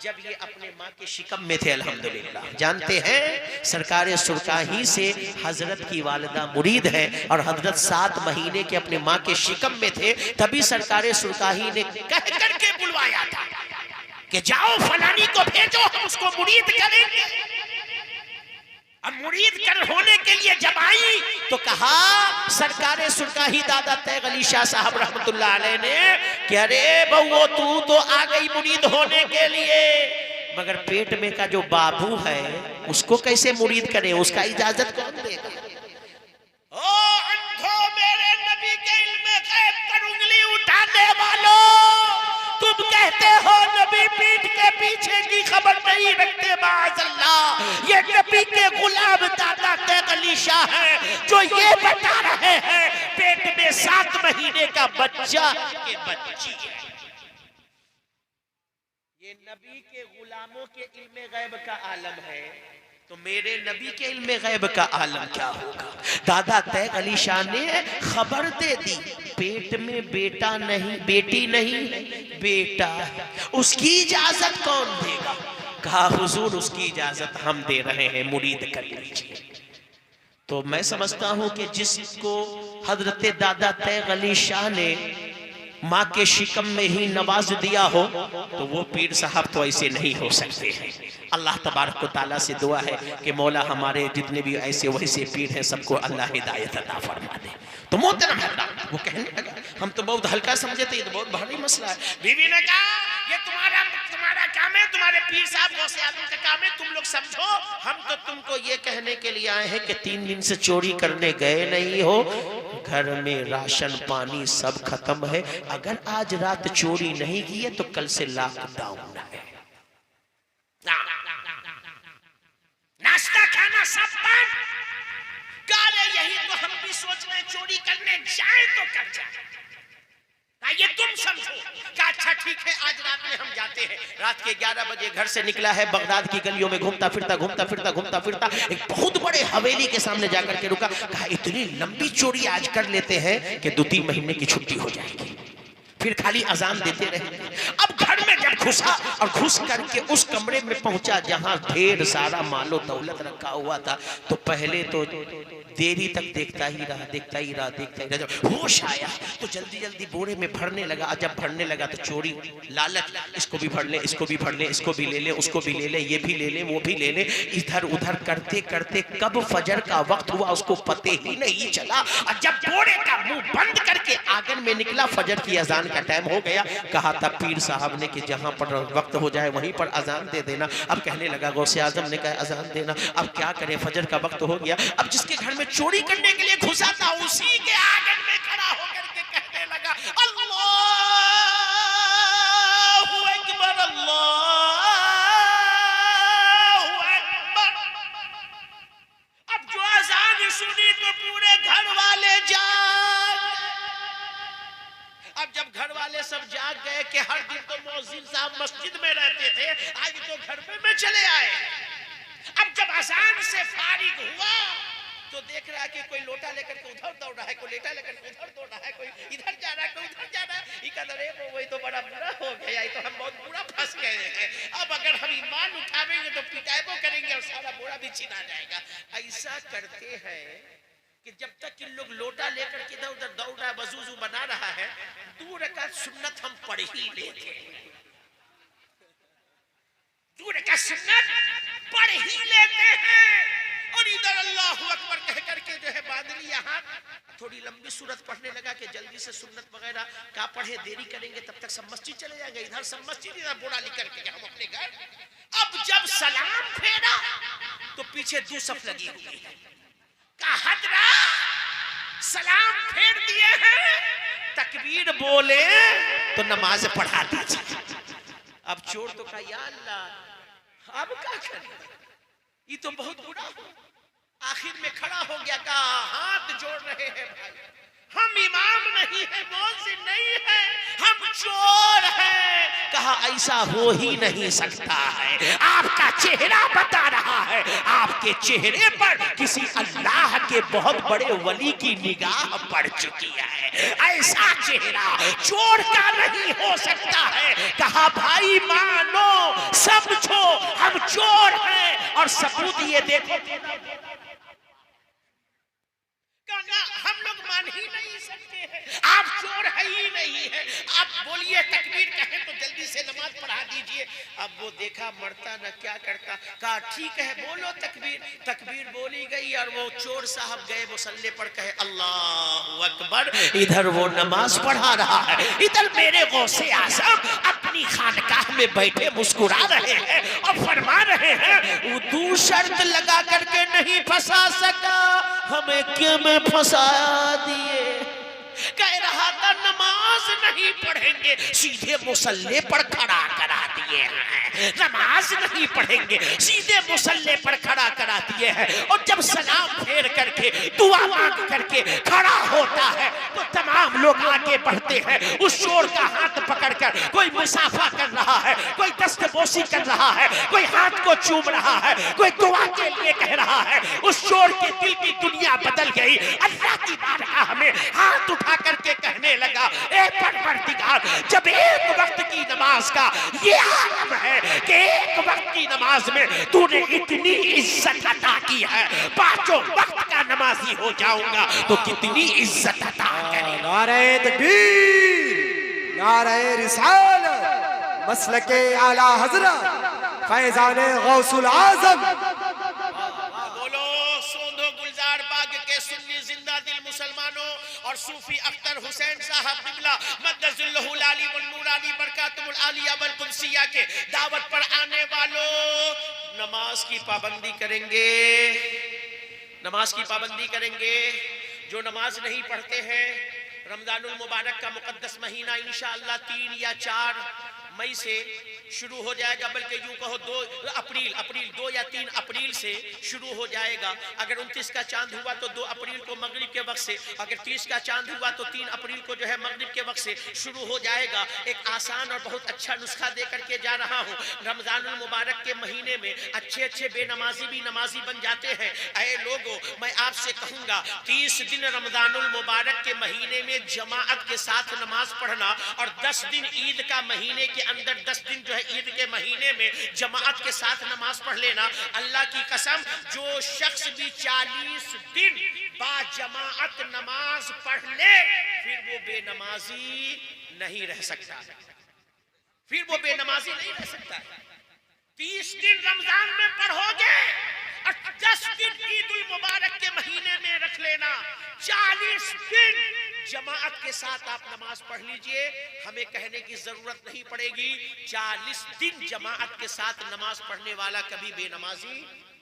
Speaker 1: जब ये अपने माँ के शिकम में थे। अल्हम्दुलिल्लाह जानते हैं सरकारे सुरकाही से हजरत की वालिदा मुरीद है, और हजरत 7 महीने के अपने माँ के शिकम में थे, तभी सरकारे सुरकाही ने कह करके बुलवाया था कि जाओ फलानी को भेजो, हम उसको मुरीद करेंगे। अब मुरीद कर होने के लिए जब आई तो कहा सरकारे सुरकाही दादा तैग अली शाह साहब रहमतुल्लाह अलैह ने कि अरे बहू तू तो आ गई मुरीद होने के लिए, मगर पेट में का जो बाबू है उसको कैसे मुरीद करे? उसका इजाजत कौन देगा? ओ अंधो, मेरे नबी के इल्म गैब पर उंगली उठाने वालों, तुम कहते हो नबी पीठ के पीछे की खबर नहीं रखते, माअज़ल्लाह ये नबी के गुलाम दादा तैग अली शाह है जो ये बता रहे हैं पेट में 7 महीने का बच्चा के बच्ची है। ये नबी के गुलामों के इल्म गैब का आलम है, तो मेरे नबी के इल्म गैब का आलम क्या होगा? दादा तैग अली शाह ने खबर दे दी पेट में बेटा नहीं, बेटी नहीं, बेटा है, उसकी इजाजत कौन देगा? कहा हुजूर उसकी इजाजत हम दे रहे हैं, मुरीद कर लीजिए। तो मैं समझता हूं कि जिसको हजरत दादा तैग अली शाह ने माँ के शिकम में ही नवाज दिया हो तो वो पीर साहब तो ऐसे नहीं हो सकते हैं। अल्लाह तबारक व तआला से दुआ है कि मौला हमारे जितने भी ऐसे वैसे पीर हैं सबको अल्लाह हिदायत अता फरमा दे। तो मोहतरम हजरात, वो कहने लगा हम तो बहुत हल्का समझे थे, ये तो बहुत भारी मसला है। बीवी ने कहा ये तुम्हारा काम है, तुम्हारे पीर साहब गौसे आजम का काम है, तुम लोग समझो। हम तो तुमको ये कहने के लिए आए हैं कि 3 दिन से चोरी करने गए नहीं हो, घर में राशन पानी सब खत्म है। अगर आज रात चोरी नहीं की है तो कल से लॉकडाउन है, नाश्ता खाना सब बंद। यही तो हम भी सोच रहे हैं, चोरी करने जाए तो कर जाए, ये तुम समझो। क्या अच्छा ठीक है, आज रात में हम जाते हैं। रात के 11 बजे घर से निकला है, बगदाद की गलियों में घूमता फिरता एक बहुत बड़े हवेली के सामने जाकर के रुका। कहा इतनी लंबी चोरी आज कर लेते हैं कि 2-3 महीने की छुट्टी हो जाएगी, फिर खाली अजान देते रहेंगे। अब घर में जब घुसा और घुस करके उस कमरे में पहुंचा जहां ढेर सारा मालो दौलत रखा हुआ था, तो पहले तो देरी तक देखता ही रहा। जब होश आया तो जल्दी जल्दी बोरे में भरने लगा। जब भरने लगा तो चोरी लालच, इसको भी भर ले, इसको भी भर ले, इसको भी ले ले, उसको भी ले ले, ये भी ले ले, वो भी ले ले। इधर उधर करते करते कब फजर का वक्त हुआ उसको पते ही नहीं चला। और जब बोरे का मुंह बंद करके आंगन में निकला, फजर की अजान का टाइम हो गया। कहा था पीर साहब ने कि जहां पर वक्त हो जाए वहीं पर अजान दे देना। अब कहने लगा गौसे आजम ने कहा अजान देना, अब क्या करें, फजर का वक्त हो गया। अब जिसके घर में चोरी करने के लिए घुसा था उसी के आंगन में खड़ा होकर के कहने लगा अल्लाहू अकबर, अल्लाहू अकबर। अब जो अजान सुनी तो पूरे घर वाले जाग। अब जब घर वाले सब जाग गए कि हर दिन तो मौज़िन साहब मस्जिद में रहते थे, आज तो घर में चले आए। अब जब अजान से फारिग हुआ तो देख रहा है कि कोई लोटा लेकर के उधर दौड़ रहा है, कोई लेटा लेकर के उधर दौड़ रहा है, कोई इधर जा रहा है, कोई उधर जा रहा है। वही तो बड़ा बुरा हो गया, ये तो हम बहुत बुरा फंस गए हैं। अब अगर हम ईमान उठावेंगे तो पिटाइबो करेंगे और सारा बोरा भी छिना जाएगा। ऐसा करते हैं कि जब तक इन लोग लोटा लेकर के इधर उधर दौड़ रहा है, वजूजू बना रहा है, 2 रकात सुन्नत हम पढ़ ही लेते, 2 रकात सुन्नत पढ़ ही लेते हैं। और इधर अल्लाहू अकबर कह करके जो है बांध लिया हाथ, थोड़ी लंबी सूरत पढ़ने लगा कि जल्दी से सुन्नत वगैरह का पढ़े, देरी करेंगे तब तक सब मस्जिद चले जाएंगे। इधर सब मस्जिद, इधर बोरा लेकर के हम अपने घर। अब जब सलाम फेरा तो पीछे 2 सफ लगी हुई है। कहा हजरत सलाम फेर दिए हैं, तकबीर बोले तो नमाज पढ़ा दीजिए। अब चोर तो कहा या अल्लाह अब क्या करें, ये तो बहुत बुरा हो। आखिर में खड़ा हो गया, कहा हाथ जोड़ रहे हैं भाई, हम इमाम नहीं है, मौज़िन नहीं है, हम चोर हैं। कहा ऐसा हो ही नहीं सकता है, आपका चेहरा बता रहा है, आपके चेहरे पर किसी अल्लाह के बहुत बड़े वली की निगाह पड़ चुकी है, ऐसा चेहरा चोर का नहीं हो सकता है। कहा भाई मानो समझो हम चोर हैं और सबूत ये देखो। हम लोग मान ही नहीं सकते हैं, आप चोर है ही नहीं है, आप बोलिए तकबीर कहे तो जल्दी से नमाज पढ़ा दीजिए। अब वो देखा मरता न क्या करता, कहा ठीक है बोलो तकबीर। तकबीर बोली गई और वो चोर साहब गए मुसल्ले पर, कहे अल्लाहू अकबर। इधर वो नमाज पढ़ा रहा है, इधर मेरे गौसे आज़म अपनी खानकाह में बैठे मुस्कुरा रहे हैं और फरमा रहे हैं वो 2 शर्त लगा करके नहीं फंसा सका, हमें क्यों में फंसा दिए। कह रहा था नमाज नहीं पढ़ेंगे, सीधे मुसल्ले पर खड़ा करा दिए हैं, नमाज नहीं पढ़ेंगे, सीधे मुसल्ले पर खड़ा करा दिए हैं। और जब सलाम फेर करके दुआ मांग करके खड़ा होता है तो तमाम लोग आगे बढ़ते हैं। उस चोर का हाथ पकड़कर कोई मुसाफा कर रहा है, कोई दस्तबोसी कर रहा है, कोई हाथ को चूम रहा है, कोई दुआ के लिए कह रहा है। उस चोर के दिल की दुनिया बदल गई। अल्लाह की बारगाह में हाथ उठा करके कहने लगा ए परवरदिगार, जब एक वक्त की नमाज का ये आलम है कि एक वक्त की नमाज में तूने इतनी इज्जत अता की है, 5 वक्त का नमाजी हो जाऊंगा तो कितनी इज्जत अता करे।
Speaker 3: नारे तकबीर, नारे रिसालत मसलके आला हजरत फैजान गौसुल आजम।
Speaker 1: बोलो सोंधो गुलजार बाग के सुन्नी जिंदा दिल मुसलमानों और सूफी अख्तर हुसैन साहब किबला मद्दजुल्लहुल आली वल नूरानी बरकातुल आलिया वल कुदसिया के दावत पर आने वालों, नमाज की पाबंदी करेंगे, नमाज की पाबंदी करेंगे। जो नमाज नहीं पढ़ते हैं, रमजानुल मुबारक का मुकद्दस महीना इंशाअल्लाह 3 या 4 मई से शुरू हो जाएगा, बल्कि यूं कहो 2 या 3 अप्रैल से शुरू हो जाएगा। अगर 29 का चांद हुआ तो 2 अप्रैल को मगरिब के वक्त से, अगर 30 का चांद हुआ तो 3 अप्रैल को जो है मगरिब के वक्त से शुरू हो जाएगा। एक आसान और बहुत अच्छा नुस्खा दे करके जा रहा हूँ। रमजानुल मुबारक के महीने में अच्छे बेनमाजी भी नमाजी बन जाते हैं। ऐ लोगों, मैं आपसे कहूँगा 30 दिन रमजानुल मुबारक के महीने में जमाअत के साथ नमाज पढ़ना और 10 दिन ईद का महीने के अंदर 10 दिन जो है ईद के महीने में जमाअत के साथ नमाज पढ़ लेना। अल्लाह की कसम, जो शख्स भी 40 दिन बाद जमाअत नमाज पढ़ ले, फिर वो बेनमाजी नहीं रह सकता, फिर वो बेनमाजी नहीं रह सकता। 30 दिन रमजान में पढ़ोगे और 10 दिन ईद उल मुबारक के महीने में रख लेना। 40 दिन जमाअत के साथ आप नमाज पढ़ लीजिए, हमें कहने की जरूरत नहीं पड़ेगी। 40 दिन जमाअत के साथ नमाज पढ़ने वाला कभी बेनमाजी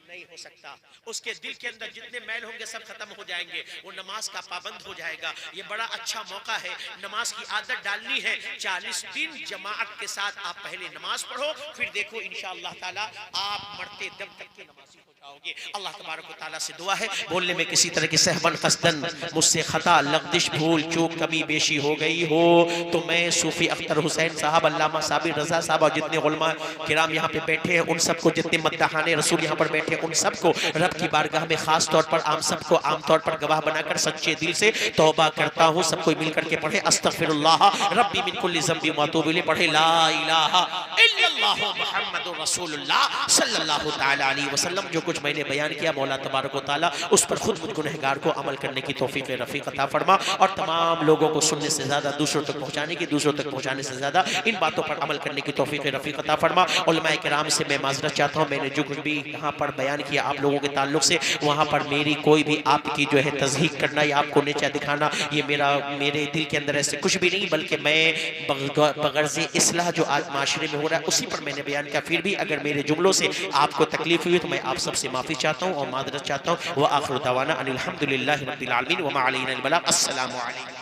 Speaker 1: नहीं हो सकता। उसके दिल के अंदर जितने मैल होंगे सब खत्म हो जाएंगे, वो नमाज का पाबंद हो जाएगा। ये बड़ा अच्छा मौका है, नमाज की आदत डालनी है। 40 दिन जमाअत के साथ आप पहले नमाज पढ़ो, फिर देखो इंशाअल्लाह ताला आप मरते दम तक के नमाजी हो जाओगे। अल्लाह तबारक व तआला से दुआ है, बोलने में किसी तरह की सहवन कसदन मुझसे खता लग़्ज़िश भूल चूक कमी बेशी हो गई हो तो मैं सूफी अख्तर हुसैन साहब, अल्लामा साबिर रजा साहब और जितने उलमा किराम यहाँ पे बैठे हैं, उन सबको, जितने मद्दाहाने रसूल यहाँ पर बैठे उन सबको रब की बारगाह में खास तौर पर आम सबको आमतौर पर गवाह बनाकर सच्चे दिल से तौबा करता हूँ। सबको मिलकर के पढ़े अस्तगफिरुल्लाह रब्बी मिन कुल्ली ज़ंबी व अतूबु इलैह, पढ़े ला इलाहा इल्लल्लाह मुहम्मदुर रसूलुल्लाह सल्लल्लाहु तआला अलैहि वसल्लम। जो कुछ मैंने बयान किया मौला तबारक व तआला उस पर खुद मुझ गुनहगार को अमल करने की तौफीक रफ़ीक अता फरमा और तमाम लोगों को सुनने से ज़्यादा दूसरों तक पहुँचाने से ज़्यादा इन बातों पर अमल करने की तौफीक रफ़ीक अता फरमा। उलमाए किराम से मैं माज़रत चाहता हूँ, मैंने जो कुछ भी यहाँ पर बयान किया आप लोगों के ताल्लुक से, वहाँ पर मेरी कोई भी आपकी जो है तज़हीक करना या आपको नीचा दिखाना, ये मेरे दिल के अंदर ऐसे कुछ भी नहीं, बल्कि मैं बगर्ज़े इस्लाह जो आज माशरे में हो रहा है उसी पर मैंने बयान किया। फिर भी अगर मेरे जुमलों से आपको तकलीफ हुई तो मैं आप सबसे माफ़ी चाहता हूँ और मादरत चाहता हूँ। व आखिर दवाना अनिल हम्दुलिल्लाहि रब्बिल आलमीन व मा अलैना अल बलाग। अस्सलामु अलैकुम।